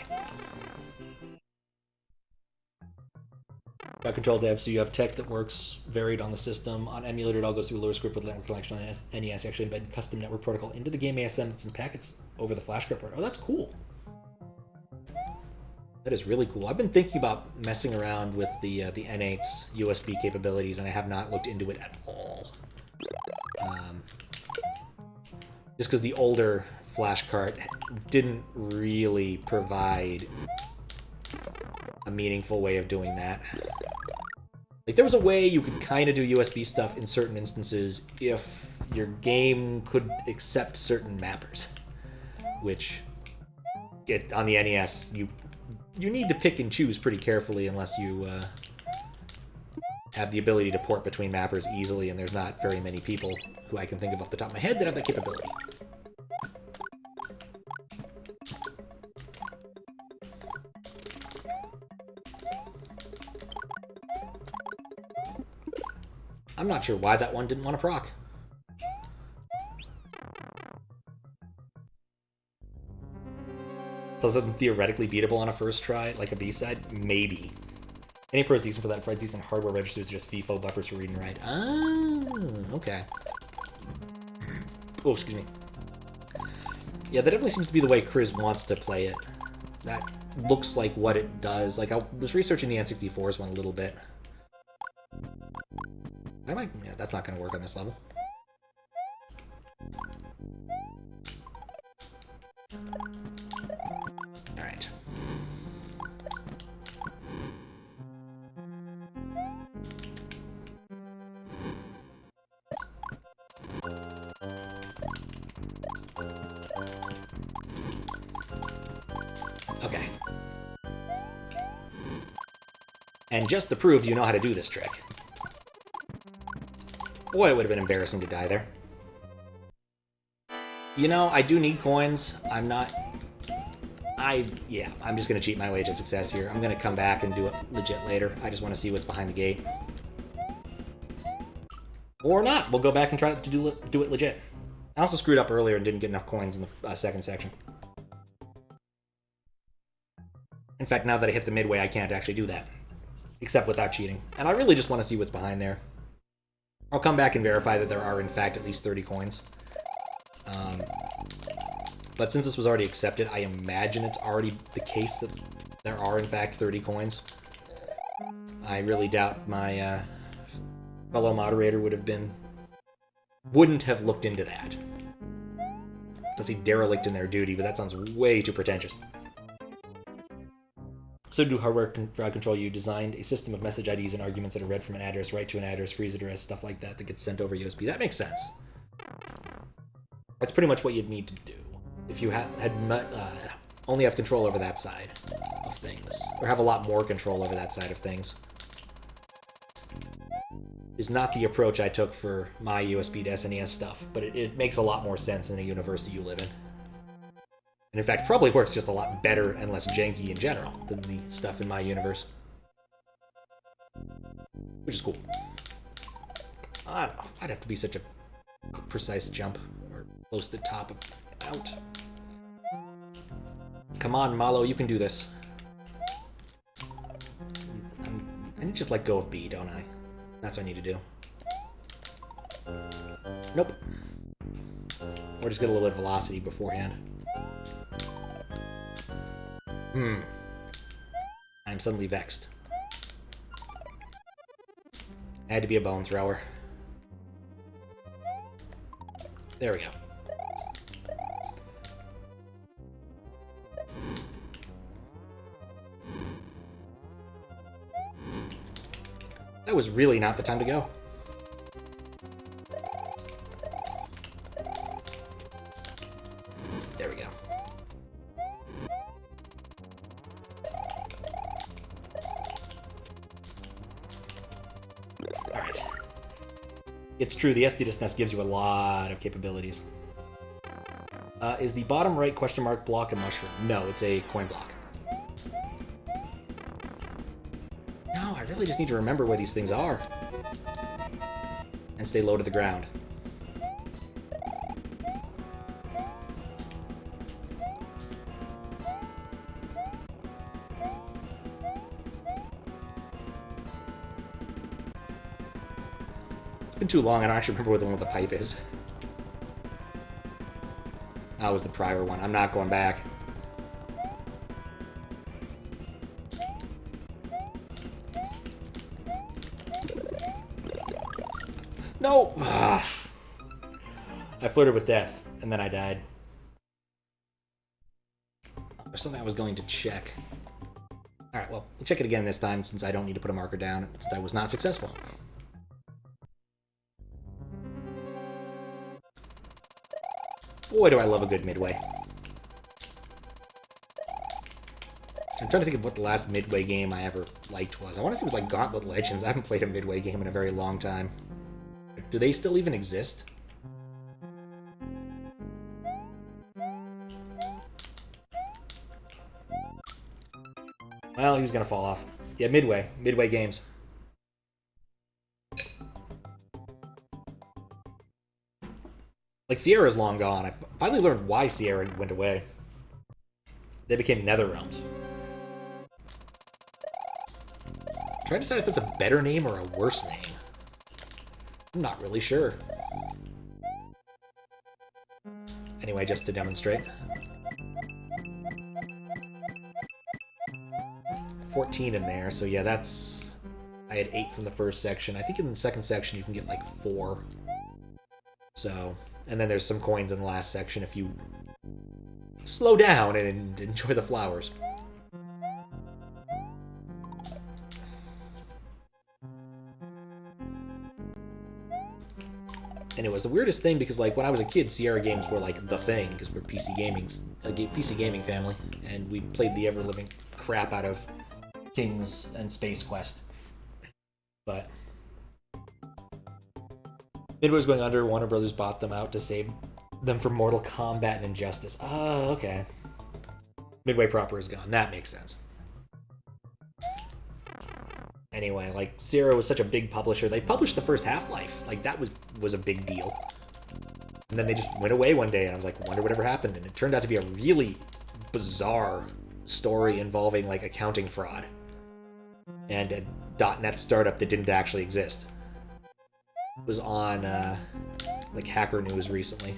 About control dev, so you have tech that works varied on the system. On emulator, it all goes through lower script with network collection on NES. Actually embed custom network protocol into the game ASM and sends packets over the flash script. Oh, that's cool. That is really cool. I've been thinking about messing around with the N8's USB capabilities, and I have not looked into it at all. Just because the older flash cart didn't really provide a meaningful way of doing that. Like, there was a way you could kind of do USB stuff in certain instances if your game could accept certain mappers. Which, on the NES, you need to pick and choose pretty carefully unless you have the ability to port between mappers easily, and there's not very many people who I can think of off the top of my head that have that capability. I'm not sure why that one didn't want to proc. So is it theoretically beatable on a first try, like a B-side? Maybe. Any pro is decent for that. Provides decent hardware registers, just FIFO buffers for read and write. Ah, okay. Oh, excuse me. Yeah, that definitely seems to be the way Chris wants to play it. That looks like what it does. Like, I was researching the N64's one a little bit. Yeah, that's not going to work on this level. Alright. Okay. And just to prove you know how to do this trick. Boy, it would have been embarrassing to die there. You know, I do need coins. I'm not Yeah, I'm just going to cheat my way to success here. I'm going to come back and do it legit later. I just want to see what's behind the gate. Or not. We'll go back and try to do it legit. I also screwed up earlier and didn't get enough coins in the second section. In fact, now that I hit the midway, I can't actually do that. Except without cheating. And I really just want to see what's behind there. I'll come back and verify that there are, in fact, at least 30 coins. But since this was already accepted, I imagine it's already the case that there are, in fact, 30 coins. I really doubt my fellow moderator wouldn't have looked into that. Unless he derelict in their duty, but that sounds way too pretentious. So to do hardware crowd control, you designed a system of message IDs and arguments that are read from an address right to an address, freeze address, stuff like that gets sent over USB. That makes sense. That's pretty much what you'd need to do if you only have control over that side of things, or have a lot more control over that side of things. Is not the approach I took for my USB to SNES stuff, but it makes a lot more sense in the universe that you live in. And in fact, probably works just a lot better and less janky in general than the stuff in my universe. Which is cool. I don't know. I'd have to be such a precise jump, or close to the top of out. Come on, Malo, you can do this. I need to just let go of B, don't I? That's what I need to do. Nope. Or just get a little bit of velocity beforehand. I'm suddenly vexed. I had to be a bone thrower. There we go. That was really not the time to go. There we go. Alright. It's true, the SD SNES gives you a lot of capabilities. Is the bottom right question mark block a mushroom? No, it's a coin block. No, I really just need to remember where these things are. And stay low to the ground. It's been too long, I don't actually remember where the one with the pipe is. That was the prior one. I'm not going back. No! I flirted with death, and then I died. There's something I was going to check. Alright, well, we'll check it again this time, since I don't need to put a marker down, since I was not successful. Boy, do I love a good midway. I'm trying to think of what the last midway game I ever liked was. I want to say it was like Gauntlet Legends. I haven't played a midway game in a very long time. Do they still even exist? Well, he was gonna fall off. Yeah, Midway. Midway games. Like, Sierra's long gone. I finally learned why Sierra went away. They became Netherrealms. I'm trying to decide if that's a better name or a worse name. I'm not really sure. Anyway, just to demonstrate. 14 in there, so yeah, that's... I had 8 from the first section. I think in the second section you can get like 4. So... And then there's some coins in the last section if you slow down and enjoy the flowers. And it was the weirdest thing because, like, when I was a kid, Sierra games were like the thing because we're PC gaming family, and we played the ever-living crap out of Kings and Space Quest. But Midway was going under. Warner Brothers bought them out to save them from Mortal Kombat and Injustice. Oh, okay. Midway proper is gone. That makes sense. Anyway, like, Sierra was such a big publisher. They published the first Half-Life. Like, that was a big deal. And then they just went away one day, and I was like, wonder whatever happened. And it turned out to be a really bizarre story involving, like, accounting fraud. And a .NET startup that didn't actually exist. It was on, like, Hacker News recently.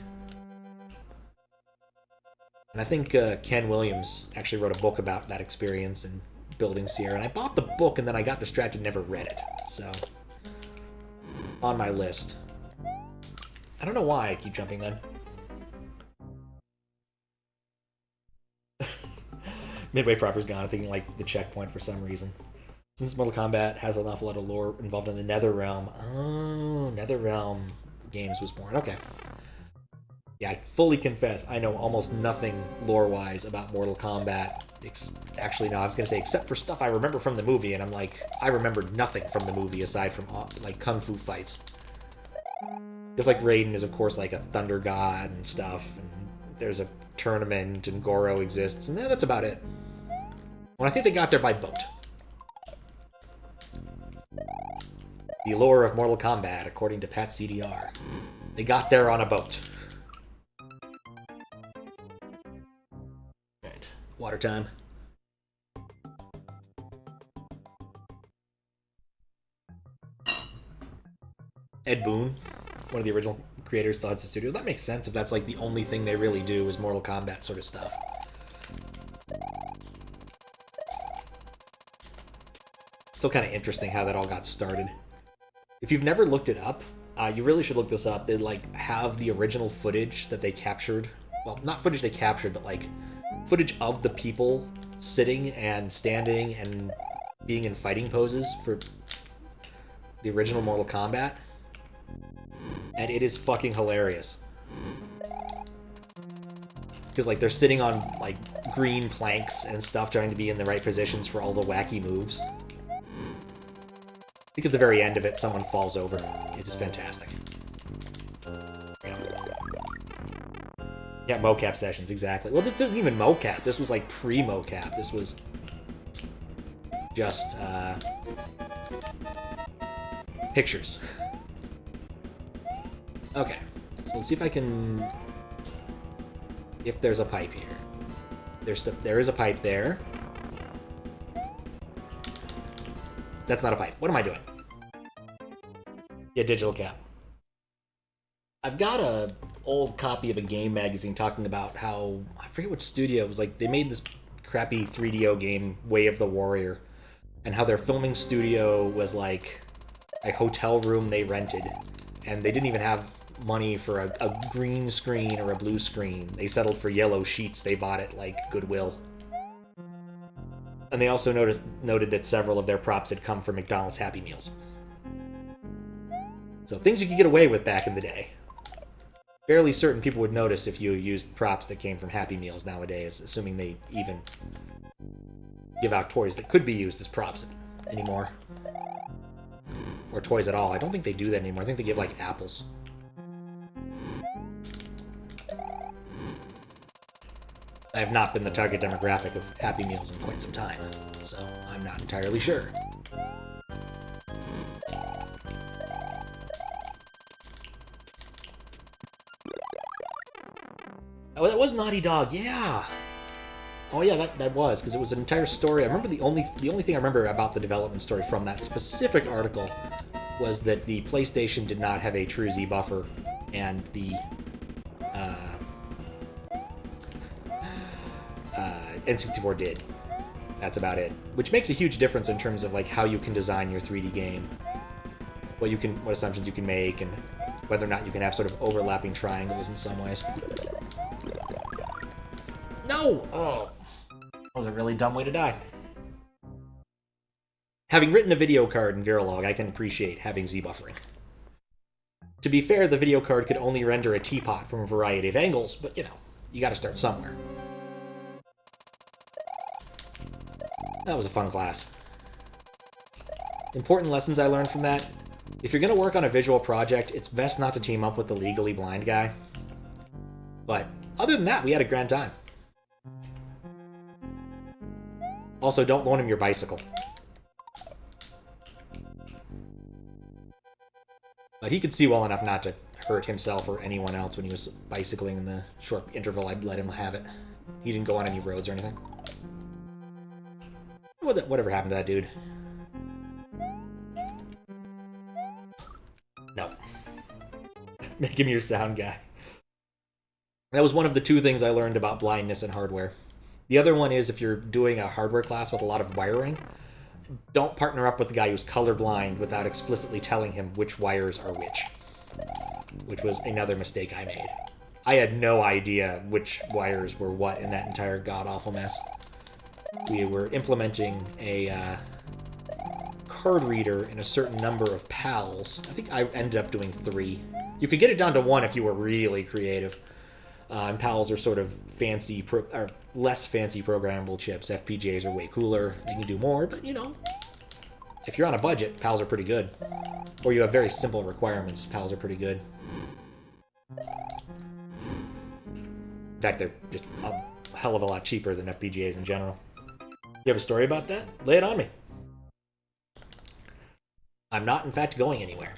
And I think Ken Williams actually wrote a book about that experience and building Sierra. And I bought the book, and then I got distracted and never read it. So, on my list. I don't know why I keep jumping then. Midway proper's gone. I'm thinking like the checkpoint for some reason. Since Mortal Kombat has an awful lot of lore involved in the NetherRealm. Oh, NetherRealm Games was born. Okay. Yeah, I fully confess I know almost nothing lore-wise about Mortal Kombat. Actually, no, I was going to say except for stuff I remember from the movie, and I'm like, I remembered nothing from the movie aside from like kung fu fights. Because, like, Raiden is, of course, like a thunder god and stuff, and there's a tournament, and Goro exists, and that's about it. Well, I think they got there by boat. The lore of Mortal Kombat, according to Pat CDR. They got there on a boat. Alright, water time. Ed Boon, one of the original creators, still has a studio. That makes sense if that's like the only thing they really do is Mortal Kombat sort of stuff. Still kind of interesting how that all got started. If you've never looked it up, you really should look this up. They like have the original footage that they captured. Well, not footage they captured, but like footage of the people sitting and standing and being in fighting poses for the original Mortal Kombat. And it is fucking hilarious. Because, like, they're sitting on, like, green planks and stuff, trying to be in the right positions for all the wacky moves. I think at the very end of it, someone falls over. It is fantastic. Yeah, mocap sessions, exactly. Well, this isn't even mocap. This was, like, pre-mocap. This was just, pictures. Okay, so let's see if I can... If there's a pipe here. There is a pipe there. That's not a pipe. What am I doing? Yeah, digital cap. I've got a old copy of a game magazine talking about how... I forget which studio. It was like, they made this crappy 3DO game, Way of the Warrior, and how their filming studio was like a hotel room they rented, and they didn't even have money for a green screen or a blue screen. They settled for yellow sheets they bought at, like, Goodwill. And they also noted that several of their props had come from McDonald's Happy Meals. So things you could get away with back in the day. Fairly certain people would notice if you used props that came from Happy Meals nowadays, assuming they even give out toys that could be used as props anymore. Or toys at all. I don't think they do that anymore. I think they give, like, apples. I have not been the target demographic of Happy Meals in quite some time, so I'm not entirely sure. Oh, that was Naughty Dog, yeah! Oh yeah, that was, because it was an entire story. I remember the only thing I remember about the development story from that specific article was that the PlayStation did not have a true Z buffer, and the N64 did. That's about it. Which makes a huge difference in terms of like how you can design your 3D game, what assumptions you can make, and whether or not you can have sort of overlapping triangles in some ways. No! Oh, that was a really dumb way to die. Having written a video card in Verilog, I can appreciate having Z buffering. To be fair, the video card could only render a teapot from a variety of angles, but you know, you gotta start somewhere. That was a fun class. Important lessons I learned from that. If you're going to work on a visual project, it's best not to team up with the legally blind guy. But other than that, we had a grand time. Also, don't loan him your bicycle. But he could see well enough not to hurt himself or anyone else when he was bicycling in the short interval I let him have it. He didn't go on any roads or anything. Whatever happened to that dude? No. Make him your sound guy. That was one of the two things I learned about blindness and hardware. The other one is if you're doing a hardware class with a lot of wiring, don't partner up with a guy who's colorblind without explicitly telling him which wires are which was another mistake I made. I had no idea which wires were what in that entire god-awful mess. We were implementing a card reader in a certain number of PALs. I think I ended up doing 3. You could get it down to 1 if you were really creative. And PALs are sort of fancy, or less fancy programmable chips. FPGAs are way cooler. They can do more, but you know, if you're on a budget, PALs are pretty good. Or you have very simple requirements, PALs are pretty good. In fact, they're just a hell of a lot cheaper than FPGAs in general. You have a story about that? Lay it on me. I'm not, in fact, going anywhere.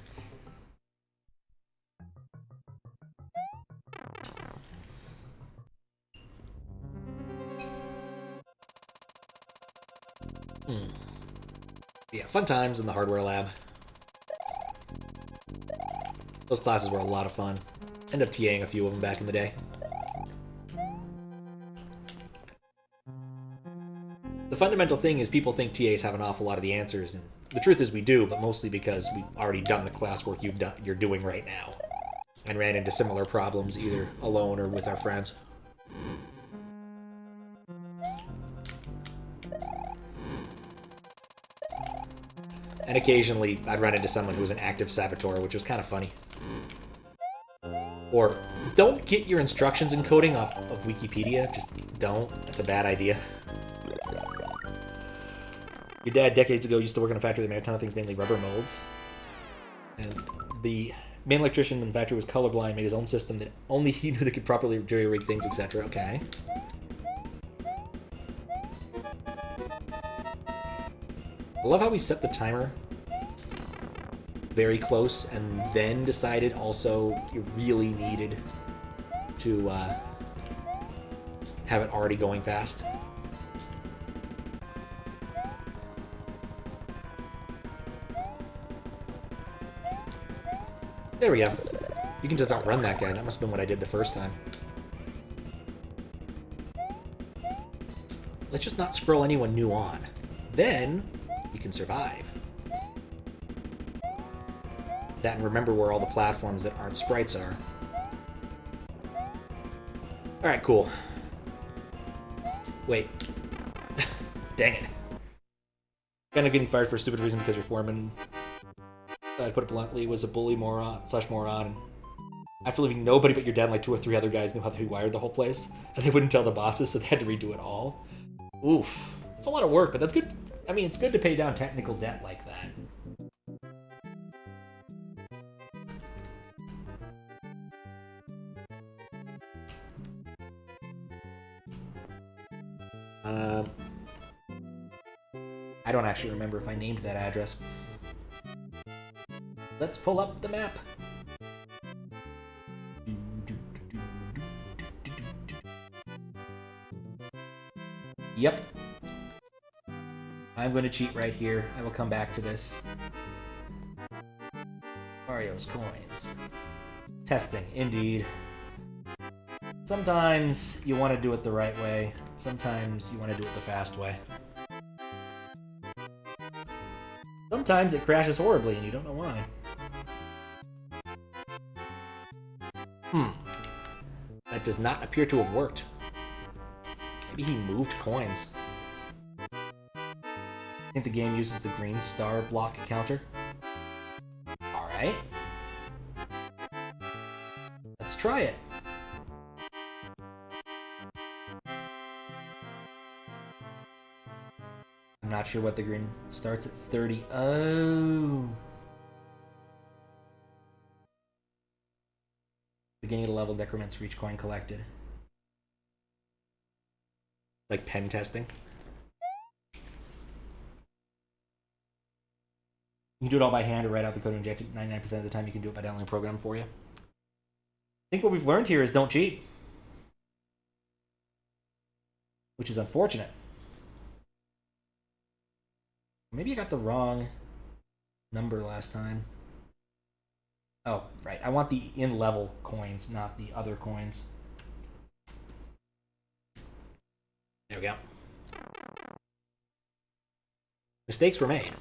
Yeah, fun times in the hardware lab. Those classes were a lot of fun. Ended up TAing a few of them back in the day. The fundamental thing is people think TAs have an awful lot of the answers, and the truth is we do, but mostly because we've already done the classwork you're doing right now, and ran into similar problems either alone or with our friends. And occasionally, I'd run into someone who was an active saboteur, which was kind of funny. Or, don't get your instructions in coding off of Wikipedia. Just don't. That's a bad idea. Your dad, decades ago, used to work in a factory that made a ton of things, mainly rubber molds. And the main electrician in the factory was colorblind, made his own system that only he knew that could properly jury-rig things, etc. Okay. I love how we set the timer very close and then decided also you really needed to have it already going fast. There we go. You can just outrun that guy. That must have been what I did the first time. Let's just not scroll anyone new on. Then we can survive. That and remember where all the platforms that aren't sprites are. Alright, cool. Wait. Dang it. Kind of getting fired for a stupid reason because your foreman, I put it bluntly, was a bully moron. And after leaving, nobody but your dad and like 2 or 3 other guys knew how they wired the whole place. And they wouldn't tell the bosses, so they had to redo it all. Oof. It's a lot of work, but that's good. I mean, it's good to pay down technical debt like that. I don't actually remember if I named that address. Let's pull up the map. Yep. I'm going to cheat right here. I will come back to this. Mario's coins. Testing, indeed. Sometimes you want to do it the right way. Sometimes you want to do it the fast way. Sometimes it crashes horribly and you don't know why. That does not appear to have worked. Maybe he moved coins. I think the game uses the green star block counter. Alright. Let's try it. I'm not sure what the green starts at 30. Oh. Beginning of the level decrements for each coin collected. Like pen testing. You can do it all by hand or write out the code and inject it. 99% of the time you can do it by downloading a program for you. I think what we've learned here is don't cheat. Which is unfortunate. Maybe I got the wrong number last time. Oh, right. I want the in-level coins, not the other coins. There we go. Mistakes were made.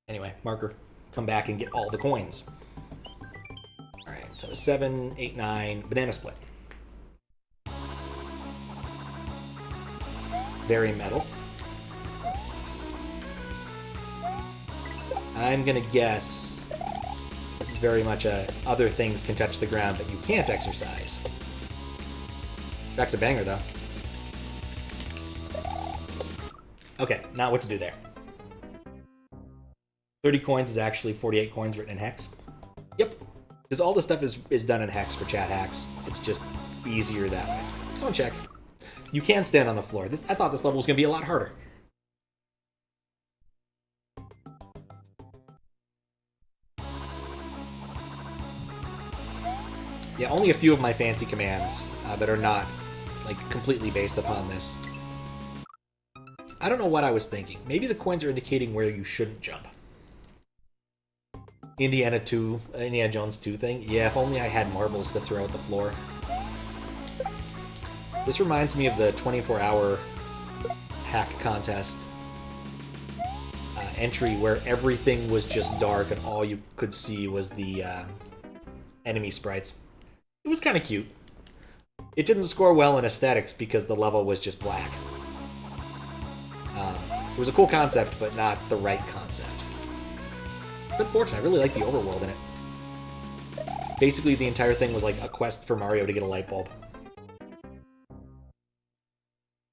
Anyway, marker. Come back and get all the coins. Alright, so 7, 8, 9, banana split. Very metal. I'm gonna guess this is very much a other things can touch the ground that you can't exercise. That's a banger, though. Okay, now what to do there. 30 coins is actually 48 coins written in hex. Yep, because all this stuff is done in hex for chat hacks. It's just easier that way. Go and check. You can stand on the floor. I thought this level was going to be a lot harder. Yeah, only a few of my fancy commands that are not like completely based upon this. I don't know what I was thinking. Maybe the coins are indicating where you shouldn't jump. Indiana Jones 2 thing? Yeah, if only I had marbles to throw at the floor. This reminds me of the 24-hour hack contest entry where everything was just dark and all you could see was the enemy sprites. It was kind of cute. It didn't score well in aesthetics because the level was just black. It was a cool concept, but not the right concept. It's unfortunate. I really like the overworld in it. Basically, the entire thing was like a quest for Mario to get a light bulb.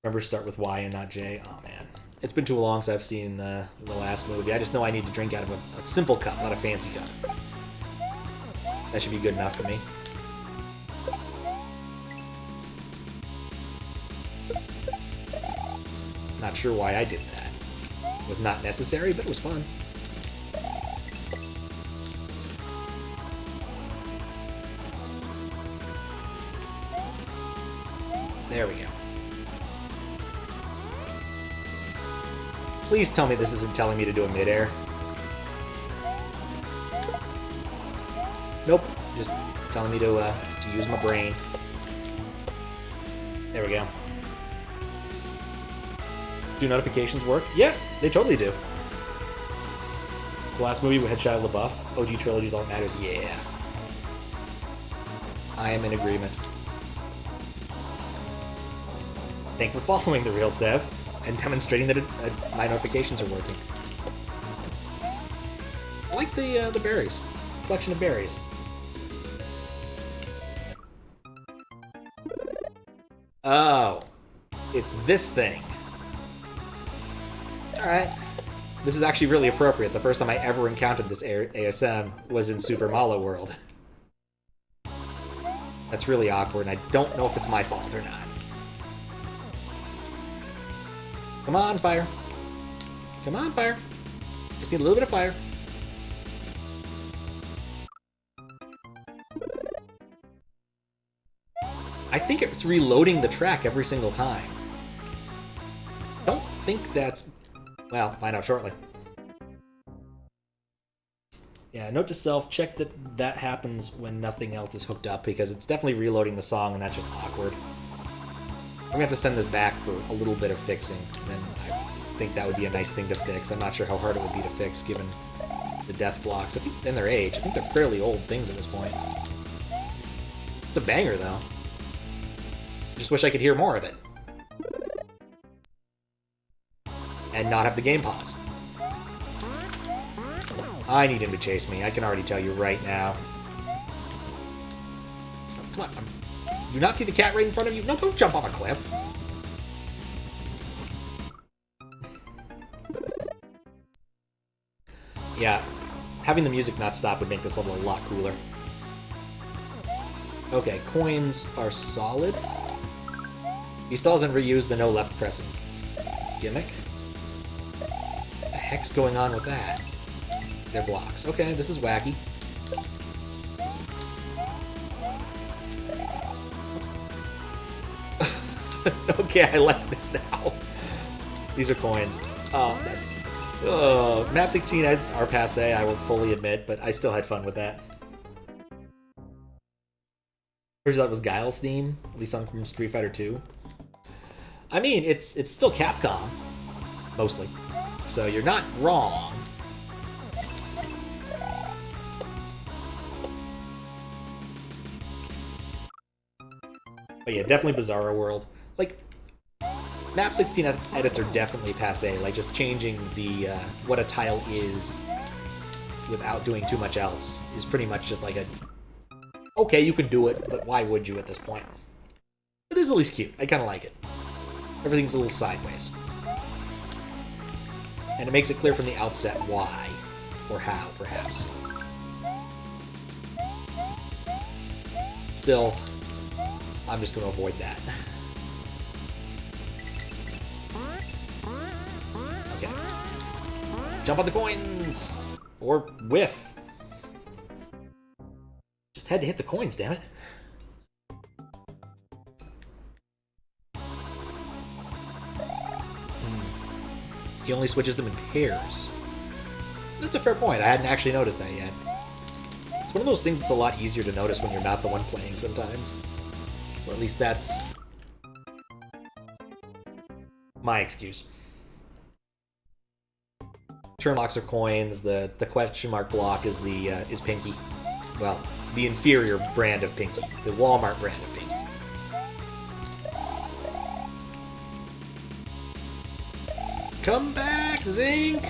Remember, start with Y and not J? Oh, man. It's been too long since I've seen the last movie. I just know I need to drink out of a simple cup, not a fancy cup. That should be good enough for me. Not sure why I did that. It was not necessary, but it was fun. There we go. Please tell me this isn't telling me to do a mid-air. Nope, just telling me to use my brain. There we go. Do notifications work? Yeah, they totally do. The last movie we had Shia LaBeouf. OG Trilogy's all that matters. Yeah. I am in agreement. Thank you for following The Real Sev and demonstrating that my notifications are working. I like the berries. Collection of berries. Oh. It's this thing. Alright. This is actually really appropriate. The first time I ever encountered this ASM was in Super Malo World. That's really awkward, and I don't know if it's my fault or not. Come on, fire. Come on, fire. Just need a little bit of fire. I think it's reloading the track every single time. Don't think that's... Well, find out shortly. Yeah, note to self, check that that happens when nothing else is hooked up, because it's definitely reloading the song, and that's just awkward. I'm gonna have to send this back for a little bit of fixing, and I think that would be a nice thing to fix. I'm not sure how hard it would be to fix, given the death blocks. I think, and their age. I think they're fairly old things at this point. It's a banger, though. Just wish I could hear more of it. And not have the game pause. I need him to chase me. I can already tell you right now. Come on. Do you not see the cat right in front of you? No, don't jump off a cliff. Yeah, having the music not stop would make this level a lot cooler. Okay, coins are solid. He still hasn't reused the no left pressing gimmick. What the heck's going on with that? They're blocks. Okay, this is wacky. Okay, I like this now. These are coins. Map 16 heads are passe, I will fully admit, but I still had fun with that. Pretty sure that was Guile's theme, at least from Street Fighter 2. I mean, it's still Capcom, mostly, so you're not wrong. But yeah, definitely Bizarro World. Like, Map 16 edits are definitely passe. Like, just changing the what a tile is without doing too much else is pretty much just like a, okay, you can do it, but why would you at this point? But this is at least cute. I kind of like it. Everything's a little sideways. And it makes it clear from the outset why, or how, perhaps. Still, I'm just going to avoid that. Okay. Jump on the coins! Or whiff. Just had to hit the coins, damn it. He only switches them in pairs. That's a fair point. I hadn't actually noticed that yet. It's one of those things that's a lot easier to notice when you're not the one playing sometimes. Or at least that's my excuse. Turn locks are coins. The question mark block is the is Pinky. Well, the inferior brand of Pinky, the Walmart brand of Pinky. Come back, Zink!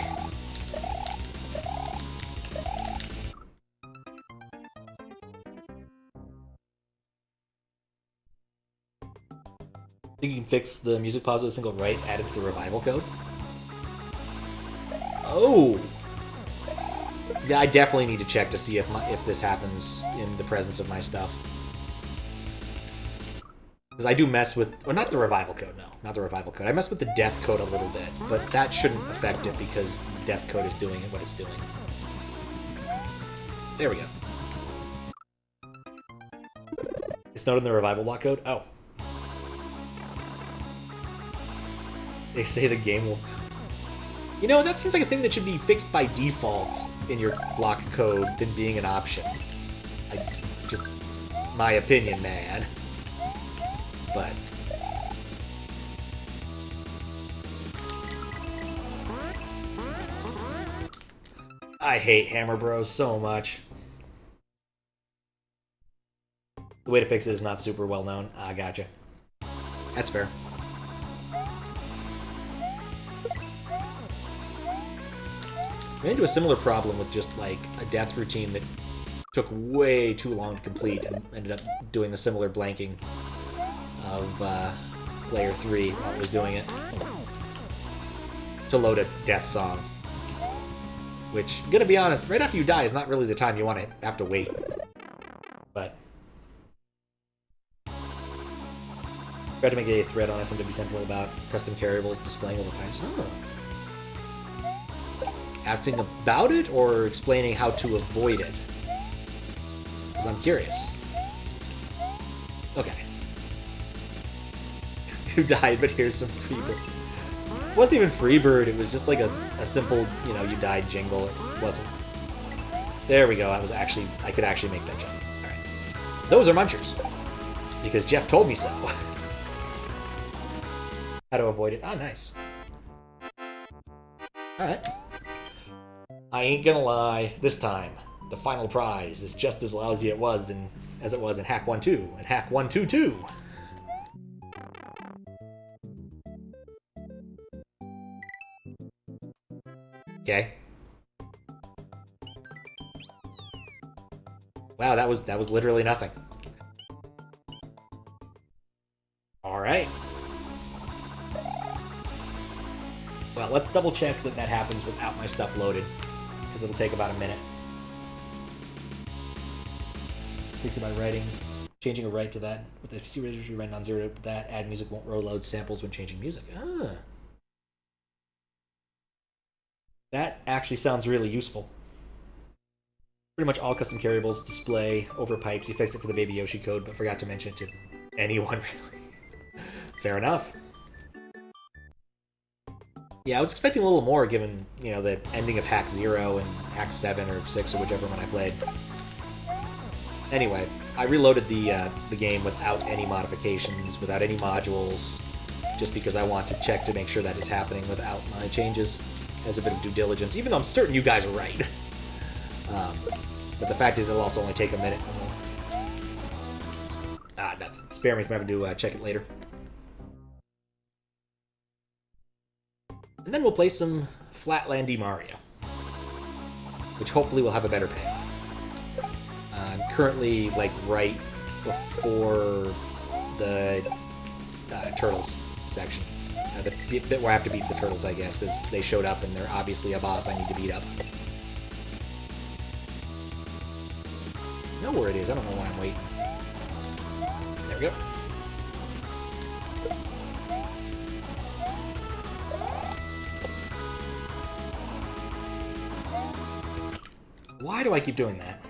Think you can fix the music pause with a single right added to the revival code? Oh! Yeah, I definitely need to check to see if this happens in the presence of my stuff. Because I do mess with... Or not the revival code, no. Not the revival code. I mess with the death code a little bit, but that shouldn't affect it because the death code is doing what it's doing. There we go. It's noted in the revival block code? Oh. They say the game will... You know, that seems like a thing that should be fixed by default in your block code than being an option. Just my opinion, man. But... I hate Hammer Bros so much. The way to fix it is not super well known. Ah, gotcha. That's fair. Ran into a similar problem with just like a death routine that took way too long to complete and ended up doing the similar blanking of layer 3 while it was doing it to load a death song. Which, gonna be honest, right after you die is not really the time you want to have to wait. But tried to make a thread on SMW Central about custom carryables displaying over pipes. Oh. Acting about it or explaining how to avoid it? Because I'm curious. Okay. You died, but here's some Freebird. It wasn't even Freebird, it was just like a simple, you know, you died jingle. It wasn't. There we go, that was actually, I could actually make that jump. Alright. Those are munchers. Because Jeff told me so. How to avoid it. Oh, nice. Alright. I ain't gonna lie, this time, the final prize is just as lousy as it was in Hack 1-2 and Hack 1-2-2. Okay. Wow, that was literally nothing. All right. Well, let's double check that happens without my stuff loaded, because it'll take about a minute. Fix it by writing Changing a write to that with the PC registry write non-zero to that. Add music won't reload samples when changing music. Ah. That actually sounds really useful. Pretty much all custom carryables display over pipes. He fixed it for the Baby Yoshi code, but forgot to mention it to anyone, really. Fair enough. Yeah, I was expecting a little more given, you know, the ending of Hack 0 and Hack 7 or 6 or whichever one I played. Anyway, I reloaded the game without any modifications, without any modules, just because I want to check to make sure that is happening without my changes, as a bit of due diligence, even though I'm certain you guys are right. But the fact is it'll also only take a minute. Nuts. Spare me from having to check it later. And then we'll play some Flatlandy Mario, which hopefully will have a better payoff. I'm currently, like, right before the Turtles section. The bit where I have to beat the Turtles, I guess, because they showed up and they're obviously a boss I need to beat up. I know where it is, I don't know why I'm waiting. There we go. Why do I keep doing that?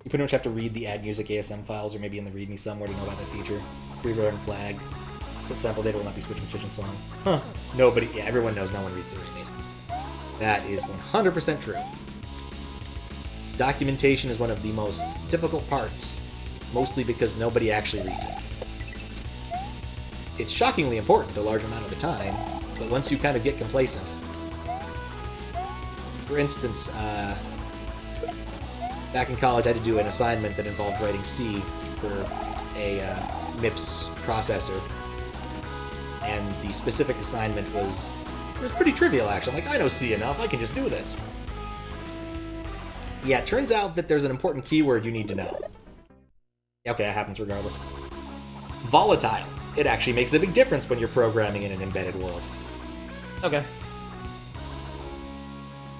You pretty much have to read the Add Music ASM files, or maybe in the README somewhere to know about that feature. Free run flag. Set sample data will not be switching songs. Huh. Nobody, yeah, everyone knows no one reads the READMEs. That is 100% true. Documentation is one of the most difficult parts, mostly because nobody actually reads it. It's shockingly important a large amount of the time, but once you kind of get complacent. For instance, back in college I had to do an assignment that involved writing C for a MIPS processor, and the specific assignment was pretty trivial, actually. I'm like, I know C enough, I can just do this. Yeah, it turns out that there's an important keyword you need to know. Okay, that happens regardless. Volatile. It actually makes a big difference when you're programming in an embedded world. Okay.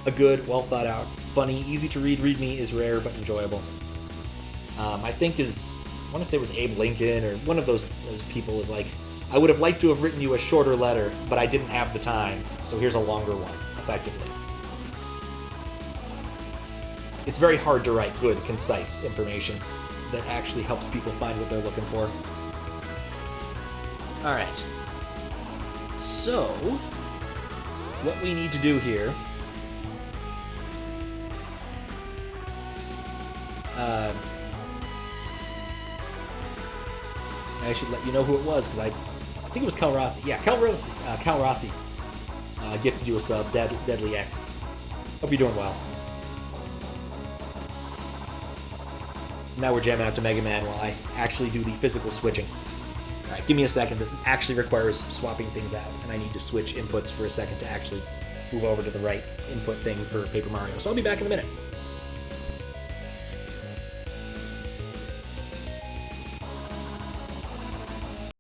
A good, well-thought-out, funny, easy-to-read README is rare but enjoyable. I think I want to say it was Abe Lincoln, or one of those people is like, I would have liked to have written you a shorter letter, but I didn't have the time, so here's a longer one, effectively. It's very hard to write good, concise information that actually helps people find what they're looking for. Alright. So, what we need to do here... I should let you know who it was, because I think it was Cal Rossi. Yeah, Cal Rossi gifted you a sub, Deadly X. Hope you're doing well. Now we're jamming out to Mega Man while I actually do the physical switching. Alright, give me a second. This actually requires swapping things out, and I need to switch inputs for a second to actually move over to the right input thing for Paper Mario. So I'll be back in a minute.